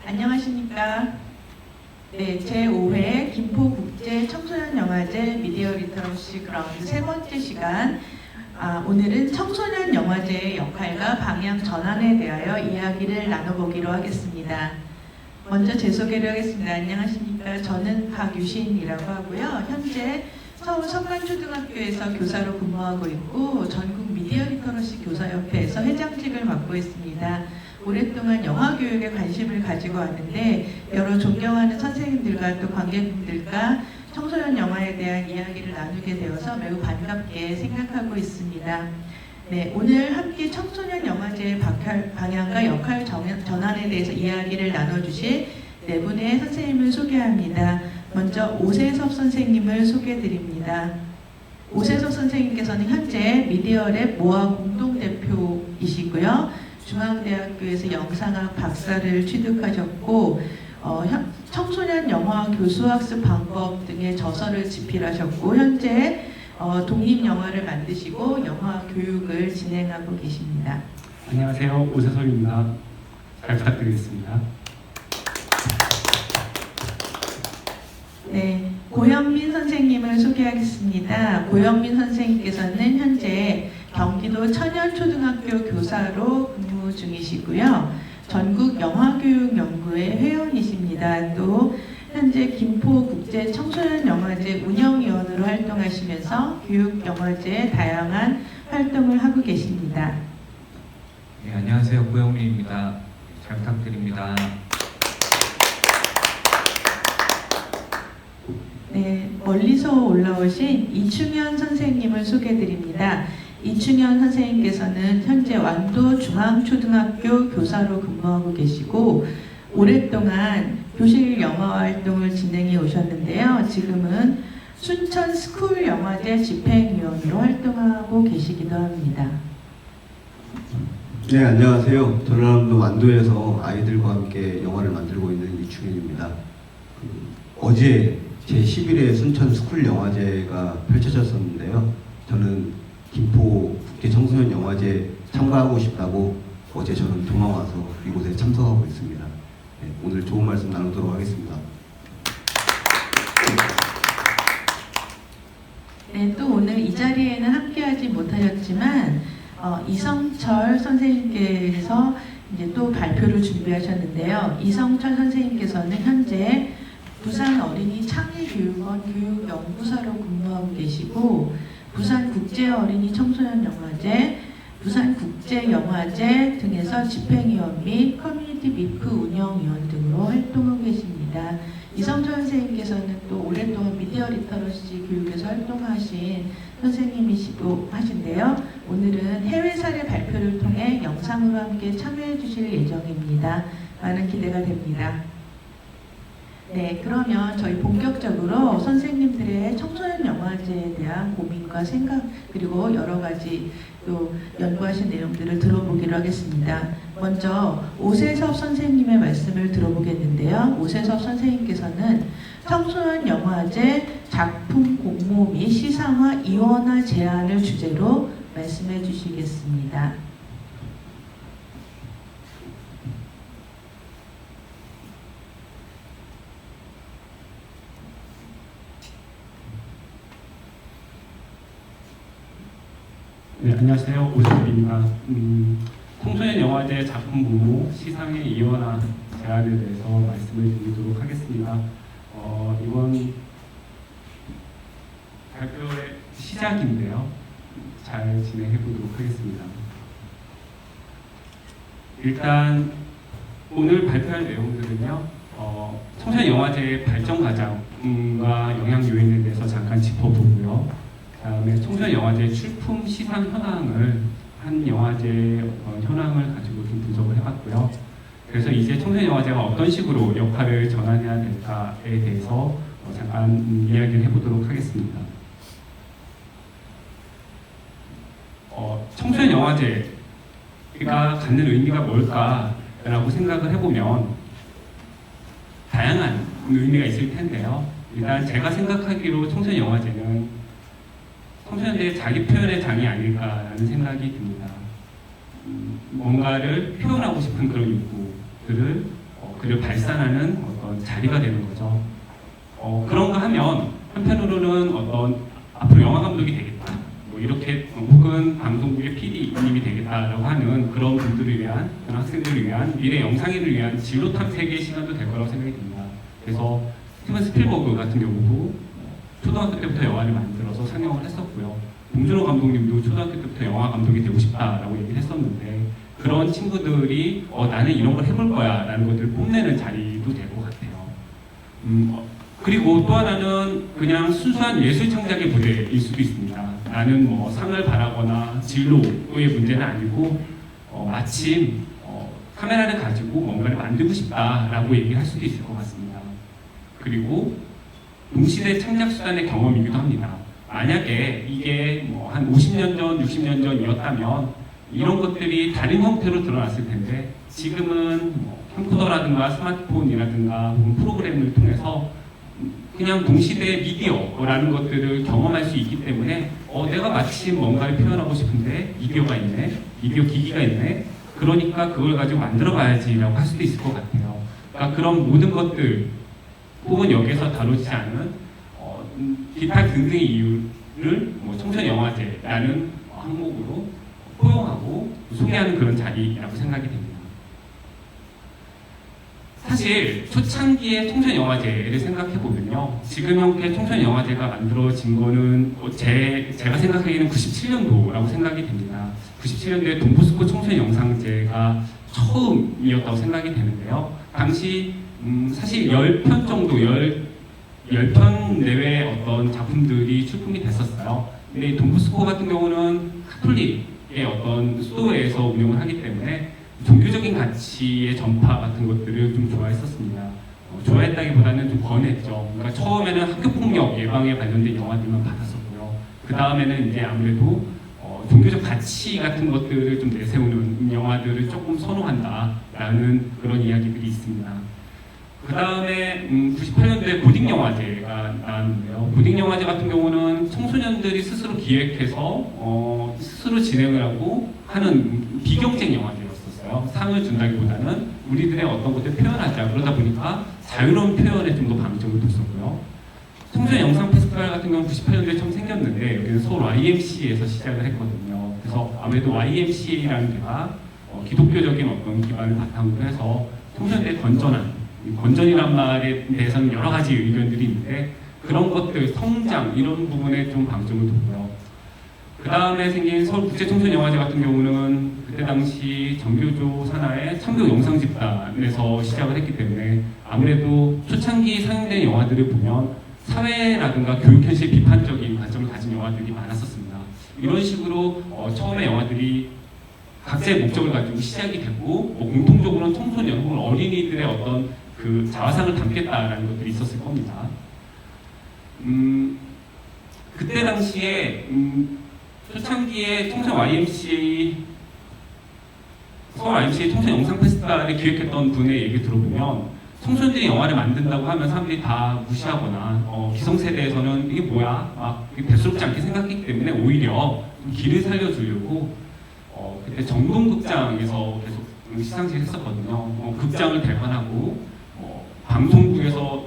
안녕하십니까. 네, 제5회 김포국제 청소년 영화제 미디어 리터러시 그라운드 세 번째 시간. 오늘은 청소년 영화제의 역할과 방향 전환에 대하여 이야기를 나눠보기로 하겠습니다. 먼저 제 소개를 하겠습니다. 안녕하십니까. 저는 박유신이라고 하고요. 현재 서울 성간초등학교에서 교사로 근무하고 있고 전국 미디어 리터러시 교사협회에서 회장직을 맡고 있습니다. 오랫동안 영화 교육에 관심을 가지고 왔는데 여러 존경하는 선생님들과 또 관객분들과 청소년 영화에 대한 이야기를 나누게 되어서 매우 반갑게 생각하고 있습니다. 네, 오늘 함께 청소년 영화제의 방향과 역할 전환에 대해서 이야기를 나눠주실 네 분의 선생님을 소개합니다. 먼저 오세섭 선생님을 소개드립니다. 오세섭 선생님께서는 현재 미디어랩 모아 공동대표이시고요. 중앙대학교에서 영상학 박사를 취득하셨고 청소년 영화 교수학습 방법 등의 저서를 집필하셨고 현재 독립영화를 만드시고 영화 교육을 진행하고 계십니다. 안녕하세요. 오세섭입니다. 잘 부탁드리겠습니다. 네, 고현민 선생님을 소개하겠습니다. 고현민 선생님께서는 현재 경기도 천연초등학교 교사로 근무 중이시고요. 전국 영화교육연구회 회원이십니다. 또 현재 김포국제 청소년 영화제 운영위원으로 활동하시면서 교육영화제에 다양한 활동을 하고 계십니다. 네, 안녕하세요. 고영민입니다. 잘 부탁드립니다. 네, 멀리서 올라오신 이충현 선생님을 소개드립니다. 이충현 선생님께서는 현재 완도 중앙초등학교 교사로 근무하고 계시고 오랫동안 교실 영화 활동을 진행해 오셨는데요. 지금은 순천 스쿨 영화제 집행위원으로 활동하고 계시기도 합니다. 네, 안녕하세요. 전라남도 완도에서 아이들과 함께 영화를 만들고 있는 이충현입니다. 어제 제11회 순천 스쿨 영화제가 펼쳐졌었는데요. 저는 김포 국제 청소년 영화제 참가하고 싶다고 어제 저는 도망 와서 이곳에 참석하고 있습니다. 네, 오늘 좋은 말씀 나누도록 하겠습니다. 네, 또 오늘 이 자리에는 함께하지 못하셨지만 이성철 선생님께서 이제 또 발표를 준비하셨는데요. 이성철 선생님께서는 현재 부산 어린이 창의교육원 교육연구사로 근무하고 계시고 부산국제어린이 청소년영화제, 부산국제영화제 등에서 집행위원 및 커뮤니티 미프 운영위원 등으로 활동하고 계십니다. 이성철 선생님께서는 또 오랫동안 미디어 리터러시 교육에서 활동하신 선생님이시고 하신데요. 오늘은 해외 사례 발표를 통해 영상으로 함께 참여해 주실 예정입니다. 많은 기대가 됩니다. 네, 그러면 저희 본격적으로 선생님들의 청소년 영화제에 대한 고민과 생각 그리고 여러 가지 또 연구하신 내용들을 들어보기로 하겠습니다. 먼저 오세섭 선생님의 말씀을 들어보겠는데요. 오세섭 선생님께서는 청소년 영화제 작품 공모 및 시상화 이원화 제안을 주제로 말씀해 주시겠습니다. 네, 안녕하세요. 오세섭입니다. 청소년 영화제 작품 공모 시상의 이원화 제안에 대해서 말씀을 드리도록 하겠습니다. 이번 발표의 시작인데요. 잘 진행해 보도록 하겠습니다. 일단 오늘 발표할 내용들은요. 청소년 영화제의 발전 과정과 영향 요인에 대해서 잠깐 짚어보고요. 다음에 청소년 영화제 출품 시상 현황을 한 영화제 현황을 가지고 좀 분석을 해봤고요. 그래서 이제 청소년 영화제가 어떤 식으로 역할을 전환해야 될까에 대해서 잠깐 이야기를 해보도록 하겠습니다. 청소년 영화제가 갖는 의미가 뭘까라고 생각을 해보면 다양한 의미가 있을 텐데요. 일단 제가 생각하기로 청소년 영화제는 청소년들의 자기 표현의 장이 아닐까라는 생각이 듭니다. 뭔가를 표현하고 싶은 그런 욕구들을 그를 발산하는 어떤 자리가 되는 거죠. 그런가 하면 한편으로는 어떤 앞으로 영화 감독이 되겠다, 뭐 이렇게 혹은 방송국의 PD님이 되겠다라고 하는 그런 분들을 위한, 그런 학생들을 위한 미래 영상인을 위한 진로 탐색의 시간도 될 거라고 생각이 듭니다. 그래서 스티븐 스필버그 같은 경우도 초등학교 때부터 영화를 만들어서 상영을 했었고요. 봉준호 감독님도 초등학교 때부터 영화 감독이 되고 싶다라고 얘기를 했었는데, 그런 친구들이 나는 이런 걸 해볼 거야 라는 것들을 뽐내는 자리도 될 것 같아요. 그리고 또 하나는 그냥 순수한 예술 창작의 무대일 수도 있습니다. 나는 뭐 상을 바라거나 진로의 문제는 아니고 마침 카메라를 가지고 뭔가를 만들고 싶다라고 얘기할 수도 있을 것 같습니다. 그리고 동시대 창작 수단의 경험이기도 합니다. 만약에 이게 뭐 한 50년 전, 60년 전이었다면 이런 것들이 다른 형태로 드러났을 텐데, 지금은 뭐 캠코더라든가 스마트폰이라든가 혹은 프로그램을 통해서 그냥 동시대의 미디어라는 것들을 경험할 수 있기 때문에 내가 마침 뭔가를 표현하고 싶은데 미디어가 있네, 미디어 기기가 있네, 그러니까 그걸 가지고 만들어 봐야지라고 할 수도 있을 것 같아요. 그러니까 그런 모든 것들 혹은 여기서 다루지 않은 기타 등등의 이유를 뭐 청소년영화제라는 항목으로 포용하고 소개하는 그런 자리라고 생각이 됩니다. 사실 초창기의 청소년영화제를 생각해보면요, 지금 형태의 청소년영화제가 만들어진 거는 제가 생각하기에는 97년도라고 생각이 됩니다. 97년도에 돈보스코 청소년영상제가 처음이었다고 생각이 되는데요. 당시 사실 10편 정도, 10편 내외의 어떤 작품들이 출품이 됐었어요. 근데 돈보스코 같은 경우는 카톨릭의 어떤 수도에서 운영을 하기 때문에 종교적인 가치의 전파 같은 것들을 좀 좋아했었습니다. 좋아했다기보다는 좀 권했죠. 그러니까 처음에는 학교폭력 예방에 관련된 영화들만 받았었고요. 그 다음에는 이제 아무래도 종교적 가치 같은 것들을 좀 내세우는 영화들을 조금 선호한다라는 그런 이야기들이 있습니다. 그 다음에 98년도에 고딩영화제가 나왔는데요. 고딩영화제 같은 경우는 청소년들이 스스로 기획해서 스스로 진행을 하고 하는 비경쟁 영화제였었어요. 상을 준다기보다는 우리들의 어떤 것들을 표현하자, 그러다 보니까 자유로운 표현에 좀 더 방점을 뒀었고요. 청소년 영상 페스티벌 같은 경우는 98년도에 처음 생겼는데 여기는 서울 YMCA에서 시작을 했거든요. 그래서 아무래도 YMCA라는 데가 기독교적인 어떤 기반을 바탕으로 해서 청소년들의 건전이란 말에 대해서는 여러 가지 의견들이 있는데, 그런 것들, 성장 이런 부분에 좀 방점을 뒀고요. 그 다음에 생긴 서울국제청소년영화제 같은 경우는 그때 당시 정교조 산하의 참교 영상집단에서 시작을 했기 때문에 아무래도 초창기 상영된 영화들을 보면 사회라든가 교육 현실 비판적인 관점을 가진 영화들이 많았었습니다. 이런 식으로 처음에 영화들이 각자의 목적을 가지고 시작이 됐고, 뭐 공통적으로는 청소년 혹은 어린이들의 어떤 그 자화상을 담겠다라는 것들이 있었을 겁니다. 그때 당시에 초창기에 청소년 YMCA, 서울 YMCA 청소년 영상 페스티벌을 기획했던 분의 얘기 들어보면 청소년들이 영화를 만든다고 하면 사람들이 다 무시하거나 기성세대에서는 이게 뭐야? 막 대수롭지 않게 생각했기 때문에 오히려 좀 길을 살려주려고 그때 정동극장에서 계속 시상식을 했었거든요. 극장을 대관하고 방송국에서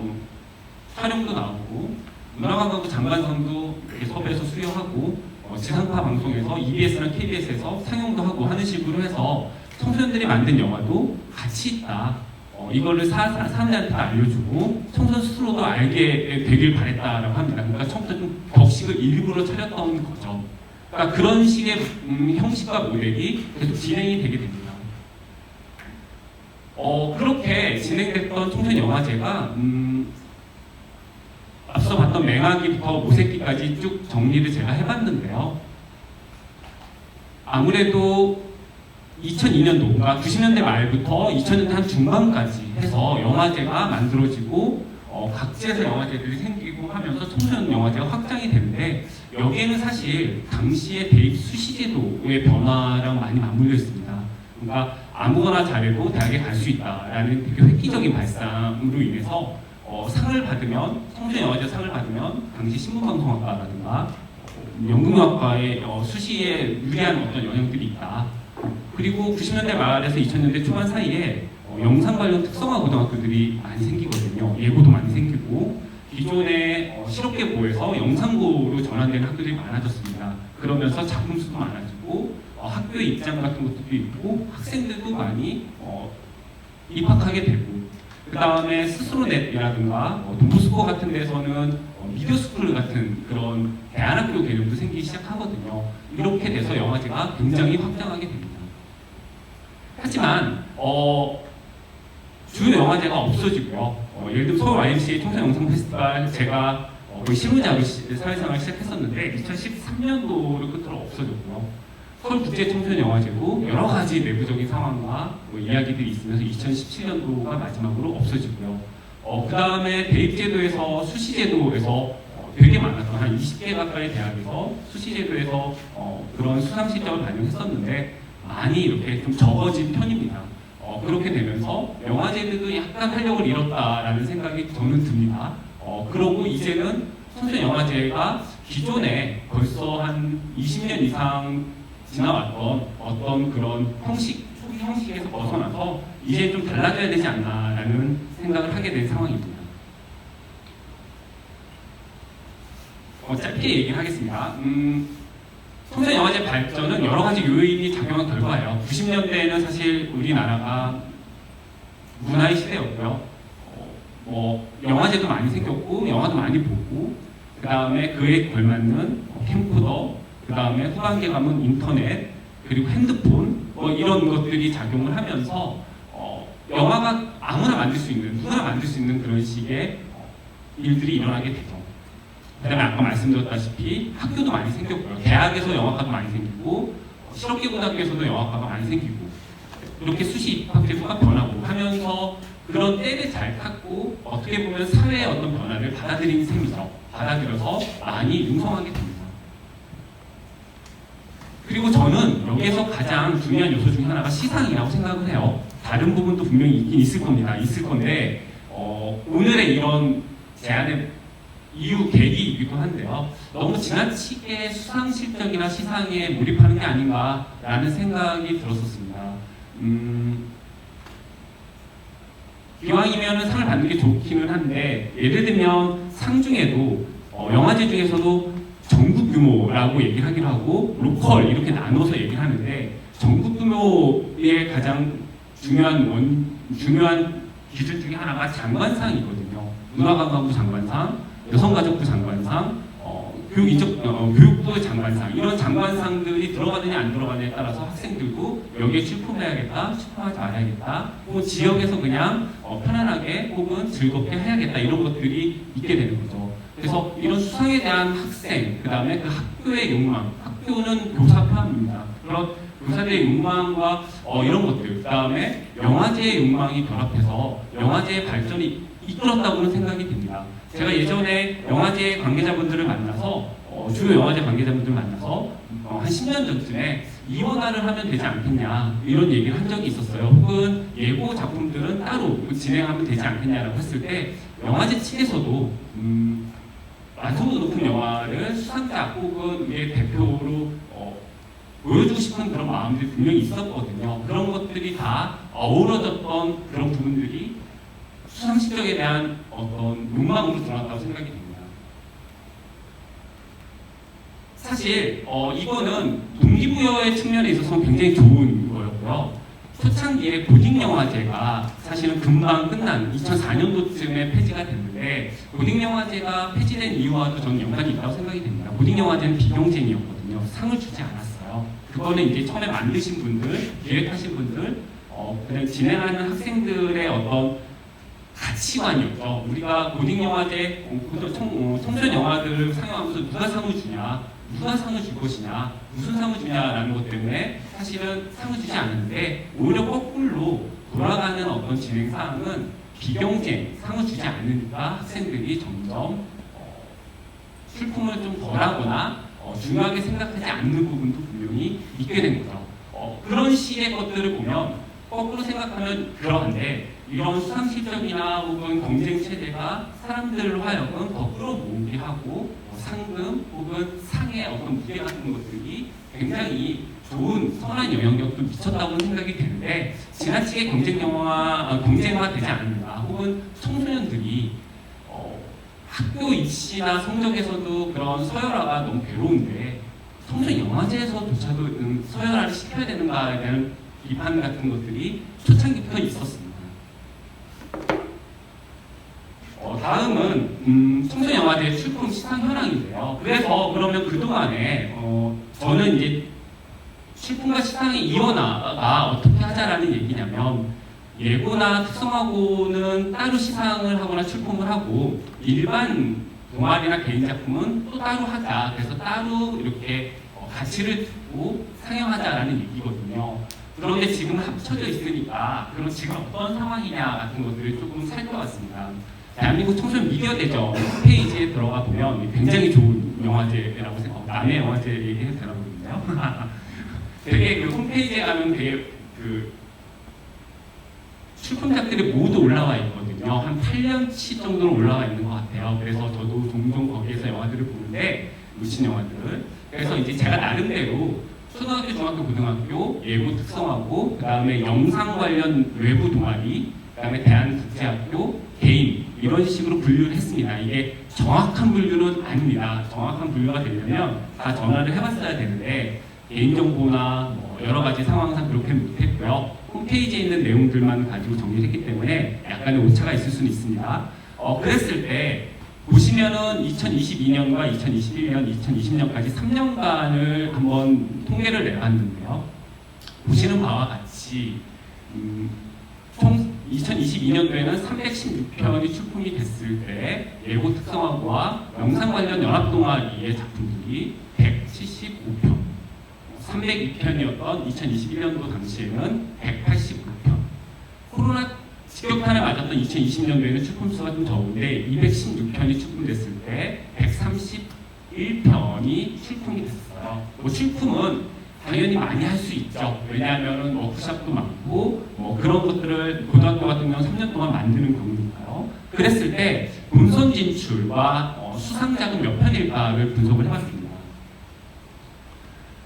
촬영도 나오고 문화관광부 장관상도 섭외해서 수여하고 지상파 방송에서 EBS나 KBS에서 상영도 하고 하는 식으로 해서 청소년들이 만든 영화도 가치 있다. 이거를 사람들한테 알려주고 청소년 스스로도 알게 되길 바랬다라고 합니다. 그러니까 처음부터 좀 격식을 일부러 차렸던 거죠. 그러니까 그런 식의 형식과 모델이 계속 진행이 되게 됩니다. 그렇게 진행됐던 청소년영화제가 앞서 봤던 맹아기부터 모새끼까지 쭉 정리를 제가 해봤는데요. 아무래도 2002년도, 그러니까 90년대 말부터 2000년대 한 중반까지 해서 영화제가 만들어지고 각지에서 영화제들이 생기고 하면서 청소년 영화제가 확장이 되는데, 여기에는 사실 당시의 대입 수시제도의 변화랑 많이 맞물려 있습니다. 그러니까 아무거나 잘해도 대학에 갈 수 있다라는 되게 획기적인 발상으로 인해서 상을 받으면, 청소년 영화제 상을 받으면 당시 신문방송학과라든가 연극영화과의 수시에 유리한 어떤 영향들이 있다 그리고 90년대 말에서 2000년대 초반 사이에 영상 관련 특성화 고등학교들이 많이 생기거든요. 예고도 많이 생기고 기존의 실업계보에서 영상고로 전환되는 학교들이 많아졌습니다. 그러면서 작품 수도 많아지고 학교의 입장 같은 것도 있고 학생들도 많이 입학하게 되고 그 다음에 스스로넷이라든가 돈부스코 같은 데서는 미디어스쿨 같은 그런 대안학교 개념도 생기기 시작하거든요. 이렇게 돼서 영화제가 굉장히 확장하게 됩니다. 하지만 주요 영화제가 없어지고요. 예를 들면 서울 YMCA 청소년 영상 페스티벌 제가 거의 실무자로 사회생활을 시작했었는데 2013년도를 끝으로 없어졌고요. 서울국제 청소년 영화제도 여러 가지 내부적인 상황과 이야기들이 있으면서 2017년도가 마지막으로 없어지고요. 그 다음에 대입제도에서 수시제도에서 되게 많았던 한 20개 가까이 대학에서 수시제도에서 그런 수상 실적을 반영했었는데 많이 이렇게 좀 적어진 편입니다. 그렇게 되면서 영화제들도 약간 활력을 잃었다라는 생각이 저는 듭니다. 그러고 이제는 청소년 영화제가 기존에 벌써 한 20년 이상 지나왔던 어떤 그런 초기 형식에서 벗어나서 이제 좀 달라져야 되지 않나라는 생각을 하게 된 상황입니다. 짧게 얘기를 하겠습니다. 청소년 영화제 발전은 여러 가지 요인이 작용한 결과예요. 90년대에는 사실 우리나라가 문화의 시대였고요. 영화제도 많이 생겼고 영화도 많이 보고 그 다음에 그에 걸맞는 캠코더 그 다음에 후반기에 가면 인터넷 그리고 핸드폰 이런 것들이 작용을 하면서 영화가 아무나 만들 수 있는 누구나 만들 수 있는 그런 식의 일들이 일어나게 되죠. 그 다음에 아까 말씀드렸다시피 학교도 많이 생겼고요. 대학에서 영화과도 많이 생기고 실업계 고등학교에서도 영화과가 많이 생기고 이렇게 수시 입학제도가 변하고 하면서 그런 때를 잘 탔고 어떻게 보면 사회의 어떤 변화를 받아들인 셈이죠. 받아들여서 많이 융성하게 됩니다. 그리고 저는 여기에서 가장 중요한 요소 중에 하나가 시상이라고 생각을 해요. 다른 부분도 분명히 있긴 있을 겁니다. 있을 건데 오늘의 이런 제안의 이유 계기이기도 한데요. 너무 지나치게 수상 실적이나 시상에 몰입하는 게 아닌가라는 생각이 들었었습니다. 기왕이면 상을 받는 게 좋기는 한데 예를 들면 상 중에도 영화제 중에서도 전국 규모라고 얘기를 하기도 하고 로컬 이렇게 나눠서 얘기를 하는데 전국 규모의 가장 중요한 기준 중에 하나가 장관상이거든요. 문화관광부 장관상, 여성가족부 장관상, 교육부 장관상 이런 장관상들이 들어가느냐 안 들어가느냐에 따라서 학생들도 여기에 출품해야겠다, 출품하지 말아야겠다, 혹은 지역에서 그냥 편안하게 혹은 즐겁게 해야겠다 이런 것들이 있게 되는 거죠. 그래서 이런 수상에 대한 학생, 그 다음에 그 학교의 욕망, 학교는 교사 포함입니다. 그런 교사들의 욕망과 이런 것들, 그 다음에 영화제의 욕망이 결합해서 영화제의 발전이 이끌었다고는 생각이 듭니다. 제가 예전에 영화제 관계자분들을 만나서 주요 영화제 관계자분들을 만나서 한 10년 전쯤에 이원화를 하면 되지 않겠냐 이런 얘기를 한 적이 있었어요. 혹은 예고 작품들은 따로 진행하면 되지 않겠냐라고 했을 때 영화제 측에서도 완성도 높은 영화를 수상자 혹은 우리의 대표로 보여주고 싶은 그런 마음들이 분명히 있었거든요. 그런 것들이 다 어우러졌던 그런 부분들이 수상 실적에 대한 어떤 욕망으로 드러났다고 생각이 됩니다. 사실 이거는 동기부여의 측면에 있어서는 굉장히 좋은 거였고요. 초창기에 고딩영화제가 사실은 금방 끝난 2004년도쯤에 폐지가 됐는데 고딩영화제가 폐지된 이유와도 저는 연관이 있다고 생각이 됩니다. 고딩영화제는 비경쟁이었거든요. 상을 주지 않았어요. 그거는 이제 처음에 만드신 분들, 기획하신 분들, 그냥 진행하는 학생들의 어떤 가치관이었죠. 우리가 고딩영화제, 청소년 영화들을 상영하면서 누가 상을 주냐, 누가 상을 줄 것이냐, 무슨 상을 주냐라는 것 때문에 사실은 상을 주지 않는데 오히려 거꾸로 돌아가는 어떤 진행사항은 비경쟁, 상을 주지 않으니까 학생들이 점점 출품을 좀 덜하거나 중요하게 생각하지 않는 부분도 분명히 있게 된 거죠. 그런 식의 것들을 보면 거꾸로 생각하면 그러한데 이런 수상 실적이나 혹은 경쟁 체제가 사람들로 하여금 더 끌어모으게 하고 상금 혹은 상의 어떤 무게 같은 것들이 굉장히 좋은 선한 영향력도 미쳤다고 생각이 되는데 지나치게 경쟁화되지 않는가 혹은 청소년들이 학교 입시나 성적에서도 그런 서열화가 너무 괴로운데 청소년 영화제에서조차도 서열화를 시켜야 되는가에 대한 비판 같은 것들이 초창기부터 있었습니다. 다음은 청소년 영화제 출품 시상 현황인데요. 그래서 그러면 그동안에 저는 이제 출품과 시상의 이원화가 어떻게 하자라는 얘기냐면 예고나 특성화고는 따로 시상을 하거나 출품을 하고 일반 동아리나 개인 작품은 또 따로 하자. 그래서 따로 이렇게 가치를 두고 상영하자라는 얘기거든요. 그런데 지금 합쳐져 있으니까 그럼 지금 어떤 상황이냐 같은 것들을 조금 살펴봤습니다. 대한민국 청소년 미디어 대전 홈페이지에 들어가 보면 굉장히 좋은 영화제라고 생각하고 남의 영화제 얘기해도 되나 모르겠네요. 되게 그 홈페이지에 가면 되게 그 출품작들이 모두 올라와 있거든요. 한 8년치 정도는 올라와 있는 것 같아요. 그래서 저도 종종 거기에서 영화들을 보는데 무신 영화들을. 그래서 이제 제가 나름대로 초등학교, 중학교, 고등학교 예고 특성화고 그 다음에 영상 관련 외부 동아리 그 다음에 대한국제학교 개인 이런 식으로 분류를 했습니다. 이게 정확한 분류는 아닙니다. 정확한 분류가 되려면 다 전화를 해봤어야 되는데 개인정보나 뭐 여러 가지 상황상 그렇게 못했고요. 홈페이지에 있는 내용들만 가지고 정리를 했기 때문에 약간의 오차가 있을 수는 있습니다. 그랬을 때 보시면은 2022년과 2021년, 2020년까지 3년간을 한번 통계를 내봤는데요. 보시는 바와 같이 총 2022년도에는 316편이 출품이 됐을 때 예고 특성화고와 영상 관련 연합동아리의 작품들이 175편 302편이었던 2021년도 당시에는 189편 코로나 직격탄을 맞았던 2020년도에는 출품 수가 좀 적은데 216편이 출품됐을 때 131편이 출품이 됐어요. 뭐 출품은 당연히 많이 할 수 있죠. 왜냐하면 워크숍도 많고 뭐 그런 것들을 고등학교 같은 경우는 3년 동안 만드는 경우니까요. 그랬을 때 본선 진출과 수상작은 몇 편일까를 분석을 해봤습니다.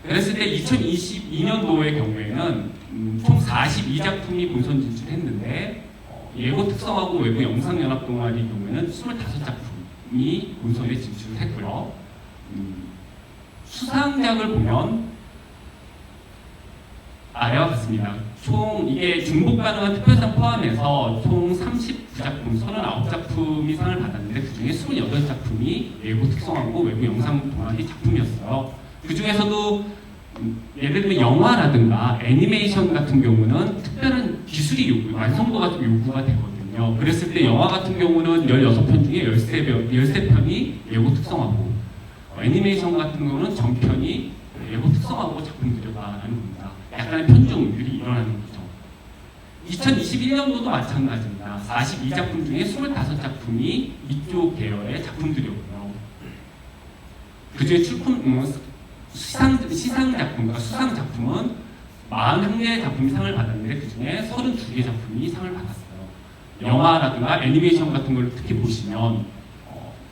그랬을 때 2022년도의 경우에는 총 42작품이 본선 진출했는데 예고 특성화고 외부 영상연합동아리 경우에는 25작품이 본선에 진출을 했고요. 수상작을 보면 아래와 같습니다. 총 이게 중복 가능한 특별상 포함해서 총 39작품, 39작품이 상을 받았는데 그 중에 28작품이 예고 특성화고 외부 영상 동아리 작품이었어요. 그 중에서도 예를 들면 영화라든가 애니메이션 같은 경우는 특별한 기술이 완성도가 좀 요구가 되거든요. 그랬을 때 영화 같은 경우는 16편 중에 13편이 예고 특성화고 애니메이션 같은 경우는 전편이 예고 특성화고 작품들이다라는 겁니다. 약간의 편중률이 일어나는 거죠. 2021년도도 마찬가지입니다. 42작품 중에 25작품이 이쪽 계열의 작품들이었고요. 그중에 시상 작품과 수상 작품은 41개의 작품이 상을 받았는데 그 중에 32개 작품이 상을 받았어요. 영화라든가 애니메이션 같은 걸 특히 보시면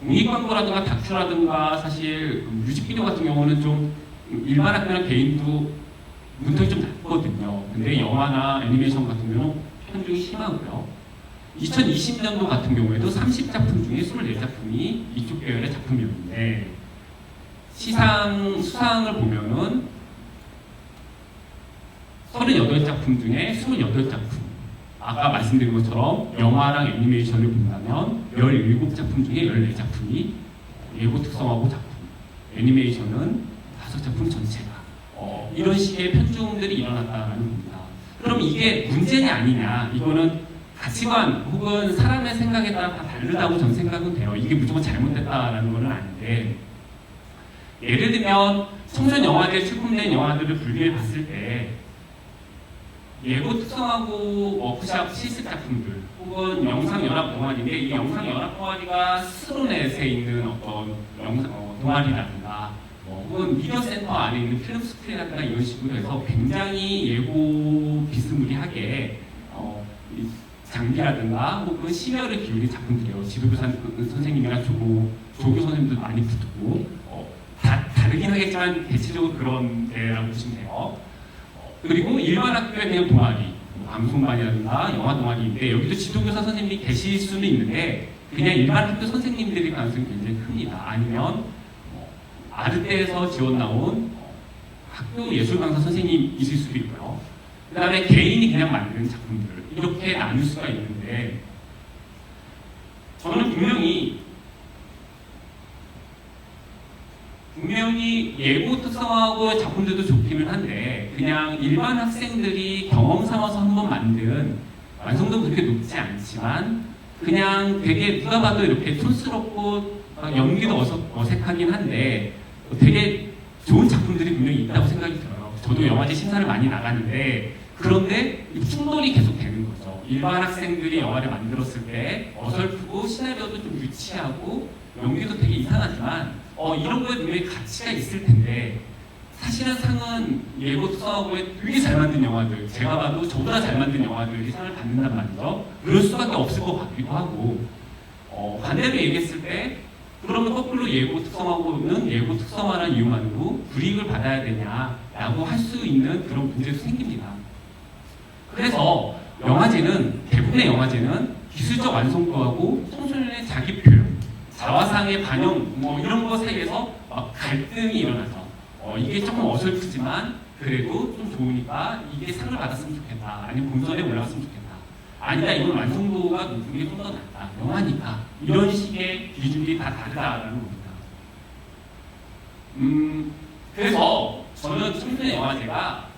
공익 광고라든가 다큐라든가 사실 뮤직비디오 같은 경우는 좀 일반 학교나 개인도 문턱이 좀 낮거든요. 근데 영화나 애니메이션 같은 경우는 편중이 심하고요. 2020년도 같은 경우에도 30작품 중에 24작품이 이쪽 계열의 작품이었는데 수상을 보면은 38작품 중에 28작품 아까 말씀드린 것처럼 영화랑 애니메이션을 본다면 17작품 중에 14작품이 예고 특성화고 작품 애니메이션은 5작품 전체가 이런 식의 편중들이 일어났다는 겁니다. 그럼 이게 문제냐 아니냐 이거는 가치관 혹은 사람의 생각에 따라 다 다르다고 전 생각은 돼요. 이게 무조건 잘못됐다라는 건 아닌데 예를 들면 청소년 영화제에 출품된 영화들을 분리해 봤을 때 예고 특성화고 워크숍 실습 작품들 혹은 영상 연합 동아리인데 이 영상 연합 동아리가 스로넷에 있는 어떤 동아리라든가 혹은 미디어 센터 안에 있는 필름 스크린이라든가 이런 식으로 해서 굉장히 예고 비스무리하게 장비라든가 혹은 심혈을 기울인 작품들이에요. 지도교 선생님이나 조교 선생님들 많이 붙고 다르긴 하겠지만 대체적으로 그런 데라고 보시면 돼요. 그리고 일반 학교에 그냥 동아리, 뭐 방송반이라든가 영화 동아리인데 여기도 지도교사 선생님이 계실 수는 있는데 그냥 일반 학교 선생님들이 가능성이 굉장히 큽니다. 아니면 아르테에서 지원 나온 학교 예술 강사 선생님 있을 수도 있고요. 그 다음에 개인이 그냥 만든 작품들 이렇게 나눌 수가 있는데 저는 분명히 예고 특성하고 작품들도 좋기는 한데 그냥 일반 학생들이 경험 삼아서 한번 만든 완성도는 그렇게 높지 않지만 그냥 되게 누가 봐도 이렇게 촌스럽고 연기도 어색하긴 한데 되게 좋은 작품들이 분명히 있다고 생각이 들어요. 저도 영화제 심사를 많이 나가는데 그런데 충돌이 계속 되는 거죠. 일반 학생들이 영화를 만들었을 때 어설프고 시나리오도 좀 유치하고 연기도 되게 이상하지만 이런 거에 분명히 가치가 있을 텐데 사실은 상은 예고 특성하고에 되게 잘 만든 영화들 제가 봐도 저보다 잘 만든 영화들이 상을 받는단 말이죠. 그럴 수밖에 없을 것 같기도 하고 반대로 얘기했을 때 그러면 거꾸로 예고 특성하고는 예고 특성화라는 이유만으로 불이익을 받아야 되냐라고 할 수 있는 그런 문제도 생깁니다. 그래서 대부분의 영화제는 기술적 완성도하고 청소년의 자기 표현, 자화상의 반영 이런 거 사이에서 막 갈등이 일어나서 이게 조금 어설프지만 그래도 좀 좋으니까 이게 상을 받았으면 좋겠다. 아니면 본선에 올라갔으면 좋겠다. 아니다, 이건 완성도가 높은 게 좀 더 낫다. 영화니까. 이런 식의 기준이 다 다르다라는 겁니다. 그래서 저는 청소년 영화제가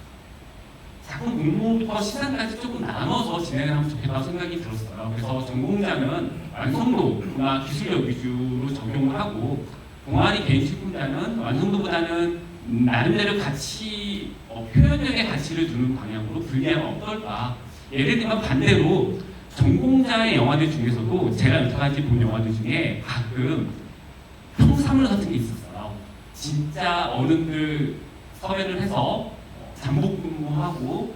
작품 공모부터 시상까지 조금 나눠서 진행을 하면 좋겠다고 생각이 들었어요. 그래서 전공자는 완성도나 기술력 위주로 적용을 하고 동아리 개인 출품자는 완성도보다는 나름대로 가치, 표현력의 가치를 두는 방향으로 분리하면 어떨까. 예를 들면 반대로 전공자의 영화들 중에서도 제가 여태까지 본 영화들 중에 가끔 평사물 같은 게 있었어요. 진짜 어른들 섭외를 해서 잠복 근무하고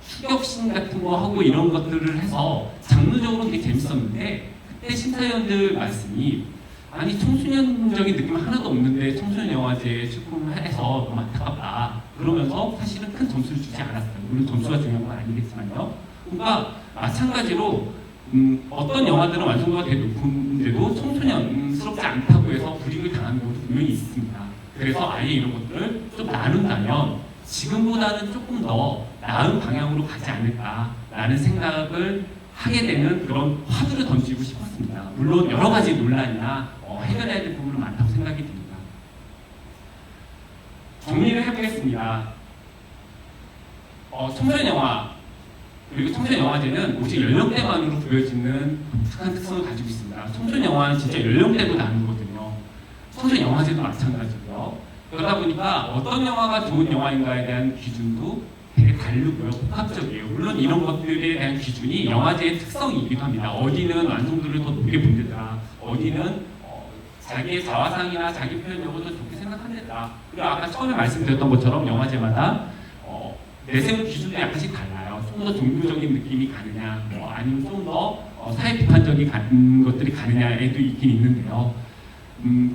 추격신 같은 거 하고 이런 것들을 해서 장르적으로 되게 재밌었는데 그때 심사위원들 말씀이 아니 청소년적인 느낌 하나도 없는데 청소년 영화제에 출품해서 너무 안타깝다 그러면서 사실은 큰 점수를 주지 않았어요. 물론 점수가 중요한 건 아니겠지만요. 그러니까 마찬가지로 어떤 영화들은 완성도가 되게 높은데도 청소년스럽지 않다고 해서 불이익을 당하는 경우도 분명히 있습니다. 그래서 아예 이런 것들을 좀 나눈다면 지금보다는 조금 더 나은 방향으로 가지 않을까라는 생각을 하게 되는 그런 화두를 던지고 싶었습니다. 물론 여러 가지 논란이나 해결해야 될 부분은 많다고 생각이 듭니다. 정리를 해보겠습니다. 청소년 영화 그리고 청소년 영화제는 오직 연령대만으로 보여지는 독특한 특성을 가지고 있습니다. 청소년 영화는 진짜 연령대로 나누거든요. 청소년 영화제도 마찬가지고요. 그러다 보니까 어떤 영화가 좋은 영화인가에 대한 기준도 되게 다르고요. 복합적이에요. 물론 이런 것들에 대한 기준이 영화제의 특성이기도 합니다. 어디는 완성도를 더 높게 본다더라. 어디는 자기의 자화상이나 자기 표현력을 더 좋게 생각한다. 그리고 아까 처음에 말씀드렸던 것처럼 영화제마다 내세운 기준도 약간씩 달라요. 좀 더 종교적인 느낌이 가느냐, 아니면 좀 더 사회 비판적인 것들이 가느냐에도 있긴 있는데요.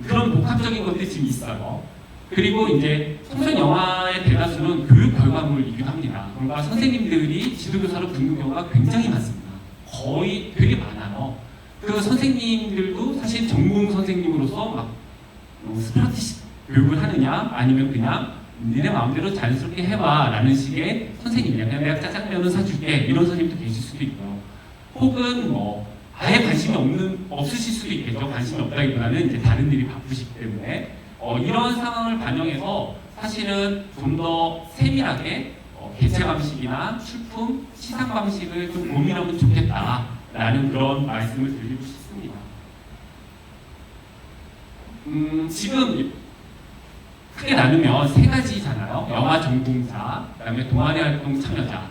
그런 복합적인 것들이 지금 있어요. 그리고 이제 청소년 영화의 대다수는 교육 결과물이기도 합니다. 그러니까 선생님들이 지도교사로 붙는 경우가 굉장히 많습니다. 거의 되게 많아요. 그 선생님들도 사실 전공 선생님으로서 막 스파르타식 교육을 하느냐 아니면 그냥 니네 마음대로 자연스럽게 해봐 라는 식의 선생님이냐 그냥 내가 짜장면을 사줄게 이런 선생님도 계실 수도 있고요. 혹은 아예 관심이 없으실 수도 있겠죠. 관심이 없다기보다는 이제 다른 일이 바쁘시기 때문에 이런 상황을 반영해서 사실은 좀 더 세밀하게 개최 방식이나 출품, 시상 방식을 좀 고민하면 좋겠다라는 그런 말씀을 드리고 싶습니다. 지금 크게 나누면 세 가지잖아요. 영화 전공자, 그다음에 동아리 활동 참여자,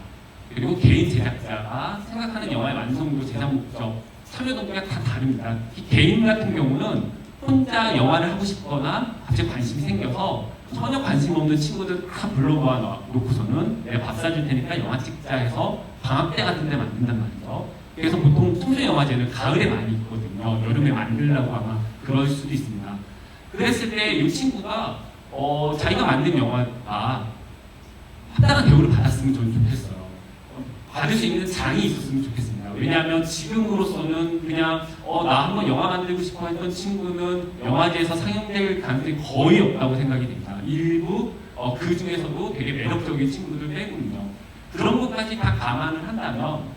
그리고 개인 제작자가 생각하는 영화의 완성도, 제작 목적, 참여 동기가 다 다릅니다. 개인 같은 경우는 혼자 영화를 하고 싶거나 갑자기 관심이 생겨서 전혀 관심 없는 친구들 다 불러모아 놓고서는 내가 밥 사줄 테니까 영화 찍자 해서 방학 때 같은 데 만든단 말이죠. 그래서 보통 청소년 영화제는 가을에 많이 있거든요. 여름에 만들려고 아마 그럴 수도 있습니다. 그랬을 때 이 친구가 자기가 만든 영화가 합당한 대우를 받았으면 저는 좋겠어요. 받을 수 있는 장이 있었으면 좋겠습니다. 왜냐하면 지금으로서는 그냥 나 한번 영화 만들고 싶어 했던 친구는 영화제에서 상영될 가능성이 거의 없다고 생각이 됩니다. 일부 그 중에서도 되게 매력적인 친구들 빼고는요. 그런 것까지 다 감안을 한다면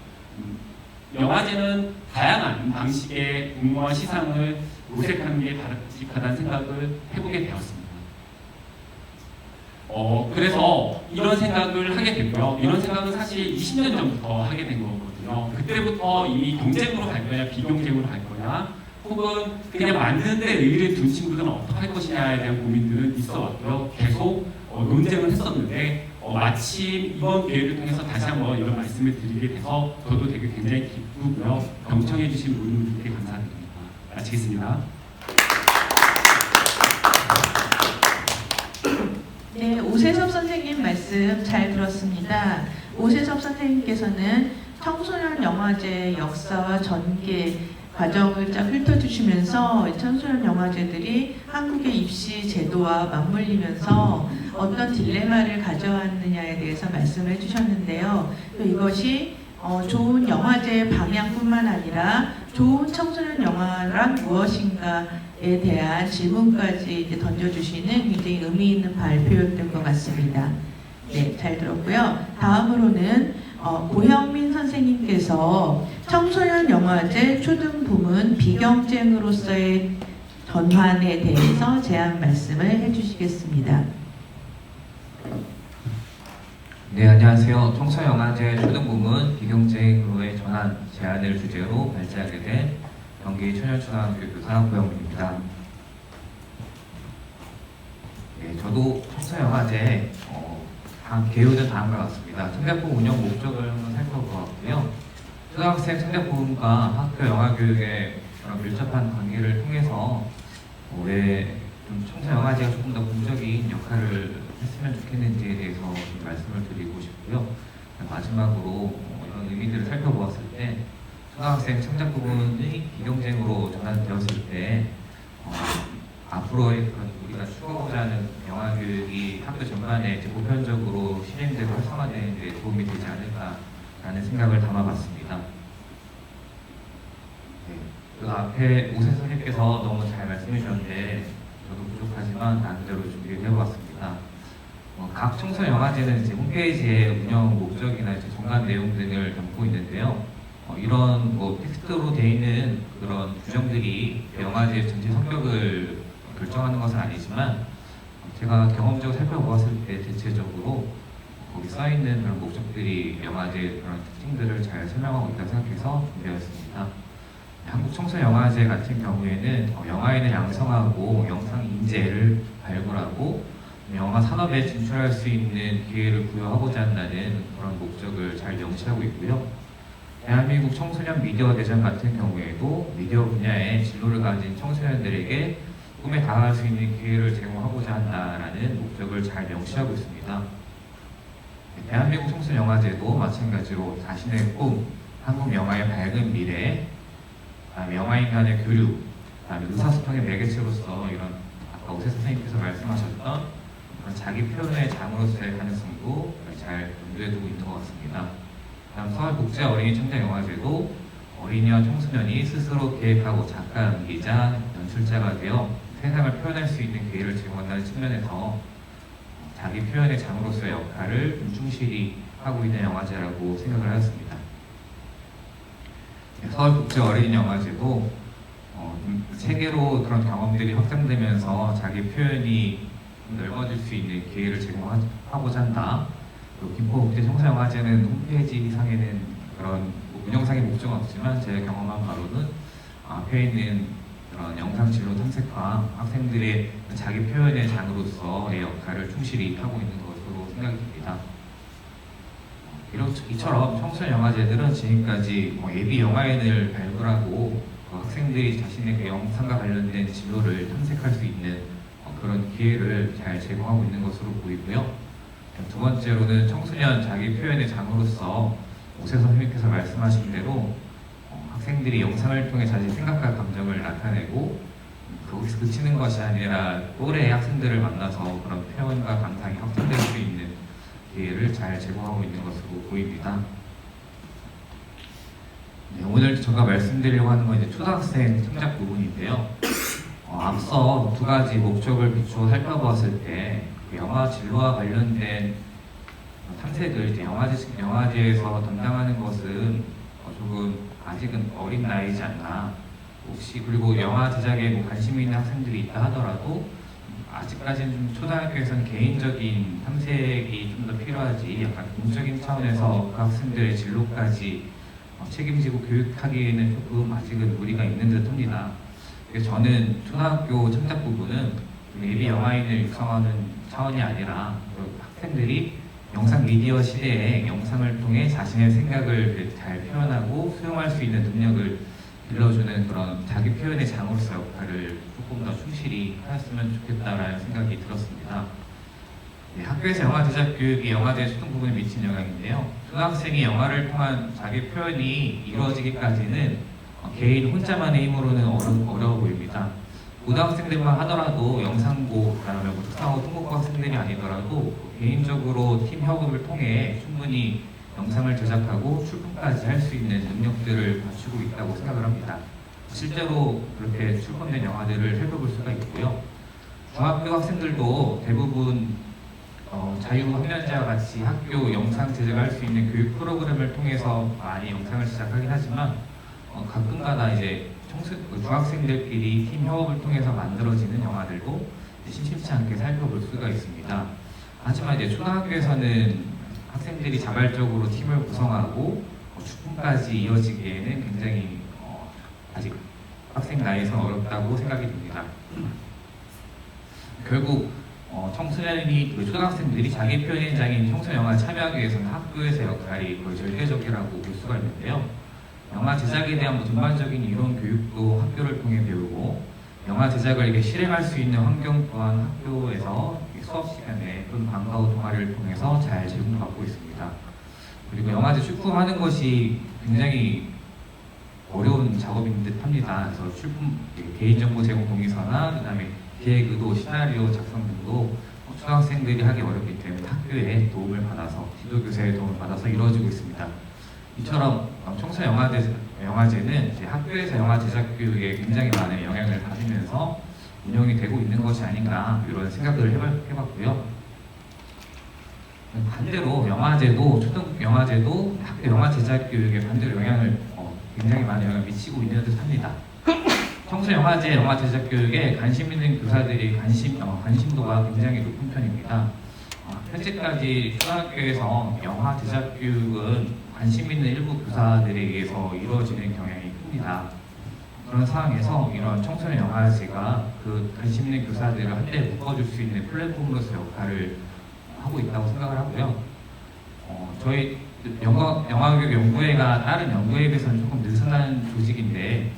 영화제는 다양한 방식의 공모와 시상을 모색하는 게 바람직하다는 생각을 해보게 되었습니다. 그래서 이런 생각을 하게 됐고요. 이런 생각은 사실 20년 전부터 하게 된 거거든요. 그때부터 이미 경쟁으로 갈 거냐, 비경쟁으로 갈 거냐, 혹은 그냥 만드는데 의의를 둔 친구들은 어떻게 할 것이냐에 대한 고민들은 있어 왔고요. 계속 논쟁을 했었는데 마침 이번 기회를 통해서 다시 한번 이런 말씀을 드리게 돼서 저도 되게 굉장히 기쁘고요. 경청해 주신 모든 분들께 감사드립니다. 마치겠습니다. 네, 오세섭 선생님 말씀 잘 들었습니다. 오세섭 선생님께서는 청소년 영화제 역사와 전개 과정을 쫙 훑어주시면서 청소년 영화제들이 한국의 입시 제도와 맞물리면서 어떤 딜레마를 가져왔느냐에 대해서 말씀을 해주셨는데요. 또 이것이 좋은 영화제 방향뿐만 아니라 좋은 청소년 영화란 무엇인가에 대한 질문까지 이제 던져주시는 굉장히 의미 있는 발표였던 것 같습니다. 네, 잘 들었고요. 다음으로는 고형민 선생님께서 청소년 영화제 초등 부문 비경쟁으로서의 전환에 대해서 제안 말씀을 해주시겠습니다. 네, 안녕하세요. 청소년영화제 초등부문 비경쟁으로의 전환 제안을 주제로 발제하게 된 경기 청년초등학교교사 고영민입니다. 네, 저도 청소년영화제 개요는 다음과 같습니다. 청대포 운영 목적을 한번 살펴보았고요. 초등학생 청대포가 학교 영화교육의 그런 밀접한 관계를 통해서 왜 청소년영화제가 조금 더 공적인 역할을 했으면 좋겠는지에 대해서 좀 말씀을 드리고 싶고요. 마지막으로 이런 의미들을 살펴보았을 때 초등학생 창작 부분이 비경쟁으로 전환되었을 때 앞으로의 우리가 추구하고자 하는 영화 교육이 학교 전반에 이제 보편적으로 실행되고 활성화되는 데 도움이 되지 않을까라는 생각을 담아봤습니다. 네, 그 앞에 오세 선생님께서 너무 잘 말씀해 주셨는데 저도 부족하지만 나름대로 준비를 해보았습니다. 각 청소년 영화제는 이제 홈페이지에 운영 목적이나 이제 정관 내용 등을 담고 있는데요. 이런 텍스트로 되어 있는 그런 규정들이 영화제 전체 성격을 결정하는 것은 아니지만 제가 경험적으로 살펴보았을 때 대체적으로 거기 써 있는 그런 목적들이 영화제의 그런 특징들을 잘 설명하고 있다고 생각해서 준비하였습니다. 한국 청소년 영화제 같은 경우에는 영화인을 양성하고 영상 인재를 발굴하고 영화 산업에 진출할 수 있는 기회를 부여하고자 한다는 그런 목적을 잘 명시하고 있고요. 대한민국 청소년 미디어 대전 같은 경우에도 미디어 분야의 진로를 가진 청소년들에게 꿈에 다가갈 수 있는 기회를 제공하고자 한다라는 목적을 잘 명시하고 있습니다. 대한민국 청소년 영화제도 마찬가지로 자신의 꿈, 한국 영화의 밝은 미래, 영화인 간의 교류, 의사소통의 매개체로서 이런 아까 오세 선생님께서 말씀하셨던 그런 자기 표현의 장으로서의 가능성도 잘 염두에 두고 있는 것 같습니다. 다음 서울국제 어린이 청소년영화제도 어린이와 청소년이 스스로 계획하고 작가, 연기자, 연출자가 되어 세상을 표현할 수 있는 기회를 제공한다는 측면에서 자기 표현의 장으로서의 역할을 충실히 하고 있는 영화제라고 생각을 하였습니다. 서울국제 어린이 영화제도 세계로 그런 경험들이 확장되면서 자기 표현이 넓어질 수 있는 기회를 제공하고자 한다. 김포국제 청소년영화제는 홈페이지 상에는 그런 운영상의 목적은 없지만 제가 경험한 바로는 앞에 있는 그런 영상 진로 탐색과 학생들의 자기 표현의 장으로서의 역할을 충실히 하고 있는 것으로 생각이 듭니다. 이처럼 청소년 영화제들은 지금까지 예비 영화인을 발굴하고 학생들이 자신의 그 영상과 관련된 진로를 탐색할 수 있는 그런 기회를 잘 제공하고 있는 것으로 보이고요. 두 번째로는 청소년 자기 표현의 장으로서 오세 선생님께서 말씀하신 대로 학생들이 영상을 통해 자신의 생각과 감정을 나타내고 거기서 그치는 것이 아니라 또래의 학생들을 만나서 그런 표현과 감상이 확장될 수 있는 기회를 잘 제공하고 있는 것으로 보입니다. 네, 오늘 제가 말씀드리려고 하는 건 이제 초등학생 창작 부분인데요. 앞서 두 가지 목적을 비추어 살펴보았을 때 그 영화 진로와 관련된 탐색을 이제 영화제에서 담당하는 것은 조금 아직은 어린 나이지 않나. 혹시 그리고 영화 제작에 뭐 관심이 있는 학생들이 있다 하더라도 아직까지는 좀 초등학교에서는 개인적인 탐색이 좀 더 필요하지 약간 공적인 차원에서 그 학생들의 진로까지 책임지고 교육하기에는 조금 아직은 무리가 있는 듯합니다. 그래서 저는 초등학교 창작 부분은 예비 영화인을 육성하는 차원이 아니라 학생들이 영상 미디어 시대에 영상을 통해 자신의 생각을 잘 표현하고 수용할 수 있는 능력을 길러주는 그런 자기 표현의 장으로서 역할을 조금 더 충실히 하였으면 좋겠다라는 생각이 들었습니다. 네, 학교에서 영화 제작 교육이 영화제 초등 부분에 미친 영향인데요. 초등학생이 영화를 통한 자기 표현이 이루어지기까지는 개인 혼자만의 힘으로는 어려워 보입니다. 고등학생들만 하더라도 영상고, 그다음에 특성화 통곡과 학생들이 아니더라도 개인적으로 팀 협업을 통해 충분히 영상을 제작하고 출품까지 할 수 있는 능력들을 갖추고 있다고 생각을 합니다. 실제로 그렇게 출품된 영화들을 살펴볼 수가 있고요. 중학교 학생들도 대부분 자유학년제와 같이 학교 영상 제작을 할 수 있는 교육 프로그램을 통해서 많이 영상을 제작하긴 하지만 가끔가다 이제 중학생들끼리 팀 협업을 통해서 만들어지는 영화들도 심심치 않게 살펴볼 수가 있습니다. 하지만 이제 초등학교에서는 학생들이 자발적으로 팀을 구성하고 출품까지 이어지기에는 굉장히 아직 학생 나이에서 어렵다고 생각이 듭니다. 결국 청소년이 초등학생들이 자기 표현의 장인 청소년 영화에 참여하기 위해서는 학교에서의 역할이 거의 절대적이라고 볼 수가 있는데요. 영화 제작에 대한 전반적인 이론 교육도 학교를 통해 배우고 영화 제작을 이렇게 실행할 수 있는 환경 또한 학교에서 수업 시간에 또는 방과 후 동아리를 통해서 잘 제공받고 있습니다. 그리고 영화제 출품하는 것이 굉장히 어려운 작업인 듯합니다. 그래서 출품 개인정보 제공 동의서나 그다음에 기획 의도, 시나리오 작성 등도 초등학생들이 하기 어렵기 때문에 학교의 도움을 받아서 지도교사의 도움을 받아서 이루어지고 있습니다. 이처럼 청소년 영화제는 이제 학교에서 영화 제작 교육에 굉장히 많은 영향을 받으면서 운영이 되고 있는 것이 아닌가 이런 생각을 해봤고요. 반대로 영화제도 초등 영화제도 학교 영화 제작 교육에 반대로 영향을 굉장히 많은 영향을 미치고 있는 듯합니다. 청소년 영화제 영화 제작 교육에 관심 있는 교사들이 관심도가 굉장히 높은 편입니다. 현재까지 초등학교에서 영화 제작 교육은 관심 있는 일부 교사들에 의해서 이루어지는 경향이 큽니다. 그런 상황에서 이런 청소년 영화제가 그 관심 있는 교사들을 한데 묶어줄 수 있는 플랫폼으로서 역할을 하고 있다고 생각을 하고요. 저희 영화교육 연구회가 다른 연구회에 비해서는 조금 느슨한 조직인데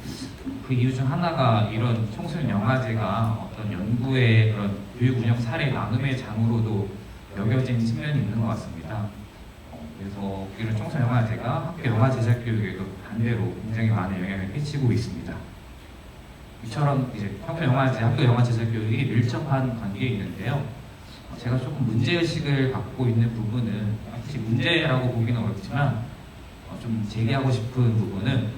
그 이유 중 하나가 이런 청소년 영화제가 어떤 연구의 그런 교육 운영 사례 나눔의 장으로도 여겨진 측면이 있는 것 같습니다. 그래서 이런 청소년 영화제가 학교 영화 제작 교육에도 반대로 굉장히 많은 영향을 끼치고 있습니다. 이처럼 이제 청소년 영화제, 학교 영화 제작 교육이 밀접한 관계에 있는데요. 제가 조금 문제의식을 갖고 있는 부분은 사실 문제라고 보기는 어렵지만 좀 제기하고 싶은 부분은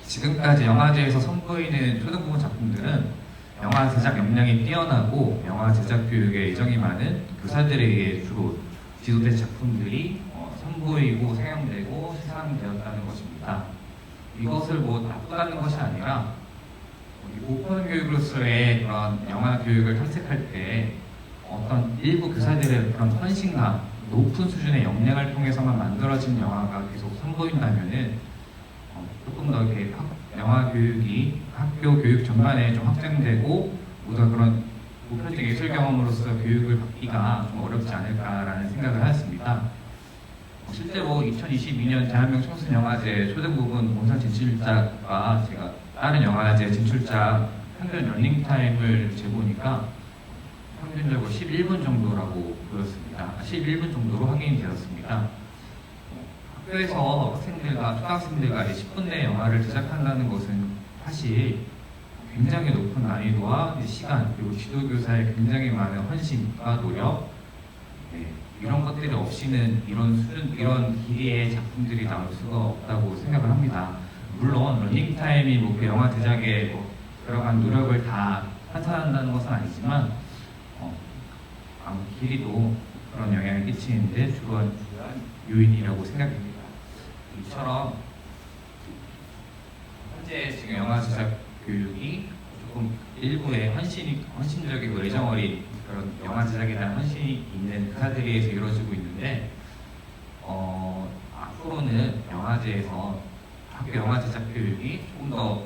지금까지 영화제에서 선보이는 초등부문 작품들은 영화 제작 역량이 뛰어나고 영화 제작 교육에 애정이 많은 교사들에 의해 주로 지도된 작품들이 선보이고 상영되고 시상되었다는 것입니다. 이것을 뭐 나쁘다는 것이 아니라 오픈 교육으로서의 그런 영화 교육을 탐색할 때 어떤 일부 교사들의 그런 헌신과 높은 수준의 역량을 통해서만 만들어진 영화가 계속 선보인다면은 조금 더 이렇게 영화 교육이 학교 교육 전반에 좀 확장되고 보다 그런 보편적 예술 경험으로서 교육을 받기가 좀 어렵지 않을까라는 생각을 하였습니다. 실제로 2022년 대한민국 청소년 영화제 초등부분 본선 진출자가 제가 다른 영화제 진출자 평균 러닝타임을 재보니까 평균적으로 11분 정도라고 보였습니다. 11분 정도로 확인이 되었습니다. 학교에서 학생들과 초등학생들과 10분 내 영화를 제작한다는 것은 사실 굉장히 높은 난이도와 시간 그리고 지도교사의 굉장히 많은 헌신과 노력 이런 것들이 없이는 이런 길이의 작품들이 나올 수가 없다고 생각을 합니다. 물론 러닝타임이 그 영화 제작에 들어간 노력을 다 환산한다는 것은 아니지만 아무 길이도 그런 영향을 끼치는데 주요한 요인이라고 생각됩니다. 이처럼 현재 지금 영화 제작 교육이 조금 일부의 헌신적이고 애정 어린 그런 영화 제작에 대한 헌신이 있는 교사들에 의해서 이루어지고 있는데 앞으로는 영화제에서 학교 영화 제작 교육이 조금 더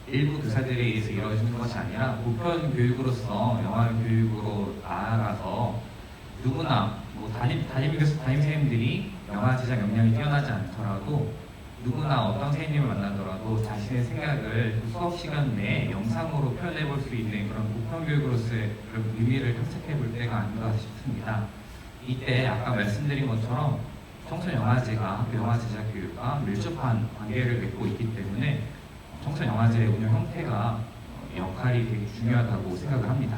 일부 교사들에 의해서 이루어지는 것이 아니라 보편 교육으로서 영화 교육으로 나아가서 누구나 담임 선생님들이 영화 제작 역량이 뛰어나지 않더라도 누구나 어떤 선생님을 만나더라도 자신의 생각을 수업 시간 내에 영상으로 표현해 볼 수 있는 그런 보편 교육으로서의 그런 의미를 탐색해 볼 때가 아닌가 싶습니다. 이때 아까 말씀드린 것처럼 청소년 영화제가 학교 영화 제작 교육과 밀접한 관계를 맺고 있기 때문에 청소년 영화제 운영 형태가 역할이 되게 중요하다고 생각을 합니다.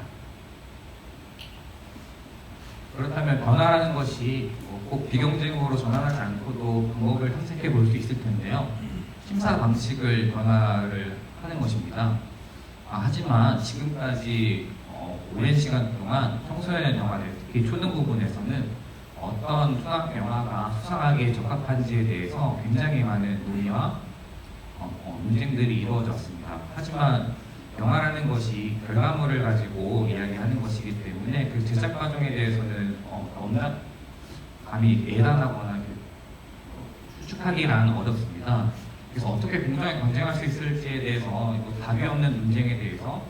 그렇다면 변화라는 것이 꼭 비경쟁으로 전환하지 않고도 방법을 탐색해 볼 수 있을 텐데요. 심사 방식을 변화를 하는 것입니다. 하지만 지금까지 오랜 시간 동안 청소년 영화제, 특히 초등 부분에서는 어떤 초등학교 영화가 수상하기에 적합한지에 대해서 굉장히 많은 논의와 논쟁들이 이루어졌습니다. 하지만 영화라는 것이 결과물을 가지고 이야기하는 것이기 때문에 그 제작 과정에 대해서는 너무나 감히 예단하거나 추측하기란 어렵습니다. 그래서 어떻게 공정하게 경쟁할 수 있을지에 대해서 답이 없는 논쟁에 대해서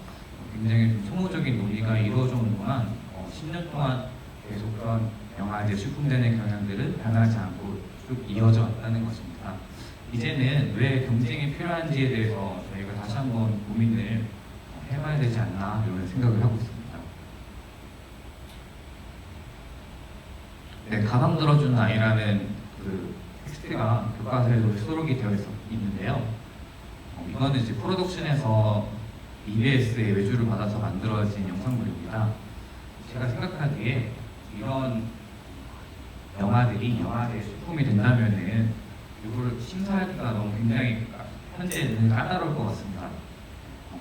굉장히 좀 소모적인 논의가 이루어져 온 동안 10년 동안 계속 그런 영화제 출품되는 경향들은 변하지 않고 쭉 이어져 왔다는 것입니다. 이제는 왜 경쟁이 필요한지에 대해서 저희가 다시 한번 고민을 해봐야 되지 않나 이런 생각을 하고 있습니다. 네, 가방 들어준 아이라는 그 텍스트가 교과서에도 수록이 되어 있는데요. 이거는 이제 프로덕션에서 EBS의 외주를 받아서 만들어진 영상물입니다. 제가 생각하기에 이런 영화들이 영화제에 수품이 된다면은 이걸 심사하기가 너무 굉장히 현재는 까다로울 것 같습니다.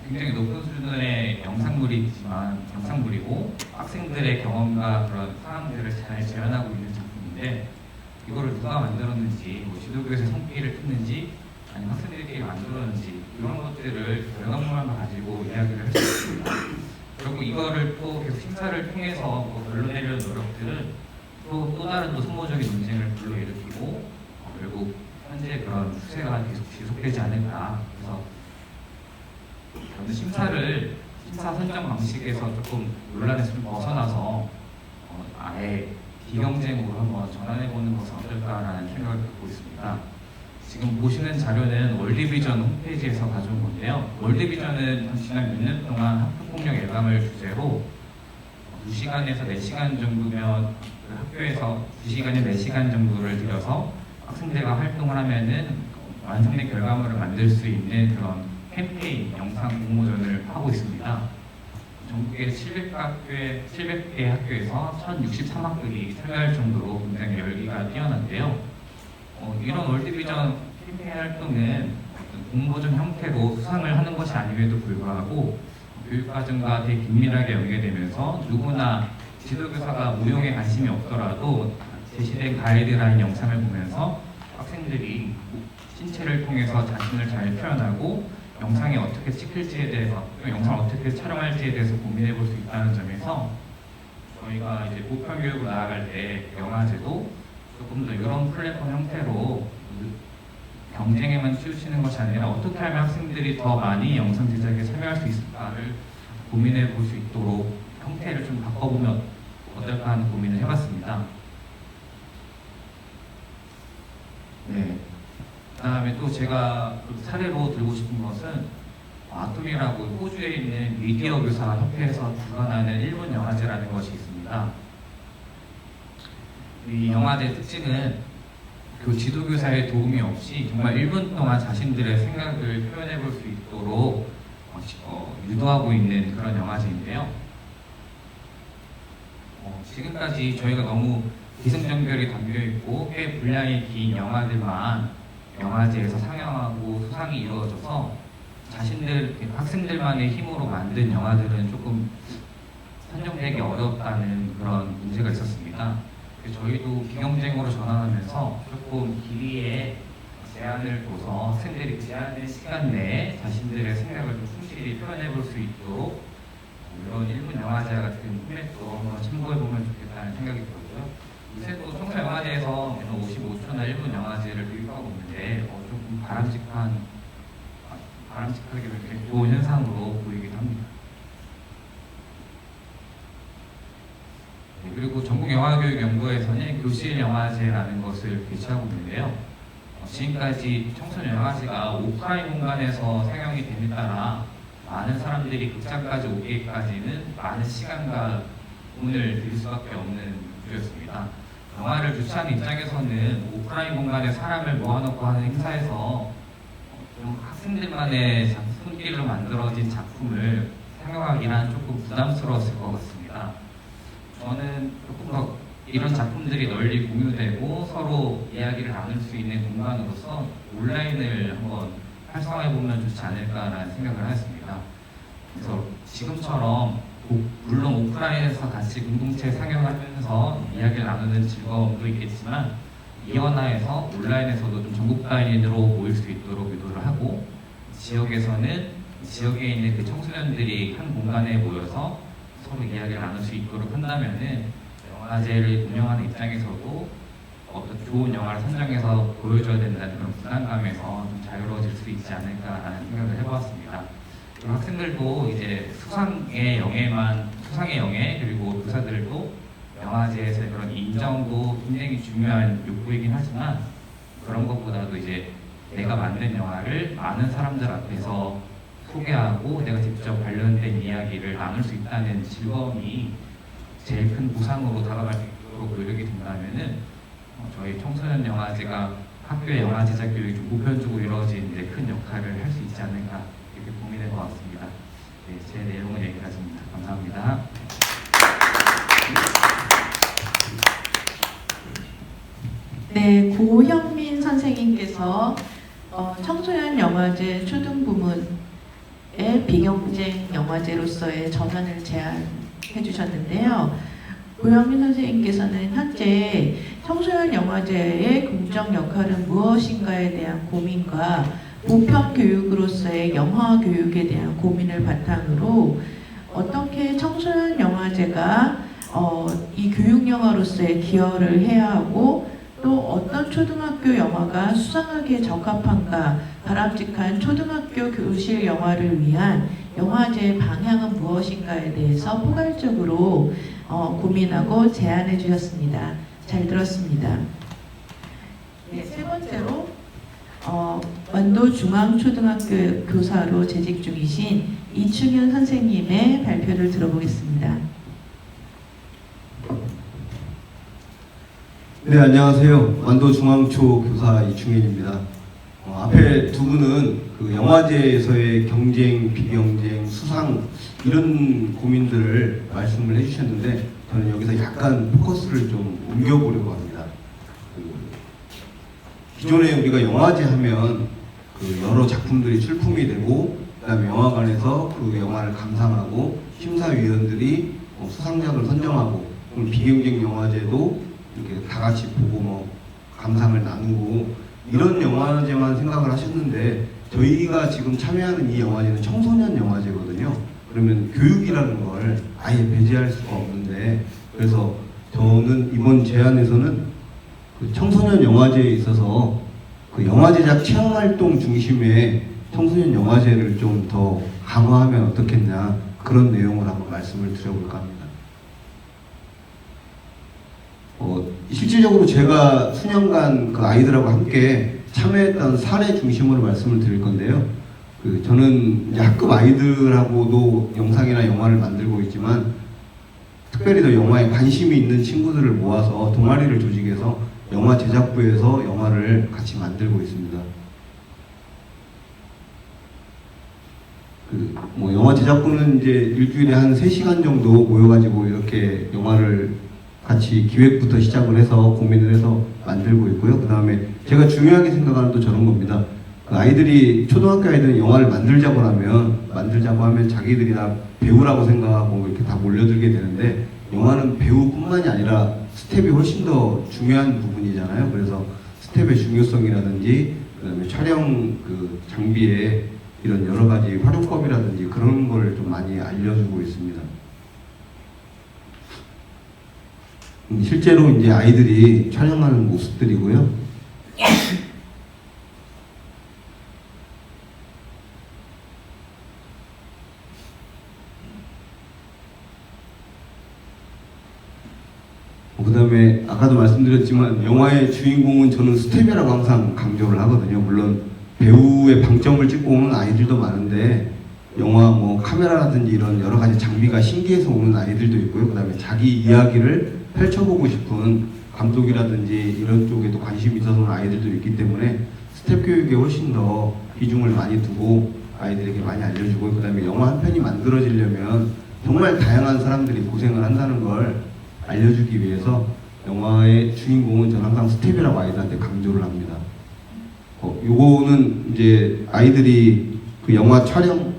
굉장히 높은 수준의 영상물이고 학생들의 경험과 그런 상황들을 잘 재현하고 있는 작품인데 이거를 누가 만들었는지, 지도교에서 손길을 뜯는지, 아니면 학생들끼리 만들었는지 이런 것들을 결과물만 가지고 이야기를 할 수 있습니다. 그리고 이거를 또 계속 심사를 통해서 걸러내려는 노력들은 또 다른 소모적인 논쟁을 불러일으키고 결국 현재 그런 추세가 계속 지속되지 않을까. 그래서 저는 심사 선정 방식에서 조금 논란에서 좀 벗어나서 아예 비경쟁으로 한번 전환해보는 것은 어떨까라는 생각을 갖고 있습니다. 지금 보시는 자료는 월드비전 홈페이지에서 가져온 건데요. 월드비전은 지난 몇 년 동안 학교폭력 예방을 주제로 2시간에서 4시간 정도면 학교에서 2시간에 4시간 정도를 들여서 학생들과 활동을 하면은 완성된 결과물을 만들 수 있는 그런 캠페인 영상 공모전을 하고 있습니다. 전국의 700개 학교에서 1063학들이 참여할 정도로 굉장히 열기가 뛰어난데요. 이런 월드비전 캠페인 활동은 공모전 형태로 수상을 하는 것이 아님에도 불구하고 교육과정과 되게 긴밀하게 연계되면서 누구나 지도교사가 무용에 관심이 없더라도 제시된 가이드라인 영상을 보면서 학생들이 신체를 통해서 자신을 잘 표현하고 영상에 어떻게 찍힐지에 대해서, 영상을 어떻게 촬영할지에 대해서 고민해 볼 수 있다는 점에서 저희가 이제 보편 교육으로 나아갈 때 영화제도 조금 더 이런 플랫폼 형태로 경쟁에만 치우치는 것이 아니라 어떻게 하면 학생들이 더 많이 영상 제작에 참여할 수 있을까를 고민해 볼 수 있도록 형태를 좀 바꿔보면 어떨까 하는 고민을 해봤습니다. 네. 그다음에 또 제가 사례로 들고 싶은 것은 아톰이라고 호주에 있는 미디어 교사 협회에서 주관하는 일본 영화제라는 것이 있습니다. 이 영화제 특징은 그 지도교사의 도움이 없이 정말 1분 동안 자신들의 생각을 표현해 볼 수 있도록 유도하고 있는 그런 영화제인데요. 지금까지 저희가 너무 기승전결이 담겨 있고 꽤 분량이 긴 영화들만 영화제에서 상영하고 수상이 이루어져서 자신들 학생들만의 힘으로 만든 영화들은 조금 선정되기 어렵다는 그런 문제가 있었습니다. 그래서 저희도 비경쟁으로 전환하면서 조금 길이에 제한을 둬서 학생들이 제한된 시간 내에 자신들의 생각을 좀 충실히 표현해 볼 수 있도록 이런 1분 영화제 같은 포맷도 한번 참고해 보면 좋겠다는 생각이 들었고요. 요새 또 청소영화제에서 55초나 1분 영화제를 도입하고 있는데 조금 바람직하게 이렇게 좋은 현상으로 보이기도 합니다. 네, 그리고 전국영화교육연구회에서는 교실영화제라는 것을 개최하고 있는데요. 지금까지 청소년 영화제가 오프라인 공간에서 상영이 됨에 따라 많은 사람들이 극장까지 오기까지는 많은 시간과 돈을 들일 수밖에 없는 구조였습니다. 영화를 주최하는 입장에서는 오프라인 공간에 사람을 모아놓고 하는 행사에서 좀 학생들만의 손길로 만들어진 작품을 상영하기는 조금 부담스러웠을 것 같습니다. 저는 조금 더 이런 작품들이 널리 공유되고 서로 이야기를 나눌 수 있는 공간으로서 온라인을 한번 활성화해보면 좋지 않을까라는 생각을 했습니다. 그래서 지금처럼 물론 오프라인에서 같이 공동체 상영하면서 이야기를 나누는 즐거움도 있겠지만 이원화해서 온라인에서도 좀 전국 단위로 모일 수 있도록 유도를 하고 지역에서는 지역에 있는 그 청소년들이 한 공간에 모여서 서로 이야기를 나눌 수 있도록 한다면은 영화제를 운영하는 입장에서도 어떤 좋은 영화를 선정해서 보여줘야 된다는 그런 부담감에서 좀 자유로워질 수 있지 않을까라는 생각을 해보았습니다. 그리고 학생들도 이제 수상의 영예 그리고 교사들도 영화제에서의 그런 인정도 굉장히 중요한 욕구이긴 하지만 그런 것보다도 이제 내가 만든 영화를 많은 사람들 앞에서 소개하고 내가 직접 관련된 이야기를 나눌 수 있다는 즐거움이 제일 큰 보상으로 다가갈 수 있도록 노력이 된다면은 저희 청소년 영화제가 학교의 영화 제작 교육이 좀 보편적으로 이루어진 이제 큰 역할을 할 수 있지 않을까 이렇게 고민해 보았습니다. 네, 제 내용은 여기까지입니다. 감사합니다. 네, 고현민 선생님께서 청소년 영화제 초등 부문의 비경쟁 영화제로서의 전환을 제안해 주셨는데요. 고현민 선생님께서는 현재 청소년 영화제의 긍정 역할은 무엇인가에 대한 고민과 보편 교육으로서의 영화 교육에 대한 고민을 바탕으로 어떻게 청소년 영화제가 이 교육 영화로서의 기여를 해야 하고 또 어떤 초등학교 영화가 수상하기에 적합한가, 바람직한 초등학교 교실 영화를 위한 영화제의 방향은 무엇인가에 대해서 포괄적으로 고민하고 제안해 주셨습니다. 잘 들었습니다. 네, 세 번째로 완도 중앙초등학교 교사로 재직 중이신 이충현 선생님의 발표를 들어보겠습니다. 네, 안녕하세요. 완도 중앙초 교사 이충현입니다. 앞에 두 분은 그 영화제에서의 경쟁, 비경쟁, 수상 이런 고민들을 말씀을 해주셨는데 저는 여기서 약간 포커스를 좀 옮겨보려고 합니다. 기존에 우리가 영화제 하면 그 여러 작품들이 출품이 되고 그다음에 영화관에서 그 영화를 감상하고 심사위원들이 수상작을 선정하고 비경쟁 영화제도 이렇게 다 같이 보고 감상을 나누고 이런 영화제만 생각을 하셨는데 저희가 지금 참여하는 이 영화제는 청소년 영화제거든요. 그러면 교육이라는 걸 아예 배제할 수가 없는데 그래서 저는 이번 제안에서는 그 청소년 영화제에 있어서 그 영화 제작 체험활동 중심의 청소년 영화제를 좀 더 강화하면 어떻겠냐 그런 내용을 한번 말씀을 드려볼까 합니다. 실질적으로 제가 수년간 그 아이들하고 함께 참여했던 사례 중심으로 말씀을 드릴 건데요. 저는 이제 학급 아이들하고도 영상이나 영화를 만들고 있지만 특별히 더 영화에 관심이 있는 친구들을 모아서 동아리를 조직해서 영화 제작부에서 영화를 같이 만들고 있습니다. 영화 제작부는 이제 일주일에 한 3시간 정도 모여가지고 이렇게 영화를 같이 기획부터 시작을 해서 고민을 해서 만들고 있고요. 그 다음에 제가 중요하게 생각하는 또 저런 겁니다. 그 아이들이 초등학교 아이들은 영화를 만들자고 하면 자기들이 다 배우라고 생각하고 이렇게 다 몰려들게 되는데 영화는 배우뿐만이 아니라 스텝이 훨씬 더 중요한 부분이잖아요. 그래서 스텝의 중요성이라든지 그다음에 촬영 그 장비의 이런 여러 가지 활용법이라든지 그런 걸 좀 많이 알려주고 있습니다. 실제로 이제 아이들이 촬영하는 모습들이고요. 그 다음에 아까도 말씀드렸지만 영화의 주인공은 저는 스텝이라고 항상 강조를 하거든요. 물론 배우의 방점을 찍고 오는 아이들도 많은데 영화 뭐 카메라라든지 이런 여러 가지 장비가 신기해서 오는 아이들도 있고요. 그 다음에 자기 이야기를 펼쳐보고 싶은 감독이라든지 이런 쪽에도 관심이 있어서 오는 아이들도 있기 때문에 스텝 교육에 훨씬 더 비중을 많이 두고 아이들에게 많이 알려주고 그 다음에 영화 한 편이 만들어지려면 정말 다양한 사람들이 고생을 한다는 걸 알려주기 위해서 영화의 주인공은 저는 항상 스텝이라고 아이들한테 강조를 합니다. 요거는 이제 아이들이 그 영화 촬영하고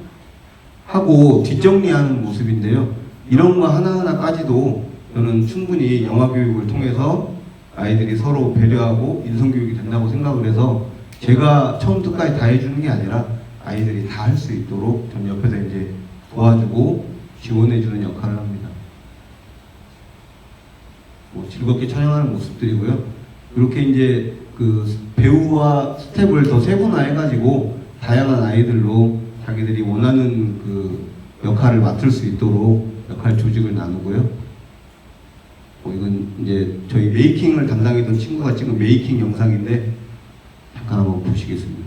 뒷정리하는 모습인데요. 이런 거 하나하나까지도 저는 충분히 영화 교육을 통해서 아이들이 서로 배려하고 인성교육이 된다고 생각을 해서 제가 처음부터까지 다 해주는 게 아니라 아이들이 다 할 수 있도록 전 옆에서 이제 도와주고 지원해주는 역할을 합니다. 뭐 즐겁게 촬영하는 모습들이고요. 이렇게 이제 그 배우와 스텝을 더 세분화해가지고 다양한 아이들로 자기들이 원하는 그 역할을 맡을 수 있도록 역할 조직을 나누고요. 이건 이제 저희 메이킹을 담당했던 친구가 찍은 메이킹 영상인데 잠깐 한번 보시겠습니다.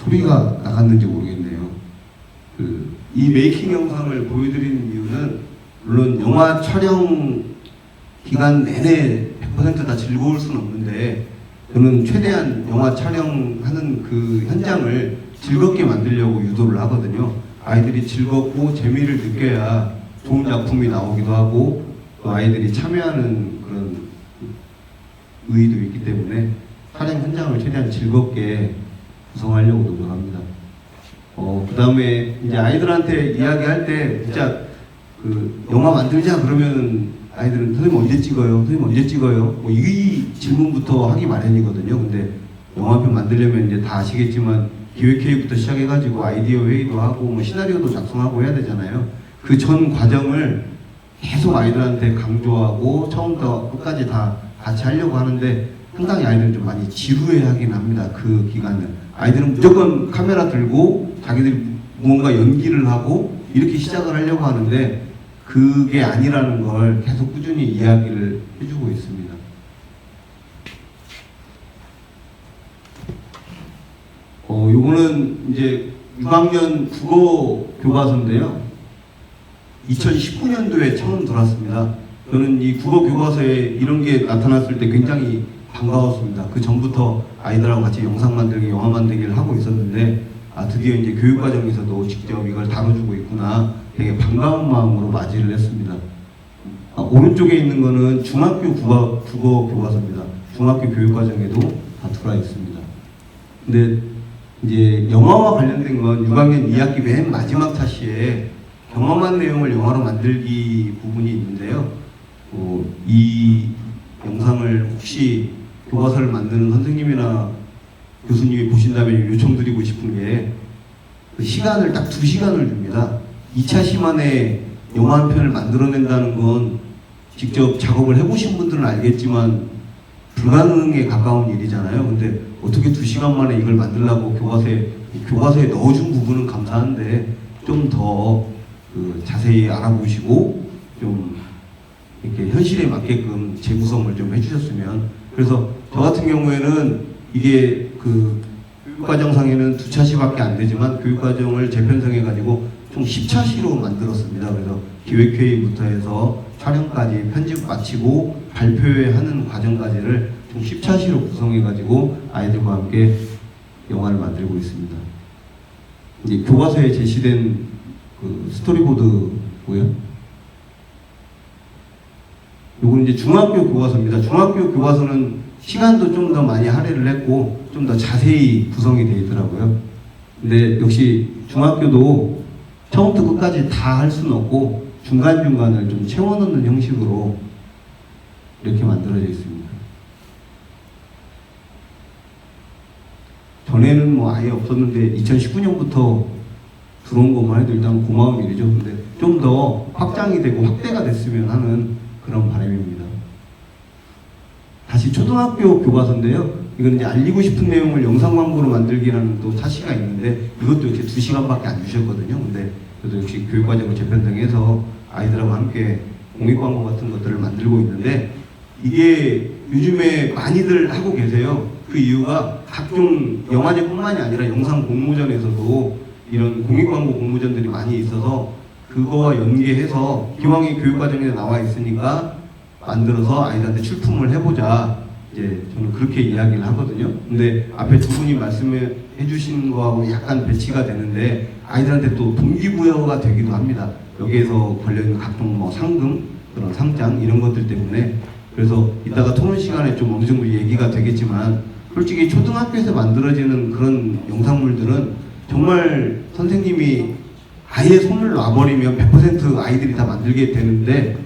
소리가 나갔는지 모르겠네요. 이 메이킹 영상을 보여드리는 이유는 물론 영화 촬영 기간 내내 100% 다 즐거울 수는 없는데 저는 최대한 영화 촬영하는 그 현장을 즐겁게 만들려고 유도를 하거든요. 아이들이 즐겁고 재미를 느껴야 좋은 작품이 나오기도 하고 또 아이들이 참여하는 그런 의의도 있기 때문에 촬영 현장을 최대한 즐겁게 구성하려고 노력합니다. 그 다음에 이제 아이들한테 이야기할 때 진짜 그 영화 만들자 그러면 아이들은 선생님 언제 찍어요? 선생님 언제 찍어요? 뭐 이 질문부터 하기 마련이거든요. 근데 영화 한 편 만들려면 이제 다 아시겠지만 기획회의부터 시작해가지고 아이디어 회의도 하고 뭐 시나리오도 작성하고 해야 되잖아요. 그 전 과정을 계속 아이들한테 강조하고 처음부터 끝까지 다 같이 하려고 하는데 상당히 아이들은 좀 많이 지루해하긴 합니다. 그 기간을. 아이들은 무조건 카메라 들고 자기들이 무언가 연기를 하고 이렇게 시작을 하려고 하는데 그게 아니라는 걸 계속 꾸준히 이야기를 해주고 있습니다. 요거는 이제 6학년 국어 교과서인데요. 2019년도에 처음 들어왔습니다. 저는 이 국어 교과서에 이런 게 나타났을 때 굉장히 반가웠습니다. 그 전부터 아이들하고 같이 영상 만들기, 영화 만들기를 하고 있었는데 드디어 이제 교육과정에서도 직접 이걸 다뤄주고 있구나 되게 반가운 마음으로 맞이를 했습니다. 오른쪽에 있는 거는 중학교 국어 교과서입니다. 중학교 교육과정에도 다 들어와 있습니다. 근데 이제 영화와 관련된 건 6학년 2학기 맨 마지막 차시에 경험한 내용을 영화로 만들기 부분이 있는데요. 이 영상을 혹시 교과서를 만드는 선생님이나 교수님이 보신다면 요청드리고 싶은 게 그 시간을 딱 2시간을 줍니다. 2차 시만에 영화 한 편을 만들어낸다는 건 직접 작업을 해보신 분들은 알겠지만 불가능에 가까운 일이잖아요. 근데 어떻게 2시간 만에 이걸 만들려고 교과서에 넣어준 부분은 감사한데 좀 더 그 자세히 알아보시고 좀 이렇게 현실에 맞게끔 재구성을 좀 해주셨으면. 그래서 저 같은 경우에는 이게 그 교육과정상에는 2차시밖에 안 되지만 교육과정을 재편성해가지고 총 10차시로 만들었습니다. 그래서 기획회의부터 해서 촬영까지 편집 마치고 발표하는 과정까지를 총 10차시로 구성해가지고 아이들과 함께 영화를 만들고 있습니다. 이제 교과서에 제시된 그 스토리보드고요. 요거는 이제 중학교 교과서입니다. 중학교 교과서는 시간도 좀 더 많이 할애를 했고 좀 더 자세히 구성이 되어 있더라고요. 근데 역시 중학교도 처음부터 끝까지 다 할 수는 없고 중간중간을 좀 채워넣는 형식으로 이렇게 만들어져 있습니다. 전에는 뭐 아예 없었는데 2019년부터 들어온 것만 해도 일단 고마운 일이죠. 근데 좀 더 확장이 되고 확대가 됐으면 하는 그런 바람입니다. 다시 초등학교 교과서인데요. 이건 이제 알리고 싶은 내용을 영상 광고로 만들기라는 또 차시가 있는데 이것도 이렇게 2시간밖에 안 주셨거든요. 근데 저도 역시 교육과정을 재편성해서 아이들하고 함께 공익 광고 같은 것들을 만들고 있는데 이게 요즘에 많이들 하고 계세요. 그 이유가 각종 영화제뿐만이 아니라 영상 공모전에서도 이런 공익 광고 공모전들이 많이 있어서 그거와 연계해서 기왕에 교육과정에 나와 있으니까 만들어서 아이들한테 출품을 해보자. 이제 저는 그렇게 이야기를 하거든요. 근데 앞에 두 분이 말씀해 주신 거하고 약간 배치가 되는데 아이들한테 또 동기부여가 되기도 합니다. 여기에서 걸려있는 각종 뭐 상금, 그런 상장 이런 것들 때문에. 그래서 이따가 토론 시간에 좀 어느 정도 얘기가 되겠지만 솔직히 초등학교에서 만들어지는 그런 영상물들은 정말 선생님이 아예 손을 놔버리면 100% 아이들이 다 만들게 되는데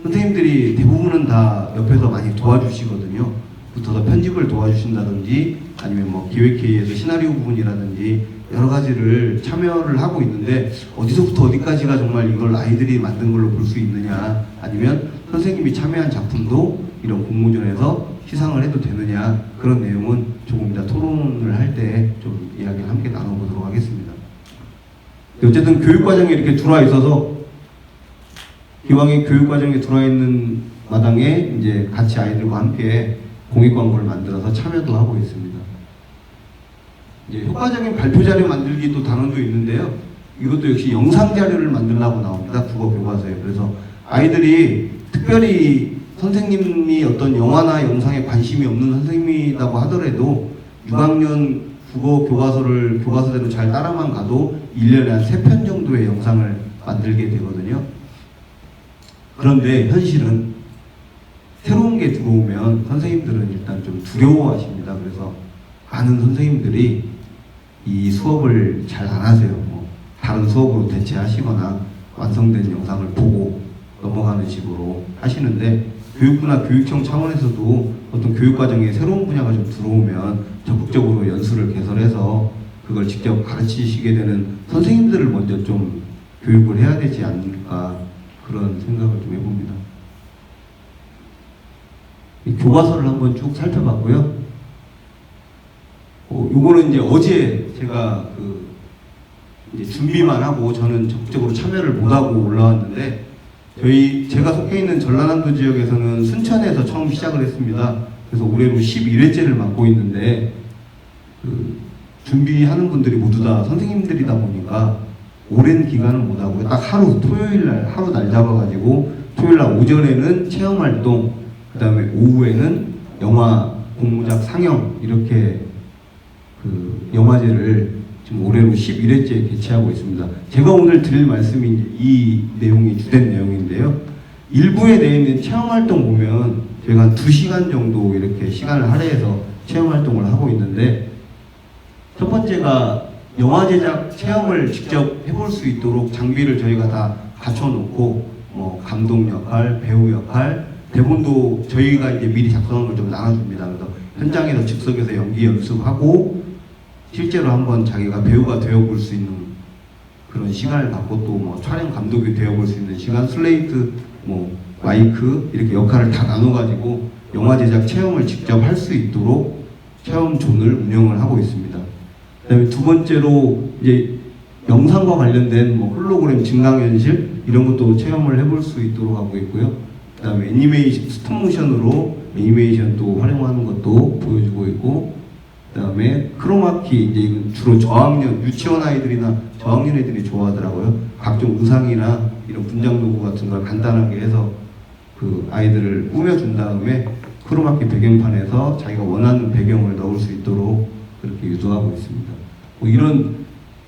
선생님들이 대부분은 다 옆에서 많이 도와주시거든요. 붙어서 편집을 도와주신다든지 아니면 뭐 기획회의에서 시나리오 부분이라든지 여러 가지를 참여를 하고 있는데 어디서부터 어디까지가 정말 이걸 아이들이 만든 걸로 볼 수 있느냐 아니면 선생님이 참여한 작품도 이런 공모전에서 시상을 해도 되느냐 그런 내용은 조금 이따 토론을 할 때 좀 이야기를 함께 나눠보도록 하겠습니다. 어쨌든 교육과정에 이렇게 들어와 있어서 기왕에 교육과정에 들어와 있는 마당에 이제 같이 아이들과 함께 공익광고를 만들어서 참여도 하고 있습니다. 이제 효과적인 발표 자료 만들기도 단원도 있는데요. 이것도 역시 영상 자료를 만들라고 나옵니다. 국어 교과서에. 그래서 아이들이 특별히 선생님이 어떤 영화나 영상에 관심이 없는 선생님이라고 하더라도 6학년 국어 교과서를 교과서대로 잘 따라만 가도 1년에 한 3편 정도의 영상을 만들게 되거든요. 그런데 현실은 새로운 게 들어오면 선생님들은 일단 좀 두려워하십니다. 그래서 많은 선생님들이 이 수업을 잘 안 하세요. 뭐 다른 수업으로 대체하시거나 완성된 영상을 보고 넘어가는 식으로 하시는데 교육부나 교육청 차원에서도 어떤 교육과정에 새로운 분야가 좀 들어오면 적극적으로 연수를 개설해서 그걸 직접 가르치시게 되는 선생님들을 먼저 좀 교육을 해야 되지 않을까 그런 생각을 좀 해봅니다. 이 교과서를 한번 쭉 살펴봤고요. 요거는 이제 어제 제가 이제 준비만 하고 저는 적극적으로 참여를 못하고 올라왔는데 제가 속해 있는 전라남도 지역에서는 순천에서 처음 시작을 했습니다. 그래서 올해로 11회째를 맡고 있는데 준비하는 분들이 모두 다 선생님들이다 보니까 오랜 기간은 못하고 딱 하루 토요일날 하루 날 잡아가지고 토요일날 오전에는 체험활동 그 다음에 오후에는 영화 공모작 상영 이렇게 영화제를 지금 올해로 11회째 개최하고 있습니다. 제가 오늘 드릴 말씀이 이제 이 내용이 주된 내용인데요. 일부에 되어 있는 체험활동 보면 저희가 한 2시간 정도 이렇게 시간을 할애해서 체험활동을 하고 있는데 첫 번째가 영화 제작 체험을 직접 해볼 수 있도록 장비를 저희가 다 갖춰놓고 뭐 감독 역할, 배우 역할, 대본도 저희가 이제 미리 작성한 걸 좀 나눠줍니다. 그래서 현장에서 즉석에서 연기 연습하고 실제로 한번 자기가 배우가 되어볼 수 있는 그런 시간을 갖고 또 뭐 촬영 감독이 되어볼 수 있는 시간, 슬레이트, 뭐 마이크 이렇게 역할을 다 나눠가지고 영화 제작 체험을 직접 할 수 있도록 체험존을 운영을 하고 있습니다. 그다음에 두 번째로 이제 영상과 관련된 뭐 홀로그램 증강현실 이런 것도 체험을 해볼 수 있도록 하고 있고요. 그다음에 애니메이션 스톱모션으로 애니메이션 또 활용하는 것도 보여주고 있고, 그다음에 크로마키 이제 이건 주로 저학년 유치원 아이들이나 저학년 애들이 좋아하더라고요. 각종 의상이나 이런 분장 도구 같은 걸 간단하게 해서 그 아이들을 꾸며준 다음에 크로마키 배경판에서 자기가 원하는 배경을 넣을 수 있도록 그렇게 유도하고 있습니다. 뭐 이런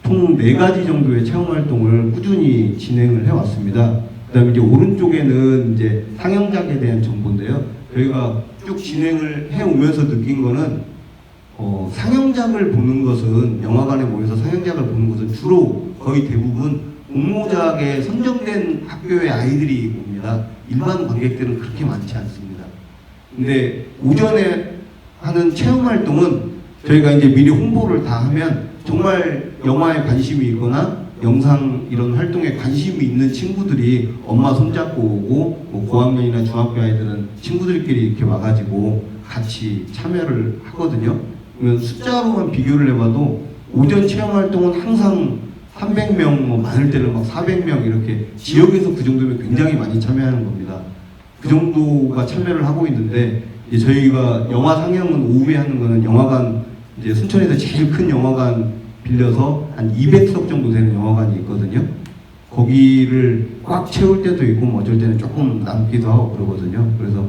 총 4가지 정도의 체험 활동을 꾸준히 진행을 해왔습니다. 그다음에 이제 오른쪽에는 이제 상영작에 대한 정보인데요. 저희가 쭉 진행을 해오면서 느낀 거는 상영작을 보는 것은 영화관에 모여서 상영작을 보는 것은 주로 거의 대부분 공모작에 선정된 학교의 아이들이 옵니다. 일반 관객들은 그렇게 많지 않습니다. 근데 오전에 하는 체험 활동은 저희가 이제 미리 홍보를 다 하면 정말 영화에 관심이 있거나 영상 이런 활동에 관심이 있는 친구들이 엄마 손잡고 오고, 뭐 고학년이나 중학교 아이들은 친구들끼리 이렇게 와가지고 같이 참여를 하거든요. 그러면 숫자로만 비교를 해봐도 오전 체험 활동은 항상 300명, 뭐 많을 때는 막 400명 이렇게 지역에서 그 정도면 굉장히 많이 참여하는 겁니다. 그 정도가 참여를 하고 있는데, 이제 저희가 영화 상영은 오후에 하는 거는 영화관, 이제 순천에서 제일 큰 영화관 빌려서 한 200석 정도 되는 영화관이 있거든요. 거기를 꽉 채울 때도 있고, 뭐 어쩔 때는 조금 남기도 하고 그러거든요. 그래서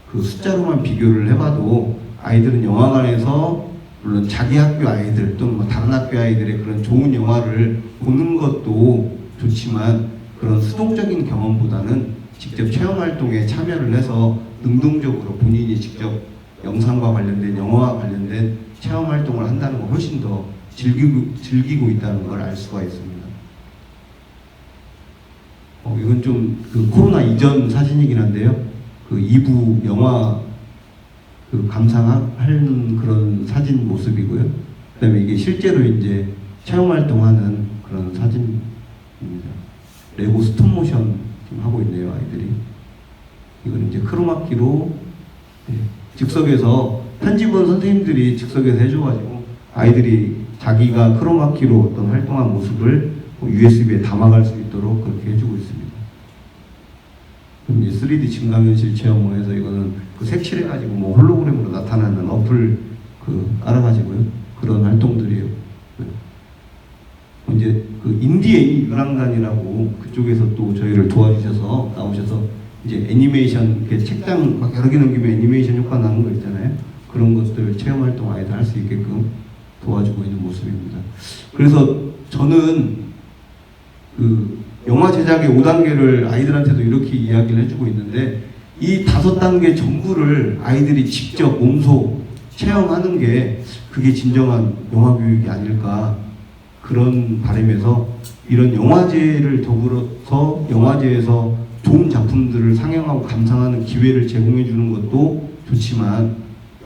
그 숫자로만 비교를 해봐도 아이들은 영화관에서 물론 자기 학교 아이들 또는 뭐 다른 학교 아이들의 그런 좋은 영화를 보는 것도 좋지만, 그런 수동적인 경험보다는 직접 체험 활동에 참여를 해서 능동적으로 본인이 직접 영상과 관련된 영화와 관련된 체험 활동을 한다는 걸 훨씬 더 즐기고 있다는 걸 알 수가 있습니다. 이건 좀 그 코로나 이전 사진이긴 한데요. 그 2부 영화 그 감상하는 그런 사진 모습이고요. 그다음에 이게 실제로 이제 체험 활동하는 그런 사진입니다. 레고 스톱모션 지금 하고 있네요, 아이들이. 이건 이제 크로마키로 즉석에서 편집은 선생님들이 즉석에서 해줘가지고 아이들이 자기가 크로마키로 어떤 활동한 모습을 USB에 담아갈 수 있도록 그렇게 해주고 있습니다. 그럼 이제 3D 증강현실 체험에서 이거는 그 색칠해가지고 뭐 홀로그램으로 나타나는 어플 그 깔아가지고요. 그런 활동들이에요. 이제 그 인디애니 유랑단이라고 그쪽에서 또 저희를 도와주셔서 나오셔서 이제 애니메이션 이렇게 책장 막 여러 개 넘기면 애니메이션 효과 나는 거 있잖아요. 그런 것들 체험 활동 아이들 할 수 있게끔 도와주고 있는 모습입니다. 그래서 저는 그 영화 제작의 5단계를 아이들한테도 이렇게 이야기를 해주고 있는데, 이 5단계 전부를 아이들이 직접 몸소 체험하는 게 그게 진정한 영화 교육이 아닐까, 그런 바람에서 이런 영화제를 더불어서 영화제에서 좋은 작품들을 상영하고 감상하는 기회를 제공해 주는 것도 좋지만,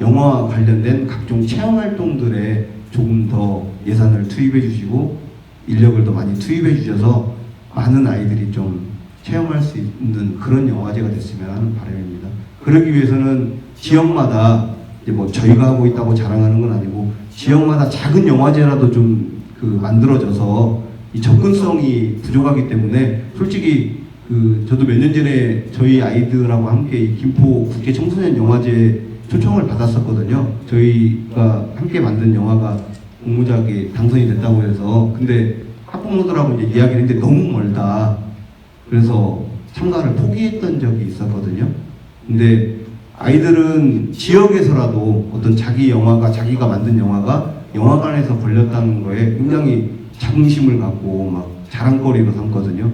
영화와 관련된 각종 체험 활동들에 조금 더 예산을 투입해 주시고 인력을 더 많이 투입해 주셔서 많은 아이들이 좀 체험할 수 있는 그런 영화제가 됐으면 하는 바람입니다. 그러기 위해서는 지역마다 이제 뭐 저희가 하고 있다고 자랑하는 건 아니고, 지역마다 작은 영화제라도 좀 그 만들어져서 이 접근성이 부족하기 때문에, 솔직히 그 저도 몇 년 전에 저희 아이들하고 함께 이 김포 국제 청소년 영화제 초청을 받았었거든요. 저희가 함께 만든 영화가 공모작에 당선이 됐다고 해서. 근데 학부모들하고 이제 이야기를 했는데 너무 멀다. 그래서 참가를 포기했던 적이 있었거든요. 근데 아이들은 지역에서라도 어떤 자기 영화가, 자기가 만든 영화가 영화관에서 걸렸다는 거에 굉장히 자긍심을 갖고 막 자랑거리로 삼거든요.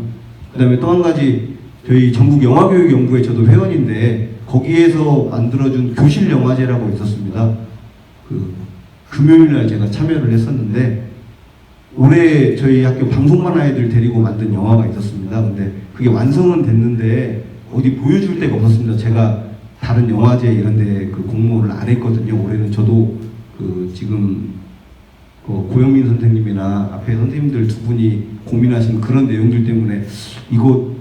그 다음에 또 한 가지, 저희 전국 영화교육연구회 저도 회원인데 거기에서 만들어준 교실 영화제라고 있었습니다. 그 금요일날 제가 참여를 했었는데, 올해 저희 학교 방송반 아이들 데리고 만든 영화가 있었습니다. 근데 그게 완성은 됐는데 어디 보여줄 데가 없었습니다. 제가 다른 영화제 이런 데 그 공모를 안 했거든요. 올해는 저도 그 지금 고영민 선생님이나 앞에 선생님들 두 분이 고민하신 그런 내용들 때문에 이거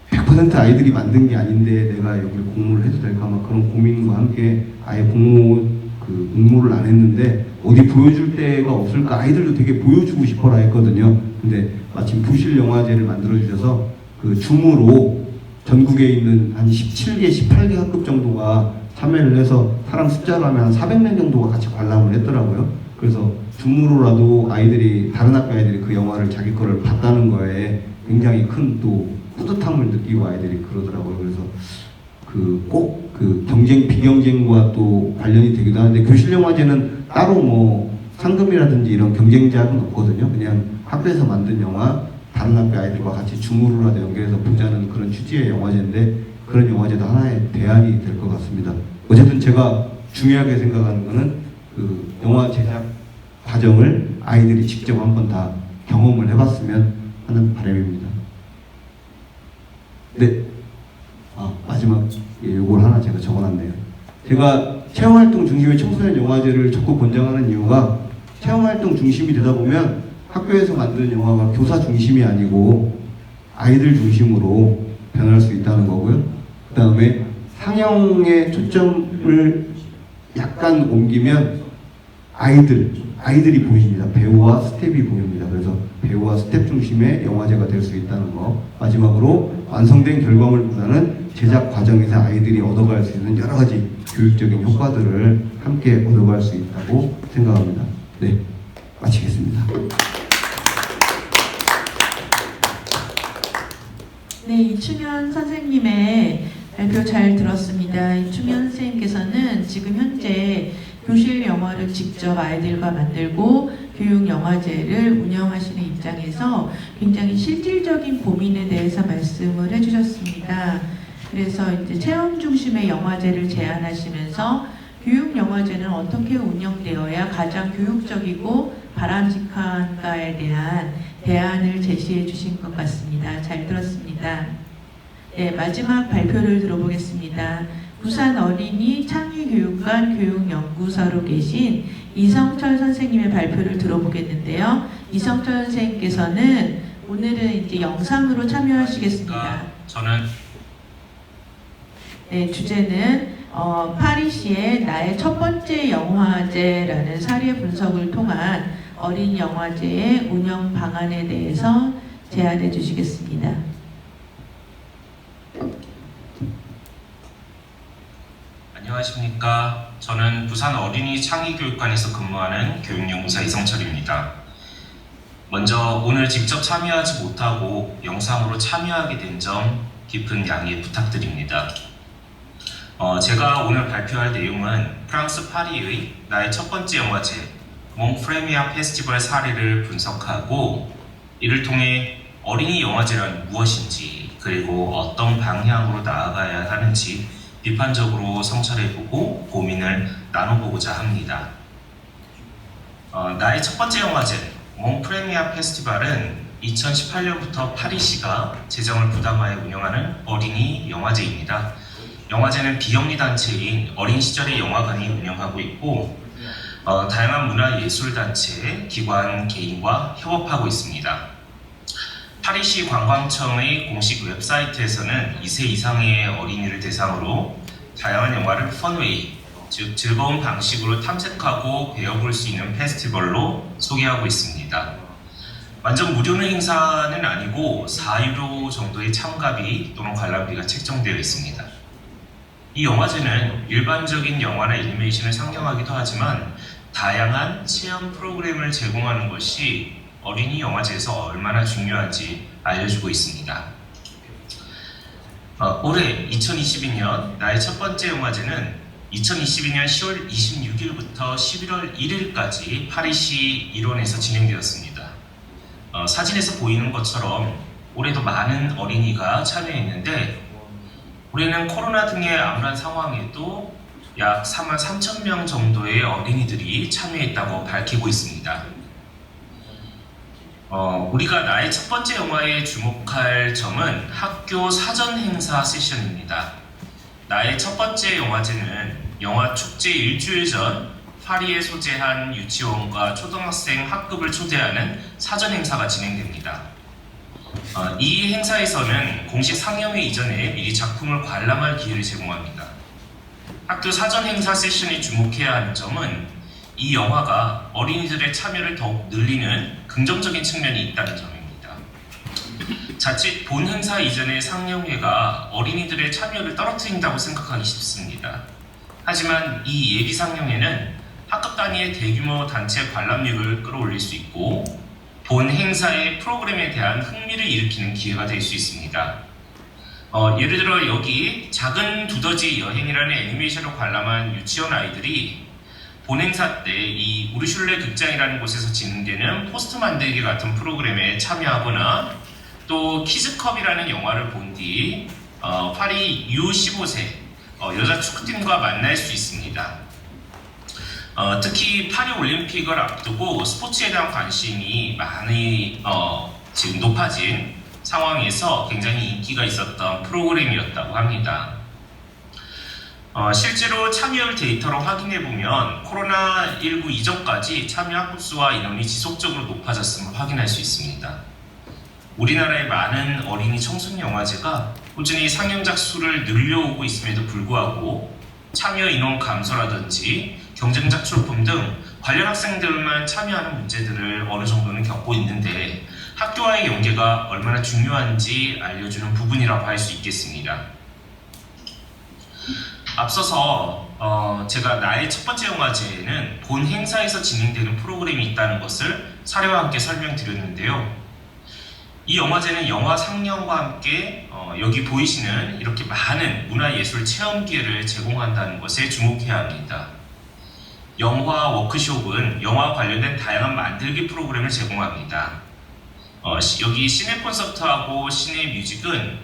100% 아이들이 만든 게 아닌데 내가 여기 공모를 해도 될까, 막 그런 고민과 함께 아예 공모 그 응모를 안 했는데 어디 보여줄 데가 없을까 아이들도 되게 보여주고 싶어라 했거든요. 근데 마침 부실 영화제를 만들어 주셔서 그 줌으로 전국에 있는 한 17개, 18개 학급 정도가 참여를 해서 사람 숫자로 하면 한 400명 정도가 같이 관람을 했더라고요. 그래서 줌으로라도 아이들이 다른 학교 아이들이 그 영화를 자기 거를 봤다는 거에 굉장히 큰 또 뿌듯함을 느끼고 아이들이 그러더라고요. 그래서 꼭 그 경쟁 비경쟁과 또 관련이 되기도 하는데 교실 영화제는 따로 뭐 상금이라든지 이런 경쟁작은 없거든요. 그냥 학교에서 만든 영화 다른 학교 아이들과 같이 줌으로라도 연결해서 보자는 그런 취지의 영화제인데 그런 영화제도 하나의 대안이 될 것 같습니다. 어쨌든 제가 중요하게 생각하는 거는 그 영화 제작 과정을 아이들이 직접 한번 다 경험을 해봤으면 하는 바람입니다. 네. 마지막 요걸 하나 제가 적어놨네요. 제가 체험활동 중심의 청소년 영화제를 적극 권장하는 이유가 체험활동 중심이 되다 보면 학교에서 만드는 영화가 교사 중심이 아니고 아이들 중심으로 변할 수 있다는 거고요. 그 다음에 상영의 초점을 약간 옮기면 아이들이 보입니다. 배우와 스텝이 보입니다. 그래서 배우와 스텝 중심의 영화제가 될 수 있다는 거. 마지막으로 완성된 결과물보다는 제작 과정에서 아이들이 얻어갈 수 있는 여러 가지 교육적인 효과들을 함께 얻어갈 수 있다고 생각합니다. 네, 마치겠습니다. 네, 이충현 선생님의 발표 잘 들었습니다. 이충현 선생님께서는 지금 현재 교실 영화를 직접 아이들과 만들고 교육 영화제를 운영하시는 입장에서 굉장히 실질적인 고민에 대해서 말씀을 해주셨습니다. 그래서 이제 체험 중심의 영화제를 제안하시면서 교육 영화제는 어떻게 운영되어야 가장 교육적이고 바람직한가에 대한 대안을 제시해 주신 것 같습니다. 잘 들었습니다. 네, 마지막 발표를 들어보겠습니다. 부산 어린이 창의교육관 교육연구소로 계신 이성철 선생님의 발표를 들어보겠는데요. 이성철 선생님께서는 오늘은 이제 영상으로 참여하시겠습니다. 저는 네, 주제는 파리시의 나의 첫 번째 영화제라는 사례 분석을 통한 어린 영화제의 운영 방안에 대해서 제안해 주시겠습니다. 안녕하십니까. 저는 부산 어린이 창의교육관에서 근무하는 교육연구사 이성철입니다. 먼저 오늘 직접 참여하지 못하고 영상으로 참여하게 된 점 깊은 양해 부탁드립니다. 제가 오늘 발표할 내용은 프랑스 파리의 나의 첫 번째 영화제 몽프레미아 페스티벌 사례를 분석하고 이를 통해 어린이 영화제란 무엇인지 그리고 어떤 방향으로 나아가야 하는지 비판적으로 성찰해보고 고민을 나눠보고자 합니다. 나의 첫 번째 영화제 몽프레미아 페스티벌은 2018년부터 파리시가 재정을 부담하여 운영하는 어린이 영화제입니다. 영화제는 비영리 단체인 어린 시절의 영화관이 운영하고 있고 다양한 문화예술단체, 기관, 개인과 협업하고 있습니다. 파리시 관광청의 공식 웹사이트에서는 2세 이상의 어린이를 대상으로 다양한 영화를 펀웨이, 즉 즐거운 방식으로 탐색하고 배워볼 수 있는 페스티벌로 소개하고 있습니다. 완전 무료는 행사는 아니고 4유로 정도의 참가비 또는 관람비가 책정되어 있습니다. 이 영화제는 일반적인 영화나 애니메이션을 상영하기도 하지만 다양한 체험 프로그램을 제공하는 것이 어린이 영화제에서 얼마나 중요한지 알려주고 있습니다. 올해 2022년 나의 첫 번째 영화제는 2022년 10월 26일부터 11월 1일까지 파리시 일원에서 진행되었습니다. 사진에서 보이는 것처럼 올해도 많은 어린이가 참여했는데 올해는 코로나 등의 암울한 상황에도 약 4만 3천 명 정도의 어린이들이 참여했다고 밝히고 있습니다. 우리가 나의 첫 번째 영화에 주목할 점은 학교 사전 행사 세션입니다. 나의 첫 번째 영화제는 영화 축제 일주일 전 파리에 소재한 유치원과 초등학생 학급을 초대하는 사전 행사가 진행됩니다. 이 행사에서는 공식 상영회 이전에 미리 작품을 관람할 기회를 제공합니다. 학교 사전 행사 세션에 주목해야 하는 점은 이 영화가 어린이들의 참여를 더욱 늘리는 긍정적인 측면이 있다는 점입니다. 자칫 본 행사 이전의 상영회가 어린이들의 참여를 떨어뜨린다고 생각하기 쉽습니다. 하지만 이 예비 상영회는 학급 단위의 대규모 단체 관람률을 끌어올릴 수 있고 본 행사의 프로그램에 대한 흥미를 일으키는 기회가 될 수 있습니다. 예를 들어 여기 작은 두더지 여행이라는 애니메이션을 관람한 유치원 아이들이 본 행사 때 이 우르슐레 극장이라는 곳에서 진행되는 포스터 만들기 같은 프로그램에 참여하거나 또 키즈컵이라는 영화를 본 뒤 파리 U15세 여자 축구팀과 만날 수 있습니다. 특히 파리 올림픽을 앞두고 스포츠에 대한 관심이 많이 지금 높아진 상황에서 굉장히 인기가 있었던 프로그램이었다고 합니다. 실제로 참여율 데이터를 확인해보면 코로나19 이전까지 참여 학급 수와 인원이 지속적으로 높아졌음을 확인할 수 있습니다. 우리나라의 많은 어린이 청소년 영화제가 꾸준히 상영작 수를 늘려오고 있음에도 불구하고 참여 인원 감소라든지 경쟁작 출품 등 관련 학생들만 참여하는 문제들을 어느 정도는 겪고 있는데 학교와의 연계가 얼마나 중요한지 알려주는 부분이라고 할 수 있겠습니다. 앞서서 제가 나의 첫 번째 영화제에는 본 행사에서 진행되는 프로그램이 있다는 것을 사례와 함께 설명드렸는데요. 이 영화제는 영화 상영과 함께 여기 보이시는 이렇게 많은 문화예술 체험 기회를 제공한다는 것에 주목해야 합니다. 영화 워크숍은 영화 관련된 다양한 만들기 프로그램을 제공합니다. 여기 시네 콘서트하고 시네 뮤직은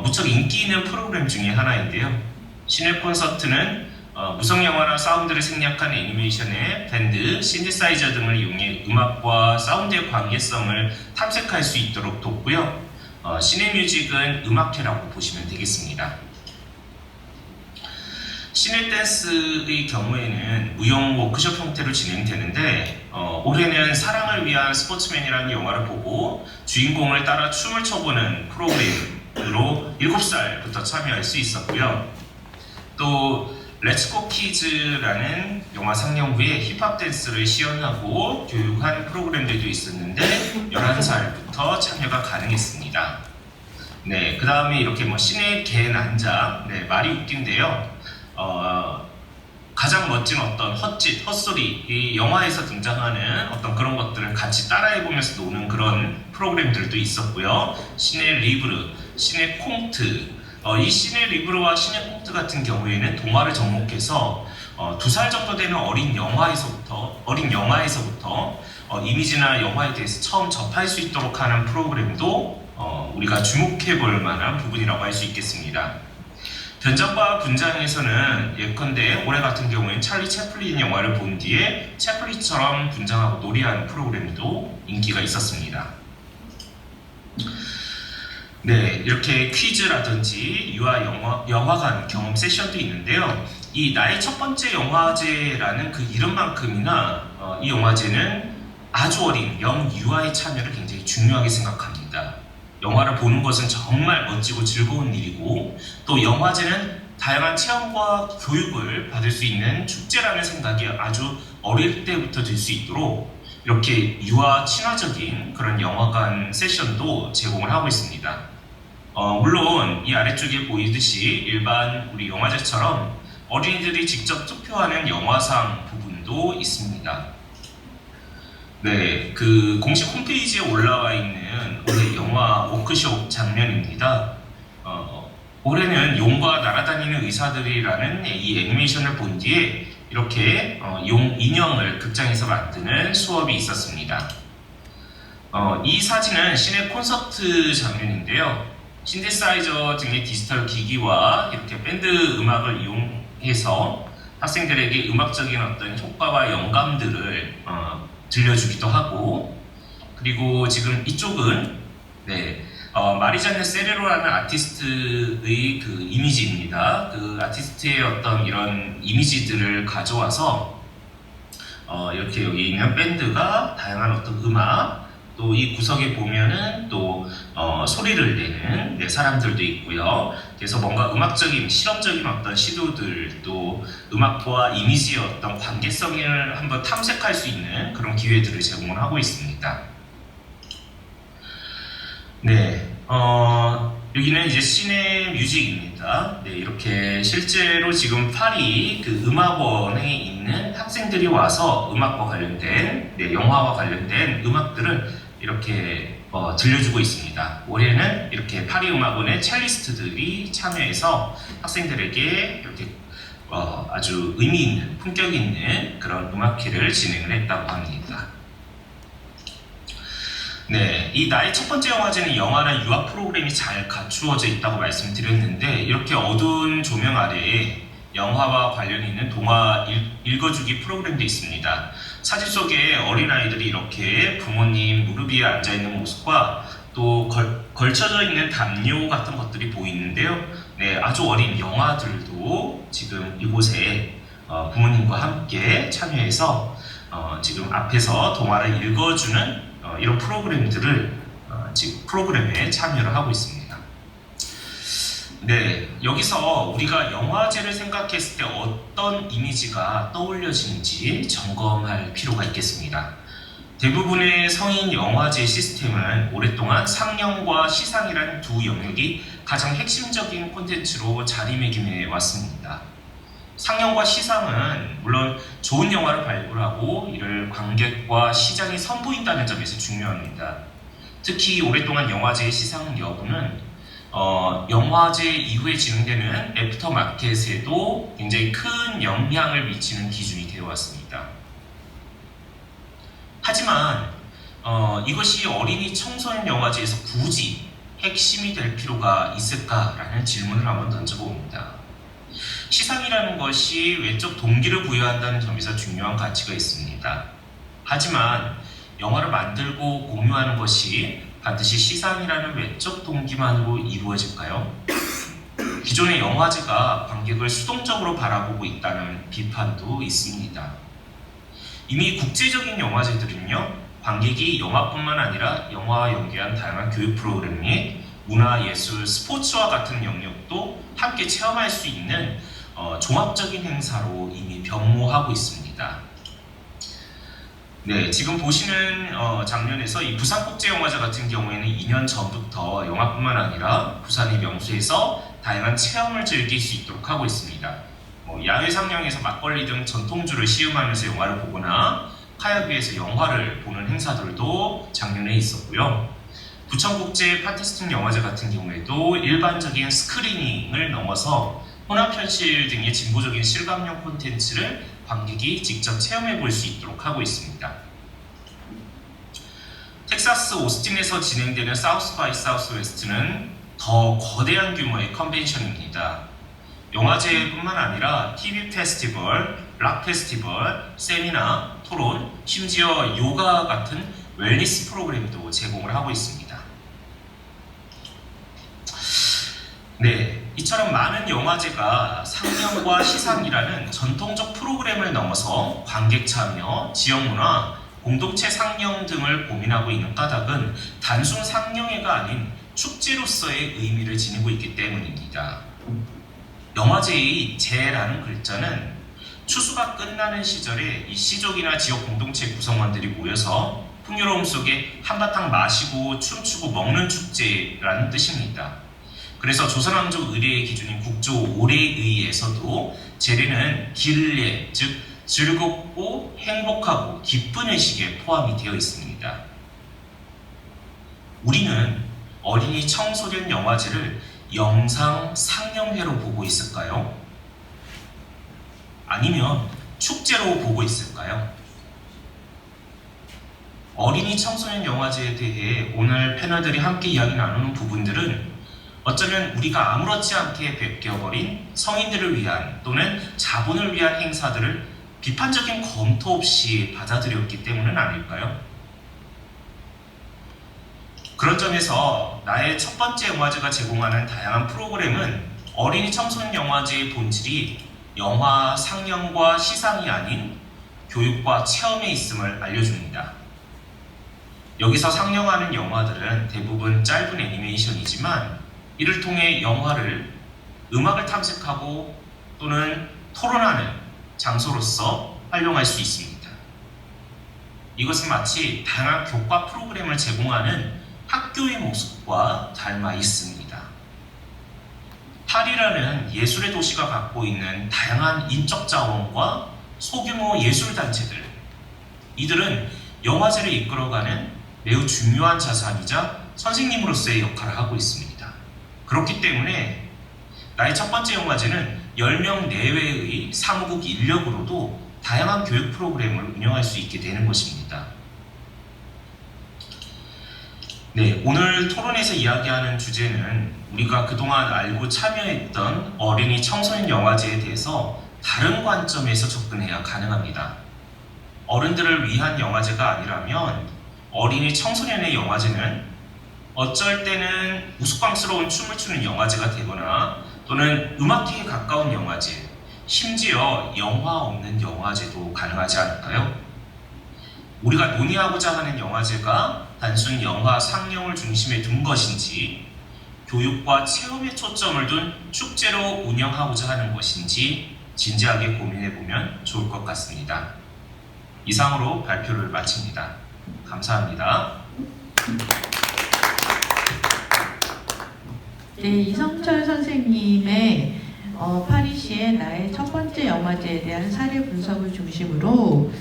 무척 인기 있는 프로그램 중에 하나인데요. 시네 콘서트는 무성영화나 사운드를 생략한 애니메이션에 밴드, 신디사이저 등을 이용해 음악과 사운드의 관계성을 탐색할 수 있도록 돕고요. 시네 뮤직은 음악회라고 보시면 되겠습니다. 시네 댄스의 경우에는 무용 워크숍 형태로 진행되는데 올해는 사랑을 위한 스포츠맨이라는 영화를 보고 주인공을 따라 춤을 춰보는 프로그램으로 7살부터 참여할 수 있었고요. 또 렛츠고 키즈라는 영화 상영 후에 힙합 댄스를 시연하고 교육한 프로그램들도 있었는데 11살부터 참여가 가능했습니다. 네, 그 다음에 이렇게 시네 개난자, 네, 말이 웃긴데요. 가장 멋진 어떤 헛짓, 헛소리, 이 영화에서 등장하는 어떤 그런 것들을 같이 따라해보면서 노는 그런 프로그램들도 있었고요. 시네 리브르, 시네 콩트, 이 시네 리브르와 시네 콩트 같은 경우에는 동화를 접목해서 2살 정도 되는 어린 영화에서부터 이미지나 영화에 대해서 처음 접할 수 있도록 하는 프로그램도 우리가 주목해볼 만한 부분이라고 할 수 있겠습니다. 변장과 분장에서는 예컨대 올해 같은 경우에는 찰리 채플린 영화를 본 뒤에 채플린처럼 분장하고 놀이하는 프로그램도 인기가 있었습니다. 네, 이렇게 퀴즈라든지 유아 영화관 경험 세션도 있는데요. 이 나의 첫 번째 영화제라는 그 이름만큼이나 이 영화제는 아주 어린 영유아의 참여를 굉장히 중요하게 생각합니다. 영화를 보는 것은 정말 멋지고 즐거운 일이고 또 영화제는 다양한 체험과 교육을 받을 수 있는 축제라는 생각이 아주 어릴 때부터 들 수 있도록 이렇게 유아 친화적인 그런 영화관 세션도 제공을 하고 있습니다. 물론 이 아래쪽에 보이듯이 일반 우리 영화제처럼 어린이들이 직접 투표하는 영화상 부분도 있습니다. 네, 그 공식 홈페이지에 올라와 있는 올해 영화 워크숍 장면입니다. 올해는 용과 날아다니는 의사들이라는 이 애니메이션을 본 뒤에 이렇게 용 인형을 극장에서 만드는 수업이 있었습니다. 이 사진은 시내 콘서트 장면인데요. 신디사이저 등의 디지털 기기와 이렇게 밴드 음악을 이용해서 학생들에게 음악적인 어떤 효과와 영감들을 들려주기도 하고, 그리고 지금 이쪽은 마리잔네 세레로라는 아티스트의 그 이미지입니다. 그 아티스트의 어떤 이런 이미지들을 가져와서 이렇게 여기 있는 밴드가 다양한 어떤 음악, 또 이 구석에 보면은 또 소리를 내는 사람들도 있고요. 그래서 뭔가 음악적인 실험적인 어떤 시도들 또 음악과 이미지의 어떤 관계성을 한번 탐색할 수 있는 그런 기회들을 제공을 하고 있습니다. 네, 여기는 이제 시네 뮤직입니다. 네, 이렇게 실제로 지금 파리 그 음악원에 있는 학생들이 와서 음악과 관련된, 영화와 관련된 음악들을 이렇게 들려주고 있습니다. 올해는 이렇게 파리 음악원의 첼리스트들이 참여해서 학생들에게 이렇게 아주 의미 있는, 품격 있는 그런 음악회를 진행을 했다고 합니다. 네, 이 나의 첫 번째 영화제는 영화나 유학 프로그램이 잘 갖추어져 있다고 말씀드렸는데 이렇게 어두운 조명 아래에 영화와 관련이 있는 동화 읽어주기 프로그램도 있습니다. 사진 속에 어린아이들이 이렇게 부모님 무릎 위에 앉아있는 모습과 또 걸쳐져 있는 담요 같은 것들이 보이는데요. 네, 아주 어린 영아들도 지금 이곳에 부모님과 함께 참여해서 지금 앞에서 동화를 읽어주는 이런 프로그램들을 지금 프로그램에 참여를 하고 있습니다. 네, 여기서 우리가 영화제를 생각했을 때 어떤 이미지가 떠올려지는지 점검할 필요가 있겠습니다. 대부분의 성인 영화제 시스템은 오랫동안 상영과 시상이라는 두 영역이 가장 핵심적인 콘텐츠로 자리매김해 왔습니다. 상영과 시상은 물론 좋은 영화를 발굴하고 이를 관객과 시장에 선보인다는 점에서 중요합니다. 특히 오랫동안 영화제의 시상 여부는 영화제 이후에 진행되는 애프터 마켓에도 굉장히 큰 영향을 미치는 기준이 되어 왔습니다. 하지만 이것이 어린이 청소년 영화제에서 굳이 핵심이 될 필요가 있을까라는 질문을 한번 던져봅니다. 시상이라는 것이 외적 동기를 부여한다는 점에서 중요한 가치가 있습니다. 하지만 영화를 만들고 공유하는 것이 반드시 시상이라는 외적 동기만으로 이루어질까요? 기존의 영화제가 관객을 수동적으로 바라보고 있다는 비판도 있습니다. 이미 국제적인 영화제들은요, 관객이 영화뿐만 아니라 영화와 연계한 다양한 교육 프로그램 및 문화, 예술, 스포츠와 같은 영역도 함께 체험할 수 있는 종합적인 행사로 이미 변모하고 있습니다. 네, 지금 보시는 장면에서 이 부산국제영화제 같은 경우에는 2년 전부터 영화뿐만 아니라 부산의 명소에서 다양한 체험을 즐길 수 있도록 하고 있습니다. 야외 상영에서 막걸리 등 전통주를 시음하면서 영화를 보거나 카약 위에서 영화를 보는 행사들도 작년에 있었고요. 부천국제 판타스틱 영화제 같은 경우에도 일반적인 스크리닝을 넘어서 혼합현실 등의 진보적인 실감형 콘텐츠를 관객이 직접 체험해 볼 수 있도록 하고 있습니다. 텍사스 오스틴에서 진행되는 사우스 바이 사우스 웨스트는 더 거대한 규모의 컨벤션입니다. 영화제뿐만 아니라 TV 페스티벌, 락 페스티벌, 세미나, 토론, 심지어 요가 같은 웰니스 프로그램도 제공을 하고 있습니다. 네, 이처럼 많은 영화제가 상영과 시상이라는 전통적 프로그램을 넘어서 관객 참여, 지역 문화, 공동체 상영 등을 고민하고 있는 까닭은 단순 상영회가 아닌 축제로서의 의미를 지니고 있기 때문입니다. 영화제의 제라는 글자는 추수가 끝나는 시절에 이 시족이나 지역 공동체 구성원들이 모여서 풍요로움 속에 한바탕 마시고 춤추고 먹는 축제라는 뜻입니다. 그래서 조선왕조 의례의 기준인 국조 오례의에서도 제례는 길례, 즉 즐겁고 행복하고 기쁜 의식에 포함이 되어 있습니다. 우리는 어린이 청소년 영화제를 영상 상영회로 보고 있을까요? 아니면 축제로 보고 있을까요? 어린이 청소년 영화제에 대해 오늘 패널들이 함께 이야기 나누는 부분들은 어쩌면 우리가 아무렇지 않게 베껴버린 성인들을 위한 또는 자본을 위한 행사들을 비판적인 검토 없이 받아들였기 때문은 아닐까요? 그런 점에서 나의 첫 번째 영화제가 제공하는 다양한 프로그램은 어린이 청소년 영화제의 본질이 영화 상영과 시상이 아닌 교육과 체험에 있음을 알려줍니다. 여기서 상영하는 영화들은 대부분 짧은 애니메이션이지만 이를 통해 음악을 탐색하고 또는 토론하는 장소로서 활용할 수 있습니다. 이것은 마치 다양한 교과 프로그램을 제공하는 학교의 모습과 닮아 있습니다. 파리라는 예술의 도시가 갖고 있는 다양한 인적 자원과 소규모 예술단체들, 이들은 영화제를 이끌어가는 매우 중요한 자산이자 선생님으로서의 역할을 하고 있습니다. 그렇기 때문에 나의 첫 번째 영화제는 10명 내외의 사무국 인력으로도 다양한 교육 프로그램을 운영할 수 있게 되는 것입니다. 네, 오늘 토론에서 이야기하는 주제는 우리가 그동안 알고 참여했던 어린이 청소년 영화제에 대해서 다른 관점에서 접근해야 가능합니다. 어른들을 위한 영화제가 아니라면 어린이 청소년의 영화제는 어쩔 때는 우스꽝스러운 춤을 추는 영화제가 되거나 또는 음악회에 가까운 영화제, 심지어 영화 없는 영화제도 가능하지 않을까요? 우리가 논의하고자 하는 영화제가 단순 영화 상영을 중심에 둔 것인지, 교육과 체험에 초점을 둔 축제로 운영하고자 하는 것인지 진지하게 고민해보면 좋을 것 같습니다. 이상으로 발표를 마칩니다. 감사합니다. 네, 이성철 선생님의 파리시의 나의 첫 번째 영화제에 대한 사례 분석을 중심으로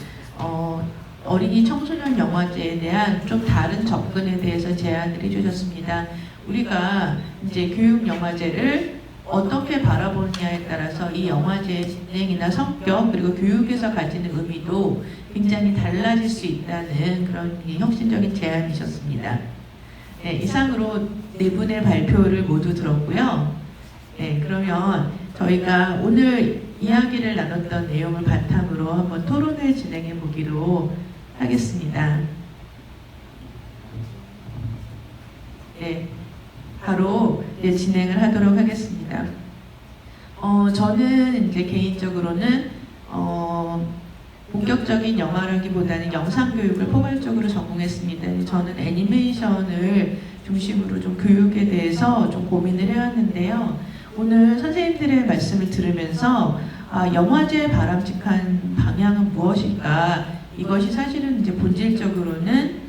어린이 청소년 영화제에 대한 좀 다른 접근에 대해서 제안을 해주셨습니다. 우리가 이제 교육 영화제를 어떻게 바라보느냐에 따라서 이 영화제의 진행이나 성격 그리고 교육에서 가지는 의미도 굉장히 달라질 수 있다는 그런 혁신적인 제안이셨습니다. 네, 이상으로 네 분의 발표를 모두 들었고요. 네, 그러면 저희가 오늘 이야기를 나눴던 내용을 바탕으로 한번 토론을 진행해 보기로 하겠습니다. 네, 바로 이제 진행을 하도록 하겠습니다. 저는 이제 개인적으로는 본격적인 영화라기보다는 영상 교육을 포괄적으로 전공했습니다. 저는 애니메이션을 중심으로 좀 교육에 대해서 좀 고민을 해왔는데요. 오늘 선생님들의 말씀을 들으면서 영화제의 바람직한 방향은 무엇일까? 이것이 사실은 이제 본질적으로는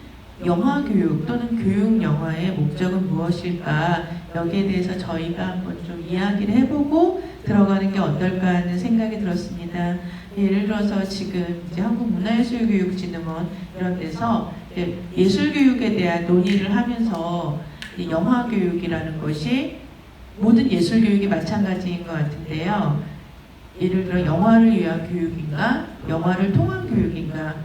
영화 교육 또는 교육 영화의 목적은 무엇일까? 여기에 대해서 저희가 한번 좀 이야기를 해보고 들어가는 게 어떨까 하는 생각이 들었습니다. 예를 들어서 지금 이제 한국문화예술교육진흥원 이런 데서 예술교육에 대한 논의를 하면서 영화 교육이라는 것이 모든 예술교육이 마찬가지인 것 같은데요. 예를 들어 영화를 위한 교육인가? 영화를 통한 교육인가?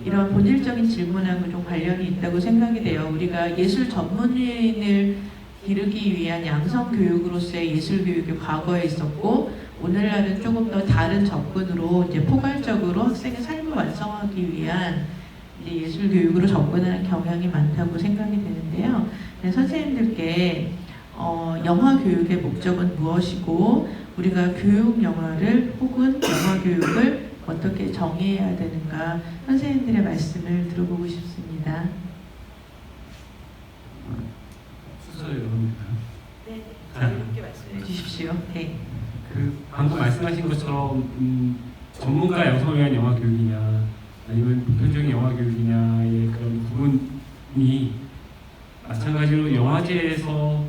이런 본질적인 질문하고 좀 관련이 있다고 생각이 돼요. 우리가 예술 전문인을 기르기 위한 양성 교육으로서의 예술 교육이 과거에 있었고, 오늘날은 조금 더 다른 접근으로 이제 포괄적으로 학생의 삶을 완성하기 위한 이제 예술 교육으로 접근하는 경향이 많다고 생각이 되는데요. 네, 선생님들께 영화 교육의 목적은 무엇이고, 우리가 교육 영화를 혹은 영화 교육을 어떻게 정의해야 되는가, 선생님들의 말씀을 들어보고 싶습니다. 순서 여러분입니다. 네, 자유롭게 말씀해 주십시오. 네. 방금 말씀하신 것처럼 전문가 양성을 위한 영화 교육이냐 아니면 보편적인 영화 교육이냐의 그런 부분이 마찬가지로 영화제에서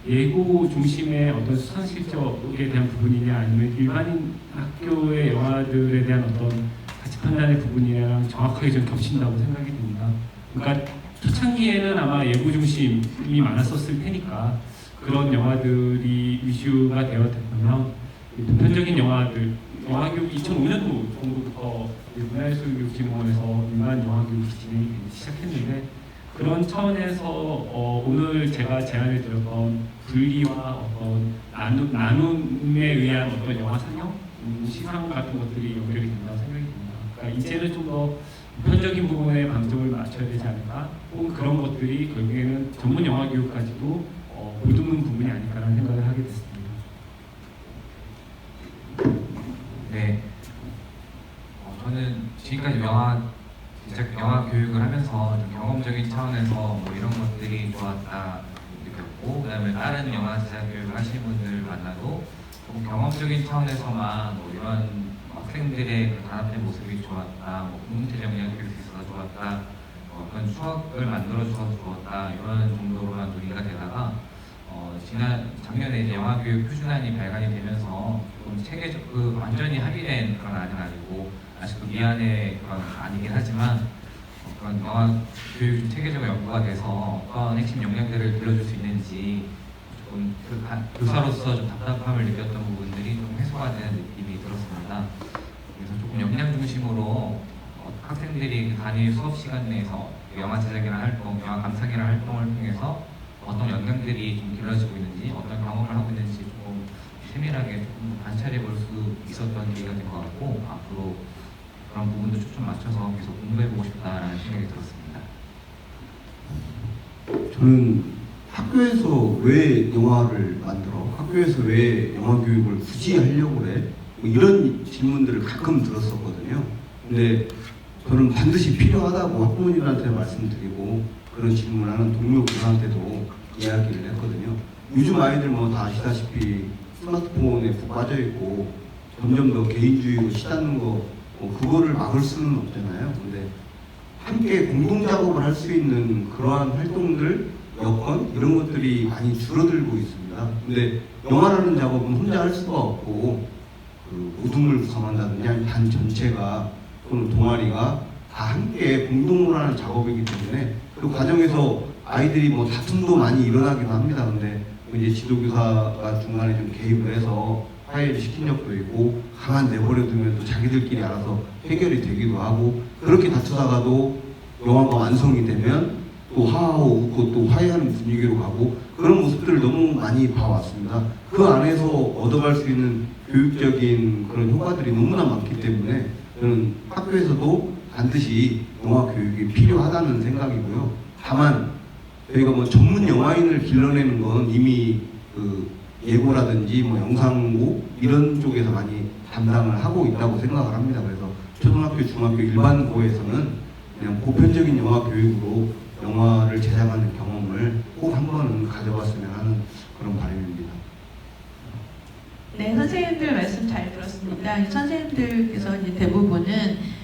예고 중심의 어떤 수상 실적에 대한 부분이냐 아니면 일반인 학교의 영화들에 대한 어떤 가치 판단의 부분이랑 정확하게 좀 겹친다고 생각이 듭니다. 그러니까 초창기에는 아마 예고 중심이 많았었을 테니까 그런 영화들이 이슈가 되었다면 보편적인 영화들, 영화교육 2005년도 정도부터 문화예술교육진흥원에서 일반 영화교육이 진행이 되기 시작했는데, 그런 차원에서 오늘 제가 제안을 드렸던 분리와 어떤 나눔에 의한 어떤 영화 상영, 시상 같은 것들이 연결이 된다고 생각이 듭니다. 그러니까 이제는 좀 더 보편적인 부분에 방점을 맞춰야 되지 않을까, 혹은 그런 것들이 결국에는 전문 영화 교육까지도 보듬는 부분이 아닐까라는 생각을 하게 됐습니다. 네, 저는 지금까지 영화 제작 영화 교육을 하면서 좀 경험적인 차원에서 뭐 이런 것들이 좋았다 느꼈고, 그다음에 다른 영화 제작 교육을 하시는 분들 만나도 조금 경험적인 차원에서만 뭐 이런 학생들의 그 단합된 모습이 좋았다, 뭐 공동체 영향을 끼칠 수 있어서 좋았다, 어떤 추억을 만들어 주셔서 좋았다, 이런 정도로만 논의가 되다가 작년에 이제 영화 교육 표준안이 발간이 되면서 조금 체계적 완전히 합의된 그런 안은 아니고 아직도 미안의 그런 아니긴 하지만 그런 영화 교육 체계적 연구가 돼서 어떤 핵심 역량들을 들려줄 수 있는지 조금 교사로서 좀 답답함을 느꼈던 부분들이 좀 해소가 되는 느낌이 들었습니다. 그래서 조금 역량 중심으로 학생들이 단위 수업 시간 내에서 영화 제작이나 활동, 영화 감상이나 활동을 통해서 어떤 역량들이 좀 길러지고 있는지, 어떤 경험을 하고 있는지 조금 세밀하게 조금 관찰해 볼 수 있었던 기회가 된 것 같고, 앞으로 그런 부분도 초점 맞춰서 계속 공부해보고 싶다라는 생각이 들었습니다. 저는 학교에서 왜 영화를 만들어? 학교에서 왜 영화 교육을 굳이 하려고 그래? 뭐 이런 질문들을 가끔 들었었거든요. 근데 저는 반드시 필요하다고 학부모님한테 말씀드리고 그런 질문하는 동료 교사한테도 이야기를 했거든요. 요즘 아이들 뭐 다 아시다시피 스마트폰에 푹 빠져 있고 점점 더 개인주의로 치닫는 거 그거를 막을 수는 없잖아요. 근데 함께 공동 작업을 할 수 있는 그러한 활동들, 여건 이런 것들이 많이 줄어들고 있습니다. 근데 영화라는 작업은 혼자 할 수가 없고 모둠을 구성한다든지 아니면 반 전체가 또는 동아리가 다 함께 공동으로 하는 작업이기 때문에 그 과정에서 아이들이 뭐 다툼도 많이 일어나기도 합니다. 근데 이제 지도교사가 중간에 좀 개입을 해서 화해를 시킨 적도 있고, 가만 내버려두면 또 자기들끼리 알아서 해결이 되기도 하고, 그렇게 다투다가도 영화가 완성이 되면 또 하하호 웃고 또 화해하는 분위기로 가고, 그런 모습들을 너무 많이 봐왔습니다. 그 안에서 얻어갈 수 있는 교육적인 그런 효과들이 너무나 많기 때문에 저는 학교에서도 반드시 영화 교육이 필요하다는 생각이고요. 다만 저희가 뭐 전문 영화인을 길러내는 건 이미 예고라든지 뭐 영상고 이런 쪽에서 많이 담당을 하고 있다고 생각을 합니다. 그래서 초등학교, 중학교 일반고에서는 그냥 보편적인 영화 교육으로 영화를 제작하는 경험을 꼭 한 번은 가져봤으면 하는 그런 바람입니다. 네, 선생님들 말씀 잘 들었습니다. 선생님들께서 이제 대부분은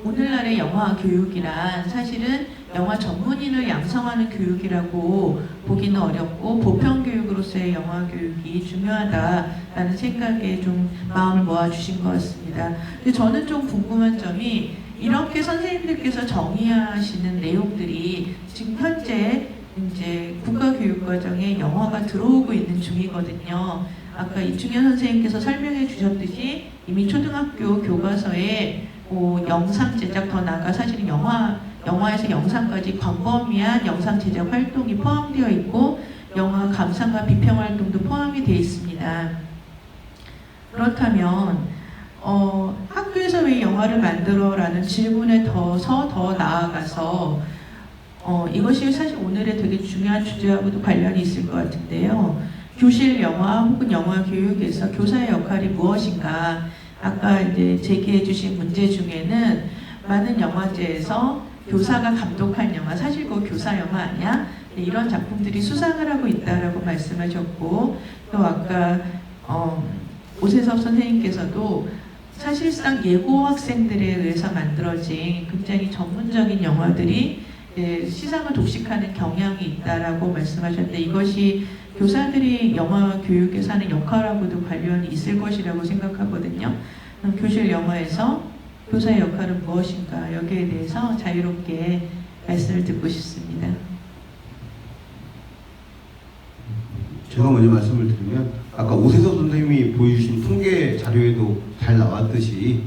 오늘날의 영화 교육이란 사실은 영화 전문인을 양성하는 교육이라고 보기는 어렵고 보편 교육으로서의 영화 교육이 중요하다라는 생각에 좀 마음을 모아주신 것 같습니다. 근데 저는 좀 궁금한 점이 이렇게 선생님들께서 정의하시는 내용들이 지금 현재 이제 국가교육과정에 영화가 들어오고 있는 중이거든요. 아까 이충현 선생님께서 설명해 주셨듯이 이미 초등학교 교과서에 영상 제작 더 나아가 사실은 영화에서 영상까지 광범위한 영상 제작 활동이 포함되어 있고 영화 감상과 비평 활동도 포함이 되어 있습니다. 그렇다면 학교에서 왜 영화를 만들어라는 질문에 더 나아가서 이것이 사실 오늘의 되게 중요한 주제하고도 관련이 있을 것 같은데요. 교실 영화 혹은 영화 교육에서 교사의 역할이 무엇인가? 아까 이제 제기해 주신 문제 중에는 많은 영화제에서 교사가 감독한 영화, 사실 그거 교사 영화 아니야? 이런 작품들이 수상을 하고 있다라고 말씀하셨고, 또 아까 오세섭 선생님께서도 사실상 예고 학생들에 의해서 만들어진 굉장히 전문적인 영화들이 시상을 독식하는 경향이 있다라고 말씀하셨는데 이것이 교사들이 영화 교육에서 하는 역할하고도 관련이 있을 것이라고 생각하거든요. 교실 영화에서 교사의 역할은 무엇인가 여기에 대해서 자유롭게 말씀을 듣고 싶습니다. 제가 먼저 말씀을 드리면 아까 오세섭 선생님이 보여주신 통계 자료에도 잘 나왔듯이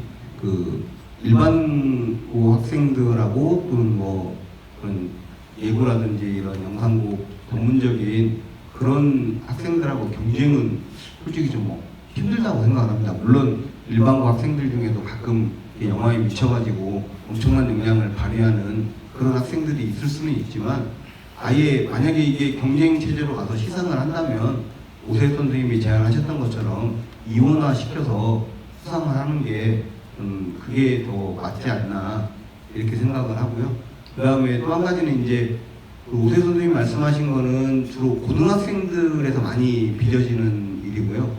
일반고 학생들하고 또는 뭐 그런 예고라든지 이런 영상고 전문적인 그런 학생들하고 경쟁은 솔직히 좀 힘들다고 생각합니다. 물론 일반고 학생들 중에도 가끔 영화에 미쳐가지고 엄청난 역량을 발휘하는 그런 학생들이 있을 수는 있지만 아예 만약에 이게 경쟁 체제로 가서 시상을 한다면 오세훈 선생님이 제안하셨던 것처럼 이원화 시켜서 수상을 하는 게 그게 더 맞지 않나 이렇게 생각을 하고요. 그 다음에 또 한 가지는 이제 그 오세 선생님 말씀하신 거는 주로 고등학생들에서 많이 빚어지는 일이고요.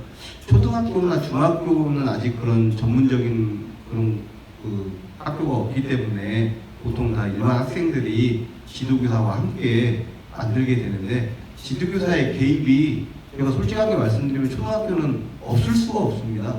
초등학교나 중학교는 아직 그런 전문적인 그런 그 학교가 없기 때문에 보통 다 일반 학생들이 지도교사와 함께 만들게 되는데, 지도교사의 개입이 제가 솔직하게 말씀드리면 초등학교는 없을 수가 없습니다.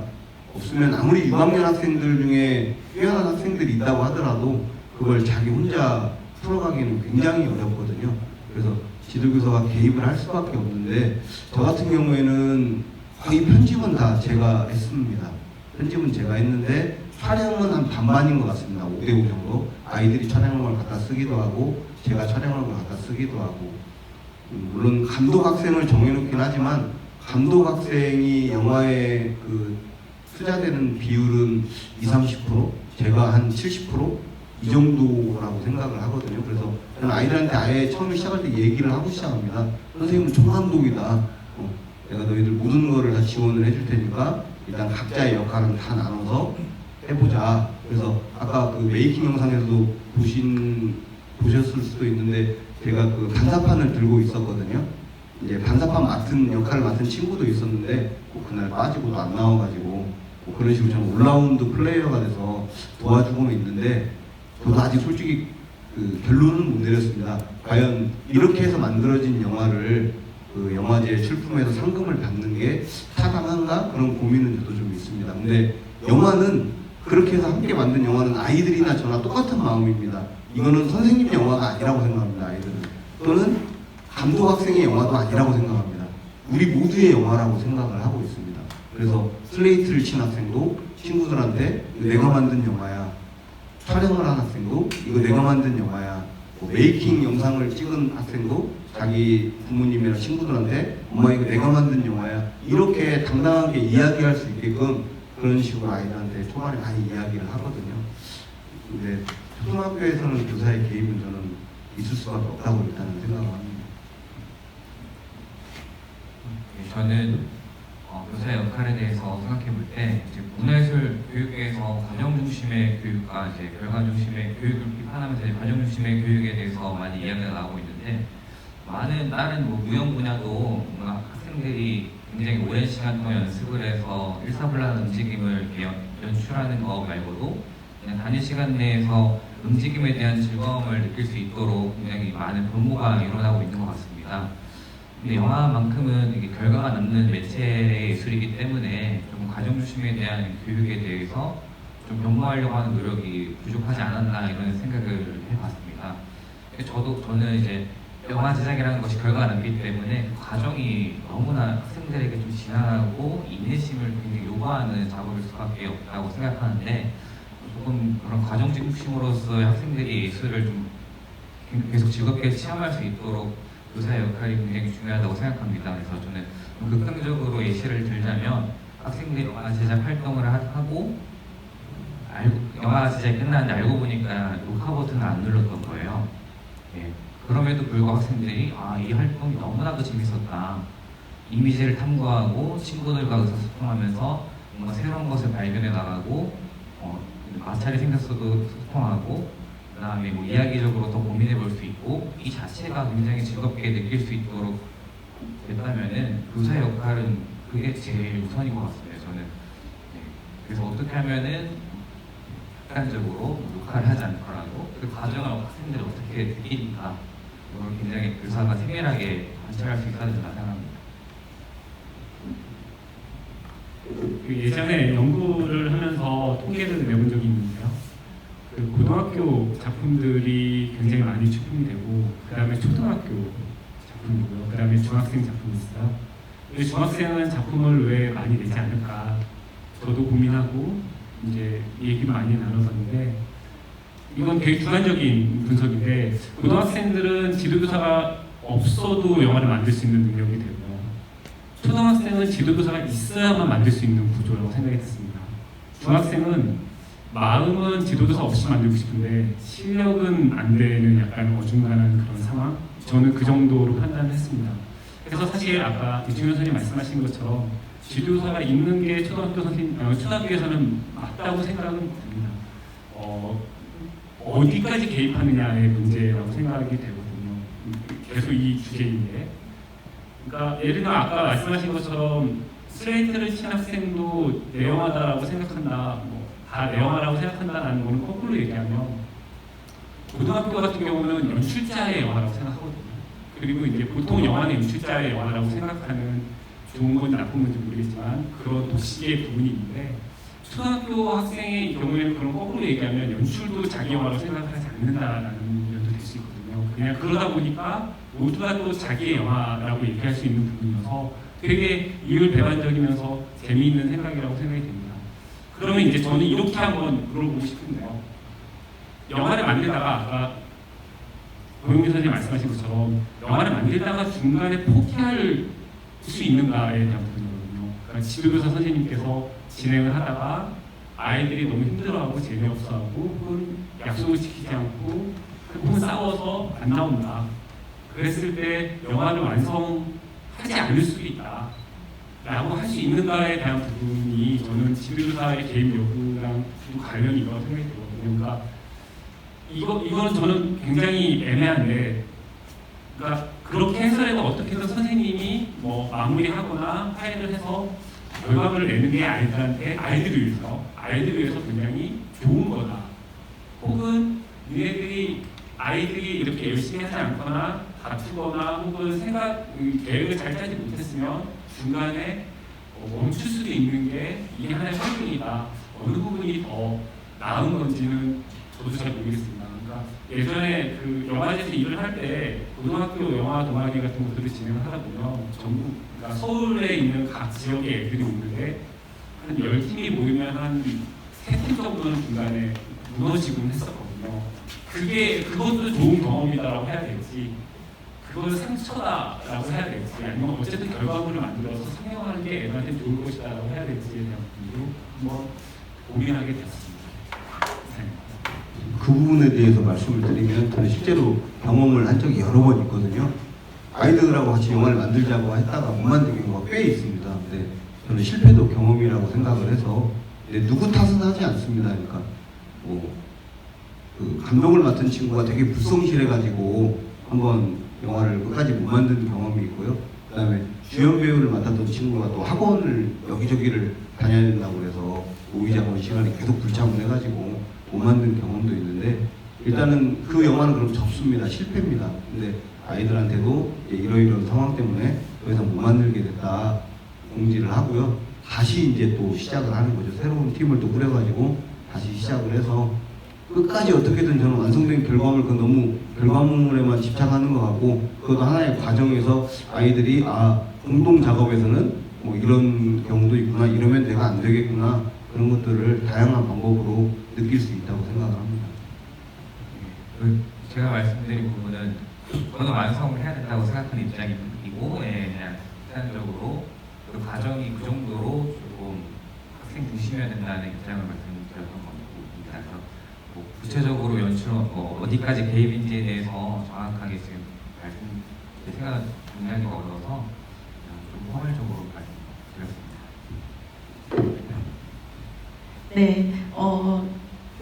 없으면 아무리 6학년 학생들 중에 뛰어난 학생들이 있다고 하더라도 그걸 자기 혼자 풀어가기는 굉장히 어렵거든요. 그래서 지도교사가 개입을 할 수밖에 없는데, 저 같은 경우에는 거의 편집은 다 제가 했습니다. 편집은 제가 했는데 촬영은 한 반반인 것 같습니다. 5대5 정도. 아이들이 촬영한 걸 갖다 쓰기도 하고 제가 촬영한 걸 갖다 쓰기도 하고, 물론 감독 학생을 정해놓긴 하지만 감독 학생이 영화에 그 투자되는 비율은 20-30%, 제가 한 70%? 이 정도라고 생각을 하거든요. 그래서 저는 아이들한테 아예 처음에 시작할 때 얘기를 하고 시작합니다. 선생님은 총감독이다. 내가 너희들 모든 거를 다 지원을 해줄 테니까 일단 각자의 역할은 다 나눠서 해보자. 그래서 아까 그 메이킹 영상에서도 보셨을 수도 있는데, 제가 그 반사판을 들고 있었거든요. 이제 반사판 역할을 맡은 친구도 있었는데 그날 빠지고도 안 나와가지고 그런 식으로 저는 올라운드 플레이어가 돼서 도와주고는 있는데, 저도 아직 솔직히 그 결론은 못 내렸습니다. 과연 이렇게 해서 만들어진 영화를 그 영화제 출품해서 상금을 받는 게 타당한가? 그런 고민은 저도 좀 있습니다. 근데 영화는 그렇게 해서 함께 만든 영화는 아이들이나 저나 똑같은 마음입니다. 이거는 선생님 영화가 아니라고 생각합니다. 아이들은. 또는 감독 학생의 영화도 아니라고 생각합니다. 우리 모두의 영화라고 생각을 하고 있습니다. 그래서 슬레이트를 친 학생도 친구들한테 이거 내가 만든 영화야. 촬영을 한 학생도 이거 내가 만든 영화야. 뭐 메이킹 영상을 찍은 학생도 자기 부모님이나 친구들한테 엄마 이거 내가 만든 영화야. 이렇게 당당하게 이야기할 수 있게끔 그런 식으로 아이들한테 초반에 많이 이야기를 하거든요. 근데 초등학교에서는 교사의 개입은 저는 있을 수밖에 없다고 일단은 생각을 합니다. 저는 교사의 역할에 대해서 생각해 볼 때 문화예술 교육에서 과정 중심의 교육과 이제 결과 중심의 교육을 비판하면서 이제 과정 중심의 교육에 대해서 많이 이야기가 나오고 있는데, 많은 다른 뭐 무형 분야도 뭔가 학생들이 굉장히 오랜 시간 동안 연습을 해서 일사불란 움직임을 이렇게 연출하는 거 말고도 그냥 단위 시간 내에서 움직임에 대한 즐거움을 느낄 수 있도록 굉장히 많은 변모가 일어나고 있는 것 같습니다. 근데 영화만큼은 이게 결과가 남는 매체의 예술이기 때문에 좀 과정 중심에 대한 교육에 대해서 좀 변모하려고 하는 노력이 부족하지 않았나 이런 생각을 해봤습니다. 저는 이제 영화 제작이라는 것이 결과가 남기 때문에 그 과정이 너무나 학생들에게 좀 지난하고 인내심을 굉장히 요구하는 작업일 수밖에 없다고 생각하는데, 조금 그런 과정 중심으로서 학생들이 예술을 좀 계속 즐겁게 체험할 수 있도록 교사의 역할이 굉장히 중요하다고 생각합니다. 그래서 저는 극단적으로 예시를 들자면, 학생들이 영화 제작 활동을 하고 영화 제작이 끝났는데 알고 보니까 녹화 버튼을 안 눌렀던 거예요. 예. 그럼에도 불구하고 학생들이 이 활동이 너무나도 재밌었다. 이미지를 탐구하고 친구들과 의사소통하면서 뭔가 새로운 것을 발견해 나가고 마찰이 생겼어도 소통하고, 그 다음에 뭐 이야기적으로 더 고민해 볼 수 있고, 이 자체가 굉장히 즐겁게 느낄 수 있도록 됐다면은 교사의 역할은 그게 제일 우선인 것 같습니다. 저는. 네. 그래서 어떻게 하면은 극단적으로 녹화를 하지 않더라도 그 과정을 학생들이 어떻게 느끼니까 그걸 굉장히 교사가 세밀하게 관찰할 수 있다는 걸 생각합니다. 그 예전에 연구를 하면서 통계를 내본 적이 있는데요. 그 고등학교 작품들이 굉장히 많이 출품이 되고, 그 다음에 초등학교 작품이고요. 그 다음에 중학생 작품이 있어요. 근데 중학생은 작품을 왜 많이 내지 않을까? 저도 고민하고 이제 얘기도 많이 나눠봤는데, 이건 되게 주관적인 분석인데, 고등학생들은 지도교사가 없어도 영화를 만들 수 있는 능력이 되고요. 초등학생은 지도교사가 있어야만 만들 수 있는 구조라고 생각이 됐습니다. 중학생은 마음은 지도교사 없이 만들고 싶은데 실력은 안 되는 약간 어중간한 그런 상황? 저는 그 정도로 판단했습니다. 그래서 사실 아까 이충현 선생님 말씀하신 것처럼 지도교사가 있는 게 초등학교에서는 맞다고 생각은 듭니다. 어디까지 개입하느냐의 문제라고 생각이 되거든요. 계속 이 주제인데. 그러니까 예를 들어 아까 말씀하신 것처럼 스트레이트를 친 학생도 내영하다라고 생각한다, 뭐 다 내영하라고 생각한다라는 거는 거꾸로 얘기하면 고등학교 같은 경우는 연출자의 영화라고 생각하거든요. 그리고 이제 보통 영화는 연출자의 영화라고 생각하는 좋은 건지 나쁜 건지 모르겠지만 그런 도식의 부분이 있는데 초등학교 학생의 경우에는 그런 거꾸로 얘기하면 연출도 자기 영화로 생각하지 않는다라는 면도 될 수 있거든요. 그냥 그러다 보니까 모두가 또 자기의 영화라고 얘기할 수 있는 부분이어서 되게 이율배반적이면서 재미있는 생각이라고 생각이 됩니다. 그러면 이제 저는 이렇게 한번 물어보고 싶은데요. 영화를 만들다가 아까 고영민 선생님 말씀하신 것처럼 영화를 만들다가 중간에 포기할 수 있는가에 대한 부분이거든요. 그러니까 지도교사 선생님께서 진행을 하다가 아이들이 너무 힘들어하고 재미없어하고 혹은 약속을 지키지 않고 혹은 싸워서 안 나온다. 그랬을 때 영화를 완성하지 않을 수도 있다 라고 할 수 있는가에 대한 부분이 저는 지도교사의 개입 여부랑 좀 관련이 있다고 생각이 들거든요. 그러니까 이거는 저는 굉장히 애매한데, 그러니까 그렇게 해설해도 어떻게든 선생님이 뭐 마무리하거나 파일을 해서 결과물을 내는 게 아이들을 위해서 굉장히 좋은 거다. 혹은 아이들이 이렇게 열심히 하지 않거나 다투거나 혹은 계획을 잘 짜지 못했으면 중간에 멈출 수도 있는 게 이게 하나의 활동이다. 어느 부분이 더 나은 건지는 저도 잘 모르겠습니다. 그러니까 예전에 그 영화제에서 일을 할 때 고등학교 영화 동아리 같은 것들을 진행을 하다 보면 전국, 그러니까 서울에 있는 각 지역의 애들이 오는데 한 10팀이 모이면 한 3팀 정도는 중간에 무너지곤 했었거든요. 그것도 좋은 경험이다라고 해야 될지, 그걸 상처다라고 해야 될지, 아니면 어쨌든 결과물을 만들어서 상영하는 게 애들한테 좋을 것이다라고 해야 될지에 대한 부분으로 한번 고민하게 되었습니다. 네. 그 부분에 대해서 말씀을 드리면 저는 실제로 경험을 한 적이 여러 번 있거든요. 아이들하고 같이 영화를 만들자고 했다가 못 만든 경우가 꽤 있습니다. 근데 저는 실패도 경험이라고 생각을 해서 누구 탓은 하지 않습니다. 그러니까 그 감독을 맡은 친구가 되게 불성실해가지고 한번 영화를 끝까지 못 만든 경험이 있고요. 그 다음에 주연 배우를 맡았던 친구가 또 학원을 여기저기를 다녀야 된다고 그래서 오이자원 시간에 계속 불참을 해가지고 못 만든 경험도 있는데, 일단은 그 영화는 그럼 접습니다. 실패입니다. 근데 아이들한테도 이러이러한 상황 때문에 더 이상 못 만들게 됐다 공지를 하고요. 다시 이제 또 시작을 하는 거죠. 새로운 팀을 또 꾸려가지고 다시 시작을 해서 끝까지 어떻게든 저는 완성된 결과물, 너무 결과물에만 집착하는 것 같고, 그것도 하나의 과정에서 아이들이 공동 작업에서는 뭐 이런 경우도 있구나, 이러면 내가 안 되겠구나, 그런 것들을 다양한 방법으로 느낄 수 있다고 생각을 합니다. 제가 말씀드린 부분은 저는 완성을 해야 된다고 생각하는 입장이고, 그냥 일반적으로 그 과정이 그 정도로 조금 학생 중심이어야 된다는 입장을 말씀드렸던 겁니다. 그래서 뭐 구체적으로 연출 어디까지 개입인지에 대해서 정확하게 지금 제 생각은 정리하기가 어려워서 좀 포괄적으로 말씀드렸습니다. 네,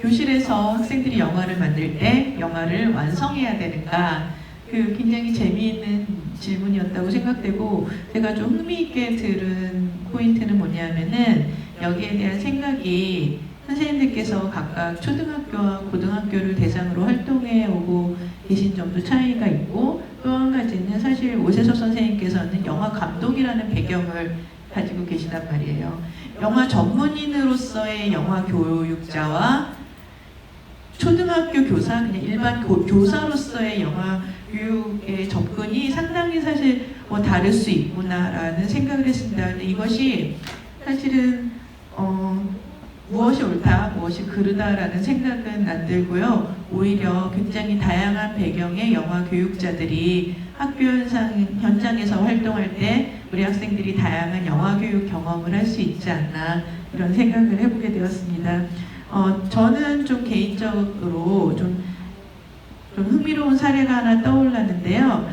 교실에서 학생들이 영화를 만들 때 영화를 완성해야 되는가, 굉장히 재미있는 질문이었다고 생각되고, 제가 좀 흥미있게 들은 포인트는 뭐냐면은 여기에 대한 생각이 선생님들께서 각각 초등학교와 고등학교를 대상으로 활동해 오고 계신 점도 차이가 있고, 또 한 가지는 사실 오세석 선생님께서는 영화 감독이라는 배경을 가지고 계시단 말이에요. 영화 전문인으로서의 영화 교육자와 초등학교 교사, 그냥 일반 교사로서의 영화 교육의 접근이 상당히 사실 다를 수 있구나라는 생각을 했습니다. 근데 이것이 사실은 무엇이 옳다, 무엇이 그르다라는 생각은 안 들고요. 오히려 굉장히 다양한 배경의 영화 교육자들이 학교 현장에서 활동할 때 우리 학생들이 다양한 영화 교육 경험을 할 수 있지 않나, 이런 생각을 해보게 되었습니다. 저는 좀 개인적으로 좀 흥미로운 사례가 하나 떠올랐는데요.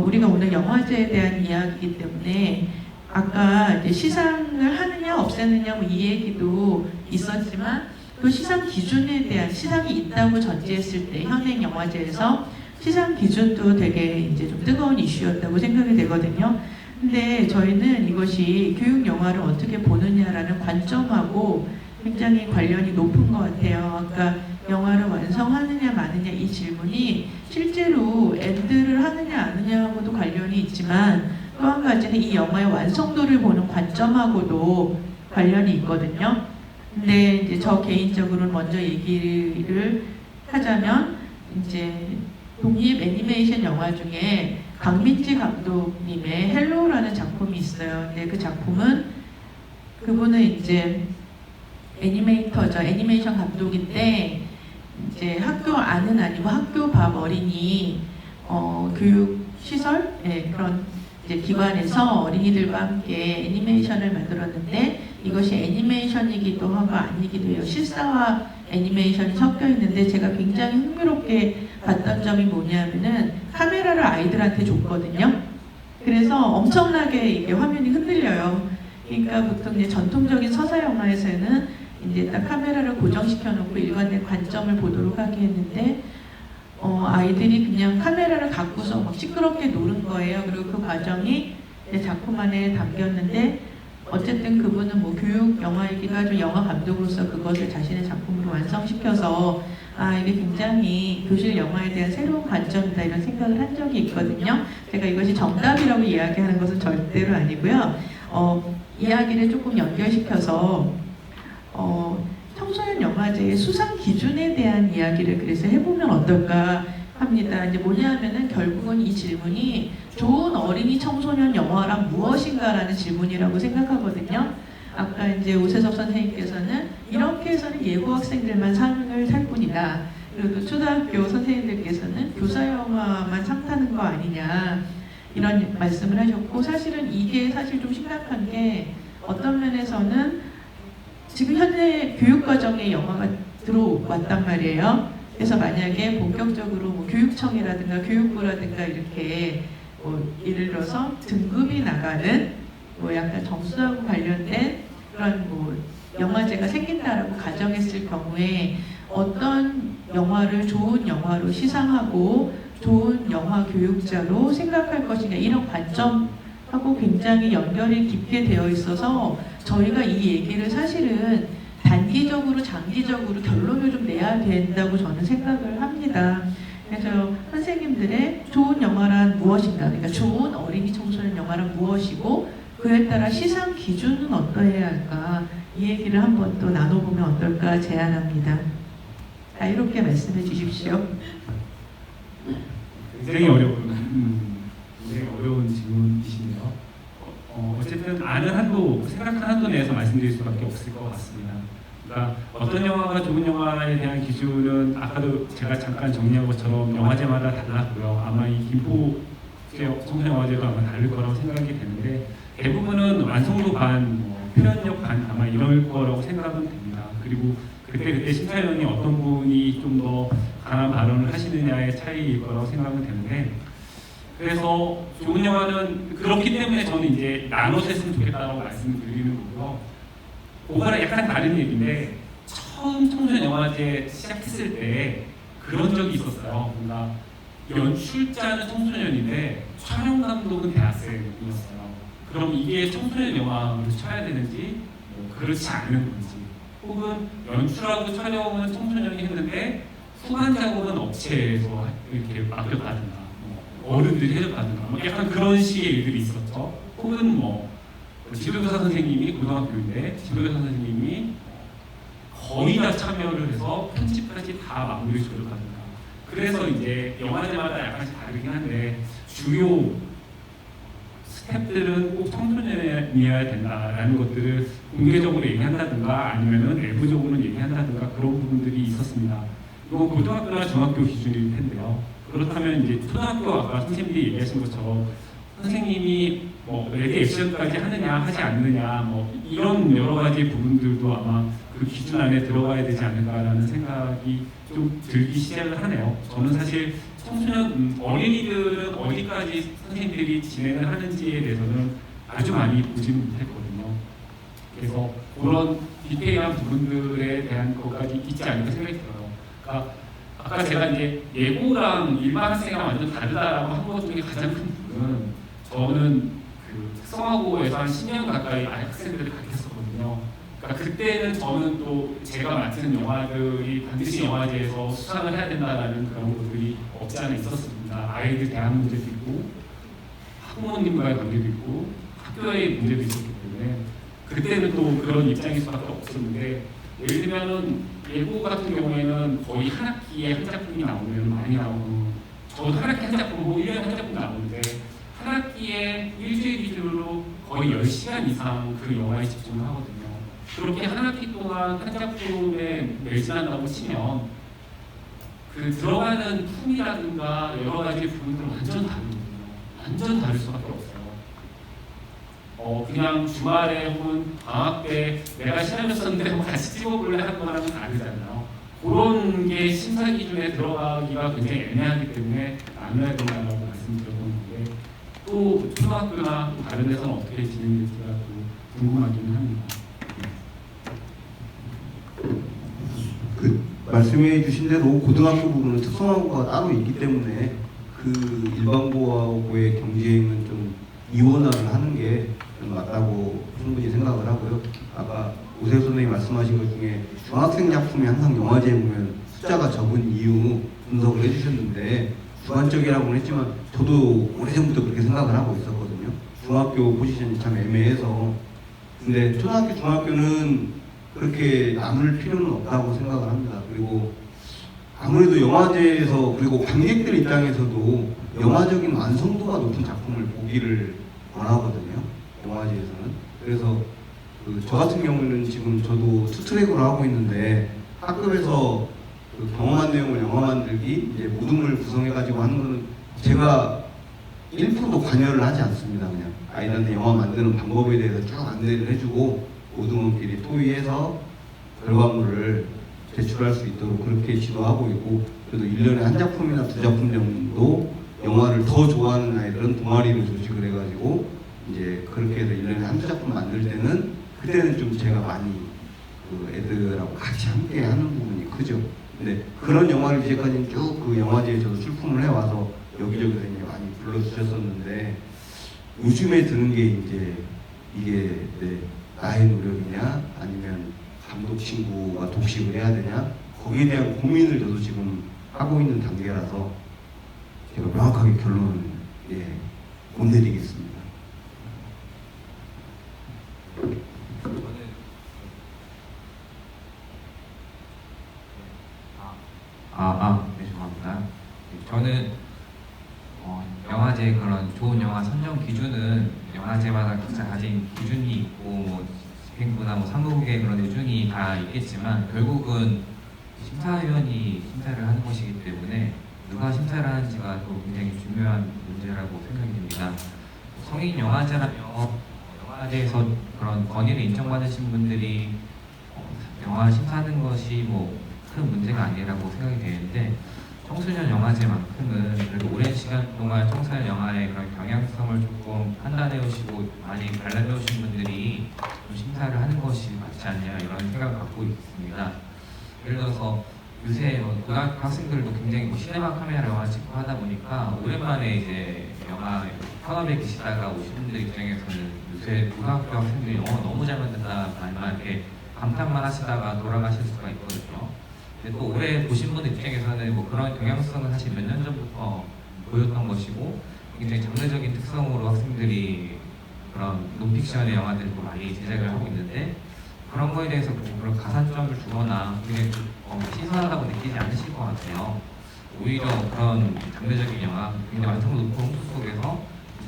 우리가 오늘 영화제에 대한 이야기이기 때문에 아까 이제 시상을 하느냐 없애느냐 이 얘기도 있었지만, 또 시상 기준에 대한 시상이 있다고 전제했을 때 현행 영화제에서 시상 기준도 되게 이제 좀 뜨거운 이슈였다고 생각이 되거든요. 근데 저희는 이것이 교육 영화를 어떻게 보느냐라는 관점하고 굉장히 관련이 높은 것 같아요. 아까 영화를 완성하느냐 마느냐 이 질문이 실제로 엔드를 하느냐 안 하느냐하고도 관련이 있지만 또 한 가지는 이 영화의 완성도를 보는 관점하고도 관련이 있거든요. 근데 이제 저 개인적으로는 먼저 얘기를 하자면 이제 독립 애니메이션 영화 중에 강민지 감독님의 헬로우라는 작품이 있어요. 근데 그 작품은 그분은 이제 애니메이터죠. 애니메이션 감독인데 이제 학교 안은 아니고 학교 밖 어린이 교육 시설 그런 이제 기관에서 어린이들과 함께 애니메이션을 만들었는데 이것이 애니메이션이기도 하고 아니기도 해요. 실사와 애니메이션이 섞여 있는데 제가 굉장히 흥미롭게 봤던 점이 뭐냐면은 카메라를 아이들한테 줬거든요. 그래서 엄청나게 이게 화면이 흔들려요. 그러니까 보통 이제 전통적인 서사 영화에서는 이제 딱 카메라를 고정시켜 놓고 일관된 관점을 보도록 하게 했는데 아이들이 그냥 카메라를 갖고서 막 시끄럽게 노는 거예요. 그리고 그 과정이 작품 안에 담겼는데 어쨌든 그분은 뭐 교육 영화이기도 하죠. 영화 감독으로서 그것을 자신의 작품으로 완성시켜서 이게 굉장히 교실 영화에 대한 새로운 관점이다 이런 생각을 한 적이 있거든요. 제가 이것이 정답이라고 이야기하는 것은 절대로 아니고요. 이야기를 조금 연결시켜서 청소년 영화제의 수상 기준에 대한 이야기를 그래서 해보면 어떨까 합니다. 이제 뭐냐면은 결국은 이 질문이 좋은 어린이 청소년 영화란 무엇인가라는 질문이라고 생각하거든요. 아까 이제 오세섭 선생님께서는 이렇게 해서는 예고 학생들만 상을 탈 뿐이다. 그리고 또 초등학교 선생님들께서는 교사 영화만 상 타는 거 아니냐 이런 말씀을 하셨고 사실은 이게 사실 좀 심각한 게 어떤 면에서는 지금 현재 교육과정에 영화가 들어왔단 말이에요. 그래서 만약에 본격적으로 뭐 교육청이라든가 교육부라든가 이렇게 뭐 예를 들어서 등급이 나가는 뭐 약간 점수하고 관련된 그런 뭐 영화제가 생긴다라고 가정했을 경우에 어떤 영화를 좋은 영화로 시상하고 좋은 영화 교육자로 생각할 것이냐 이런 관점하고 굉장히 연결이 깊게 되어 있어서 저희가 이 얘기를 사실은 단기적으로 장기적으로 결론을 좀 내야 된다고 저는 생각을 합니다. 그래서 선생님들의 좋은 영화란 무엇인가, 그러니까 좋은 어린이 청소년 영화란 무엇이고 그에 따라 시상 기준은 어떠해야 할까 이 얘기를 한번 또 나눠보면 어떨까 제안합니다. 이렇게 말씀해 주십시오. 굉장히 어려운 질문이시네요. 어쨌든 아는 한도, 생각한 한도 내에서 말씀드릴 수밖에 없을 것 같습니다. 그러니까 어떤 영화가 좋은 영화에 대한 기준은 아까도 제가 잠깐 정리한 것처럼 영화제마다 달랐고요. 아마 이 김포 청소년영화제도 아마 다를 거라고 생각이 되는데 대부분은 완성도 반, 표현력 반 아마 이럴 거라고 생각은 됩니다. 그리고 그때 심사위원이 어떤 분이 좀 더 강한 발언을 하시느냐의 차이일 거라고 생각은 되는데 그래서 좋은 영화는 그렇기 때문에 저는 이제 나눠서 했으면 좋겠다고 말씀드리는 거고요. 그거랑 약간 다른 얘기인데 처음 청소년 영화제 시작했을 때 그런 적이 있었어요. 그러니까 연출자는 청소년인데 촬영 감독은 대학생이었어요. 그럼 이게 청소년 영화로 쳐야 되는지 그렇지 않은 건지 혹은 연출하고 촬영은 청소년이 했는데 후반 작업은 업체에서 이렇게 맡겼다든가 어른들이 해줬다든가 약간 그런 식의 일들이 있었죠. 혹은 지도교사 선생님이 고등학교인데 지도교사 선생님이 거의 다 참여를 해서 편집까지 다 마무리 줘줬다든가 그래서 이제 영화제마다 약간씩 다르긴 한데 주요 스태프들은 꼭 청소년이어야 된다라는 것들을 공개적으로 얘기한다든가 아니면은 내부적으로는 얘기한다든가 그런 부분들이 있었습니다. 이건 고등학교나 중학교 기준일 텐데요. 그렇다면 이제 초등학교 아까 선생님들이 얘기하신 것처럼 선생님이 레디 액션까지 하느냐 하지 않느냐 이런 여러 가지 부분들도 아마 그 기준 안에 들어가야 되지 않을까라는 생각이 좀 들기 시작을 하네요. 저는 사실 청소년 어린이들은 어디까지 선생님들이 진행을 하는지에 대해서는 아주 많이 보지는 못했거든요. 그래서 그런 디테일한 부분들에 대한 것까지 있지 않을까 생각이 들어요. 그러니까 아까 제가 이제 예고랑 일반 학생이랑 완전 다르다라고 한 것 중에 가장 큰 부분은 저는 그 특성화고에서 한 10년 가까이 학생들을 가르쳤었거든요. 그러니까 그때는 저는 또 제가 맡은 영화들이 반드시 영화제에서 수상을 해야 된다라는 그런 것들이 없지 않아 있었습니다. 아이들 대한 문제도 있고 학부모님과의 관계도 있고 학교의 문제도 있었기 때문에 그때는 또 그런 입장일 수밖에 없었는데 예를 들면은 예고 같은 경우에는 거의 한 학기에 한 작품이 나오면 많이 나오고 저도 한 학기에 한 작품, 뭐 1년에 한 작품 나오는데 한 학기에 일주일 기준으로 거의 10시간 이상 그 영화에 집중을 하거든요. 그렇게 한 학기 동안 한 작품에 매진한다고 치면 그 들어가는 품이라든가 여러 가지 부분들은 완전 다르거든요. 완전 다를 수밖에 없어요. 그냥 주말에 혹은 방학 때 내가 시험했었는데 한번 같이 찍어볼래 하는 거랑은 다르잖아요. 그런 게 심사 기준에 들어가기가 굉장히 애매하기 때문에 나눠야 된다고 말씀드렸는데 또 초등학교나 또 다른 데서는 어떻게 진행될지가 또 궁금하기는 합니다. 그 말씀해 주신 대로 고등학교 부분은 특성화고가 따로 있기 때문에 그 일반고하고의 경쟁은 좀 이원화를 하는 게 맞다고 충분히 생각을 하고요. 아까 오세훈 선생님이 말씀하신 것 중에 중학생 작품이 항상 영화제에 보면 숫자가 적은 이유 분석을 해주셨는데 주관적이라고는 했지만 저도 오래전부터 그렇게 생각을 하고 있었거든요. 중학교 포지션이 참 애매해서. 근데 초등학교, 중학교는 그렇게 남을 필요는 없다고 생각을 합니다. 그리고 아무래도 영화제에서 그리고 관객들 입장에서도 영화적인 완성도가 높은 작품을 보기를 원하거든요. 영화제에서는. 그래서 저 같은 경우는 지금 저도 투트랙으로 하고 있는데 학급에서 그 경험한 내용을 영화 만들기 이제 모둠을 구성해가지고 하는 거는 제가 1%도 관여를 하지 않습니다. 그냥 아이들한테 영화 만드는 방법에 대해서 쭉 안내를 해주고 모둠원끼리 토의해서 결과물을 제출할 수 있도록 그렇게 지도하고 있고 그래도 1년에 한 작품이나 두 작품 정도 영화를 더 좋아하는 아이들은 동아리를 조직을 해가지고 이제 그렇게 해서 1년에 한두 작품 만들 때는 그때는 좀 제가 많이 그 애들하고 같이 함께 하는 부분이 크죠. 근데 그런 영화를 이제까지는 쭉 그 영화제에 저도 출품을 해와서 여기저기서 이제 많이 불러주셨었는데 요즘에 드는 게 이제 이게 나의 노력이냐 아니면 감독 친구가 독식을 해야 되냐 거기에 대한 고민을 저도 지금 하고 있는 단계라서 제가 명확하게 결론을 못 내리겠습니다. 네, 죄송합니다. 저는 영화제 그런 좋은 영화 선정 기준은 영화제마다 각자 가진 기준이 있고 뭐 집행부나 뭐 상국의 그런 기준이 다 있겠지만 결국은 심사위원이 심사를 하는 것이기 때문에 누가 심사를 하는지가 또 굉장히 중요한 문제라고 생각이 듭니다. 성인 영화제라면 영화제에서 그런 권위를 인정받으신 분들이 영화 심사하는 것이 뭐 큰 문제가 아니라고 생각이 되는데 청소년 영화제만큼은 그래도 오랜 시간 동안 청소년 영화의 그런 경향성을 조금 판단해 오시고 많이 관람해 오신 분들이 좀 심사를 하는 것이 맞지 않냐 이런 생각을 갖고 있습니다. 예를 들어서 요새 고등학교 학생들도 굉장히 시네마 카메라 영화 찍고 하다 보니까 오랜만에 이제 영화 현업에 계시다가 오신 분들 입장에서는 요새 고등학교 학생들이 영화 너무 잘 만든다 말만 이렇게 감탄만 하시다가 돌아가실 수가 있거든요. 근데 또 올해 보신 분들 입장에서는 뭐 그런 경향성은 사실 몇 년 전부터 보였던 것이고 굉장히 장르적인 특성으로 학생들이 그런 논픽션의 영화들을 많이 제작을 하고 있는데 그런 거에 대해서 그런 가산점을 주거나 굉장히 신선하다고 느끼지 않으실 것 같아요. 오히려 그런 장르적인 영화, 굉장히 완성도 높은 홍수 속에서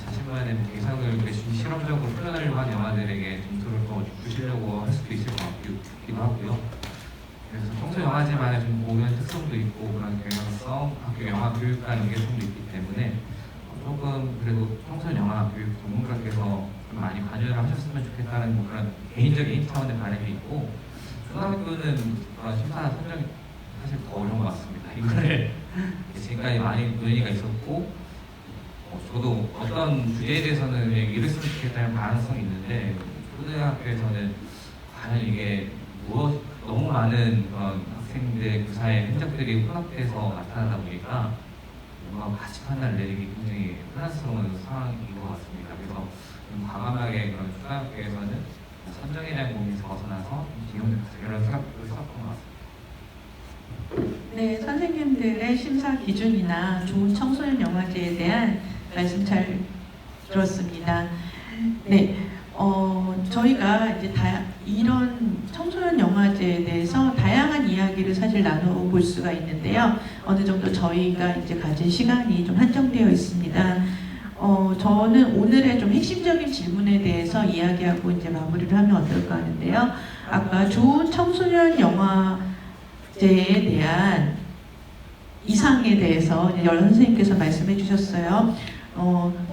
자신만의 개성을 실험적으로 표현하려고 하는 영화들에게 점수를 더 주시려고 할 수도 있을 것 같기도 하고요. 그래서 청소 영화제만의 좀 고유한 특성도 있고 그런 경향성, 학교 영화 교육관 연계성도 있기 때문에 조금 그래도 청소년 영화 교육 전문가께서 좀 많이 관여를 하셨으면 좋겠다는 그런 개인적인 차원의 바람이 있고 초등학교는 그런 심사 선정이 사실 더 어려운 것 같습니다. 이거를 지금까지 많이 논의가 있었고 저도 어떤 주제에 대해서는 이랬으면 좋겠다는 가능성이 있는데 초등학교에서는 과연 이게 너무 많은 그런 학생들의 구사의 흔적들이 혼합돼서 나타나다 보니까 뭔가 가치 판단을 내리기 굉장히 혼란스러운 상황인 것 같습니다. 그래서 좀 과감하게 그런 초등학교에서는 선정에 대한 고민에서 벗어나서 이런 생각을 했었던 것 같습니다. 네, 선생님들의 심사 기준이나 좋은 청소년 영화제에 대한 말씀 잘 들었습니다. 네, 저희가 이제 이런 청소년 영화제에 대해서 다양한 이야기를 사실 나눠볼 수가 있는데요. 어느 정도 저희가 이제 가진 시간이 좀 한정되어 있습니다. 저는 오늘의 좀 핵심적인 질문에 대해서 이야기하고 이제 마무리를 하면 어떨까 하는데요. 아까 좋은 청소년 영화제에 대한 이상에 대해서 여러 선생님께서 말씀해 주셨어요.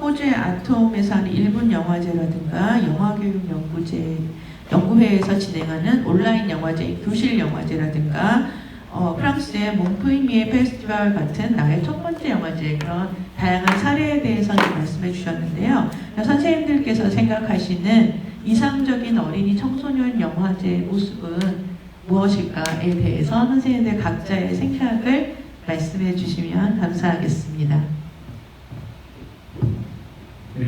호주의 아톰에서 하는 일본 영화제라든가 영화교육연구회에서 진행하는 온라인 영화제, 교실 영화제라든가 프랑스의 몽프이미에 페스티벌 같은 나의 첫 번째 영화제, 그런 다양한 사례에 대해서 말씀해 주셨는데요. 선생님들께서 생각하시는 이상적인 어린이 청소년 영화제의 모습은 무엇일까에 대해서 선생님들 각자의 생각을 말씀해 주시면 감사하겠습니다. 네,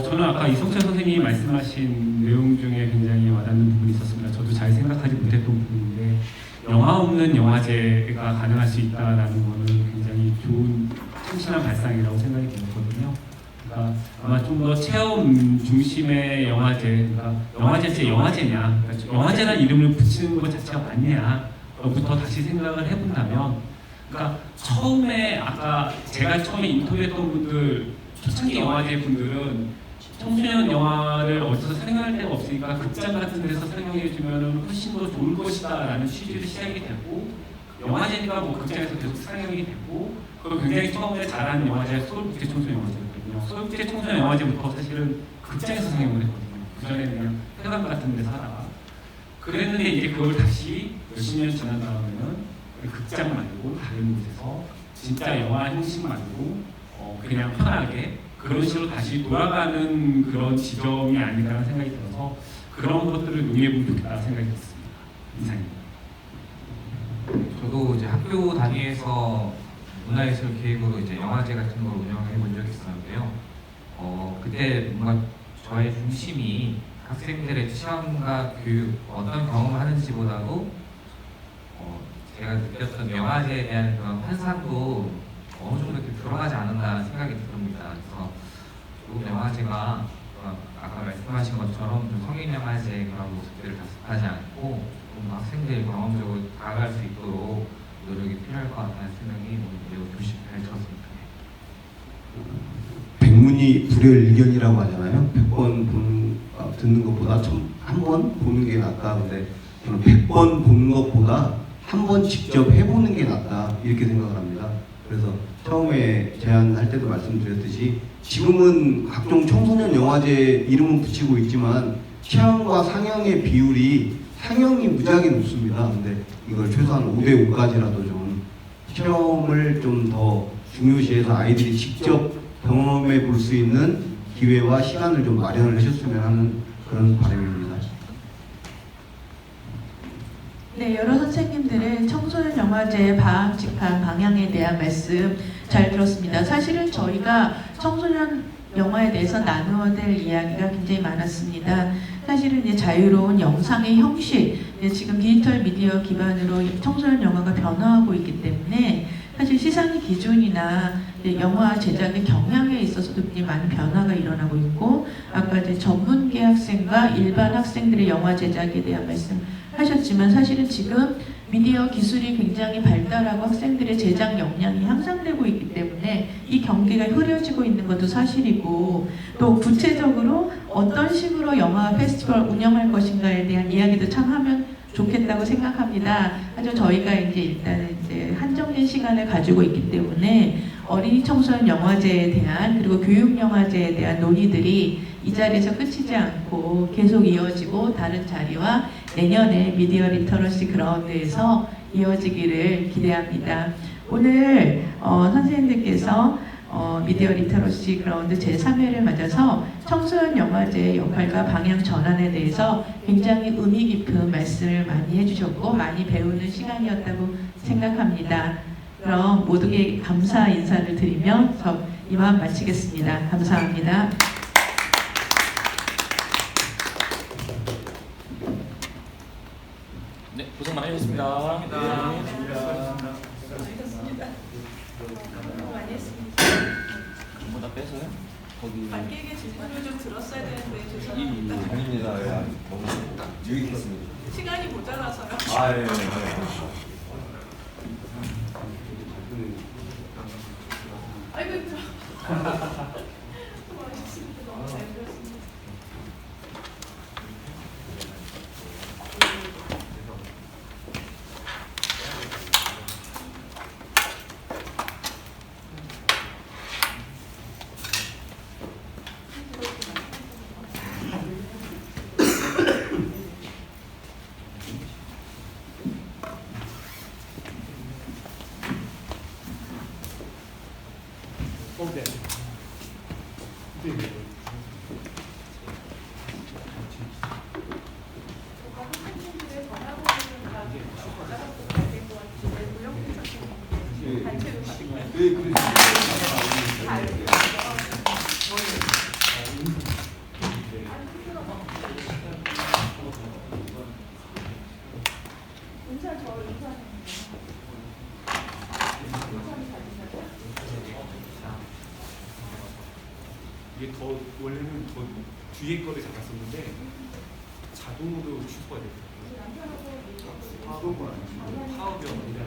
저는 아까 이성철 선생님이 말씀하신 내용 중에 굉장히 와닿는 부분이 있었습니다. 저도 잘 생각하지 못했던 부분인데, 영화 없는 영화제가 가능할 수 있다라는 거는 굉장히 좋은 참신한 발상이라고 생각이 들었거든요. 그러니까 아마 좀 더 체험 중심의 영화제, 그러니까 영화제체 영화제냐, 그러니까 영화제라는 이름을 붙이는 것 자체가 맞냐부터 다시 생각을 해본다면, 그러니까 아까 제가 처음에 인터뷰했던 분들, 초창기 영화제 분들은 청소년 영화를 어디서 상영할 데가 없으니까 극장 같은 데서 상영해주면 훨씬 더 좋을 것이다 라는 취지로 시작이 되고, 영화제니까 뭐 극장에서 계속 상영이 되고, 그리고 굉장히 처음에 잘하는 영화제가 서울국제 청소년 영화제거든요. 서울국제 청소년 영화제부터 사실은 극장에서 상영을 했거든요. 그전에 그냥 회관 같은 데서 하다가 그랬는데, 이제 그걸 다시 몇십 년 지난 다음에는 극장 말고 다른 곳에서 진짜 영화 형식 말고 그냥 편하게 그런 식으로 다시 돌아가는 그런 지점이 아닐까라는 생각이 들어서 그런 것들을 논의해보면 좋겠다는 생각이 들었습니다. 이상입니다. 저도 이제 학교 단위에서 문화예술 계획으로 이제 영화제 같은 걸 운영해 본 적이 있었는데요. 그때 뭔가 저의 중심이 학생들의 체험과 교육, 어떤 경험을 하는지보다도 제가 느꼈던 영화제에 대한 그런 환상도 어느 정도 이렇게 들어가지 않았나 생각이 듭니다. 그래서 조금 영화제가 아까 말씀하신 것처럼 좀 성인 영화제 그런 모습들을 답습하지 않고 좀 학생들이 경험적으로 다가갈 수 있도록 노력이 필요할 것 같다는 생각이 매우 조심히 들었습니다. 백문이 불여일견이라고 하잖아요. 100번 듣는 것보다 한 번 보는 게 낫다. 근데 저는 100번 보는 것보다 한 번 직접 해보는 게 낫다, 이렇게 생각을 합니다. 그래서 처음에 제안할 때도 말씀드렸듯이 지금은 각종 청소년 영화제 이름은 붙이고 있지만 체험과 상영의 비율이 상영이 무지하게 높습니다. 근데 이걸 최소한 5대5까지라도 좀 체험을 좀 더 중요시해서 아이들이 직접 경험해 볼 수 있는 기회와 시간을 좀 마련을 해줬으면 하는 그런 바람입니다. 네, 여러 선생님들의 청소년 영화제의 바람직한 방향에 대한 말씀 잘 들었습니다. 사실은 저희가 청소년 영화에 대해서 나누어야 될 이야기가 굉장히 많았습니다. 사실은 이제 자유로운 영상의 형식, 지금 디지털 미디어 기반으로 청소년 영화가 변화하고 있기 때문에 사실 시상의 기준이나 영화 제작의 경향에 있어서도 굉장히 많은 변화가 일어나고 있고, 아까 이제 전문계 학생과 일반 학생들의 영화 제작에 대한 말씀 하셨지만, 사실은 지금 미디어 기술이 굉장히 발달하고 학생들의 제작 역량이 향상되고 있기 때문에 이 경계가 흐려지고 있는 것도 사실이고, 또 구체적으로 어떤 식으로 영화 페스티벌 운영할 것인가에 대한 이야기도 참 하면 좋겠다고 생각합니다. 하지만 저희가 이제 일단은 이제 한정된 시간을 가지고 있기 때문에 어린이 청소년 영화제에 대한, 그리고 교육 영화제에 대한 논의들이 이 자리에서 끝이지 않고 계속 이어지고 다른 자리와 내년에 미디어 리터러시 그라운드에서 이어지기를 기대합니다. 오늘 선생님들께서 미디어 리터러시 그라운드 제3회를 맞아서 청소년 영화제의 역할과 방향 전환에 대해서 굉장히 의미 깊은 말씀을 많이 해주셨고 많이 배우는 시간이었다고 생각합니다. 그럼 모두에게 감사 인사를 드리며 이만 마치겠습니다. 감사합니다. 네, 고생 많으셨습니다. 전부 다 빼서요? 거기 관객의 질문을 좀 들었어야 되는데 죄송합니다. 아닙니다. 야, 너무 유익했습니다. 시간이 모자라서요. 아, 예, 예. 아이고 힘들어. 이게 더 원래는 더 뒤에 거를 잡았었는데 자동으로 취소가 되더라고요. 파워가 아니라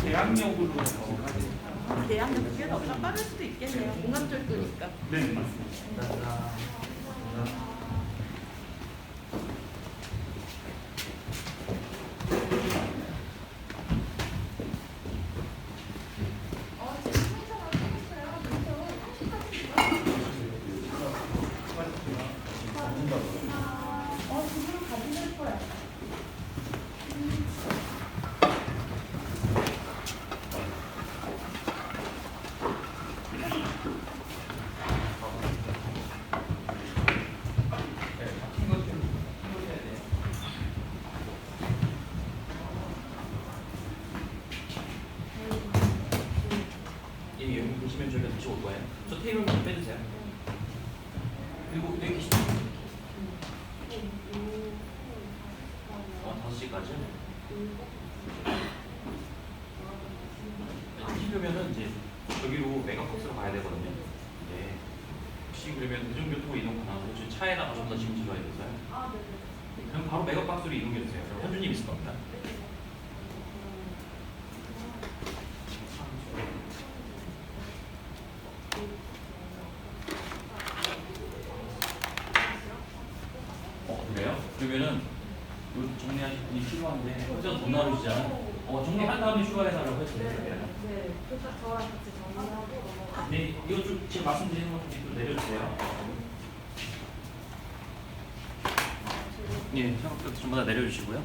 대학역으로 대학은 그게 더 빠를 수도 있겠네요. 공항철도니까. 네, 맞습니다. 여기 보시면 저희가 다시 올 거예요. 저 테이블 좀 빼주세요. 그리고 여기 계시죠? 5시까지. 하시려면은 이제 여기로 메가박스로 가야 되거든요. 네. 혹시 그러면 대중교통 이동 가능하고 지금 차에다가 좀 더 짐 실어야 돼서요. 그럼 바로 메가박스로 이동해 주세요. 현주님 있을 겁니다. 그래요? 그러면은 요 정리하실 분이 필요한데 혼자 돈 나누시잖아요. 정리한 다음에 추가해달라고 했어요. 네, 그러니까 저랑 같이 정리하고 네, 이거 좀 지금 말씀드리는 거 좀 내려주세요. 예, 생각보다 전부 다 내려주시고요.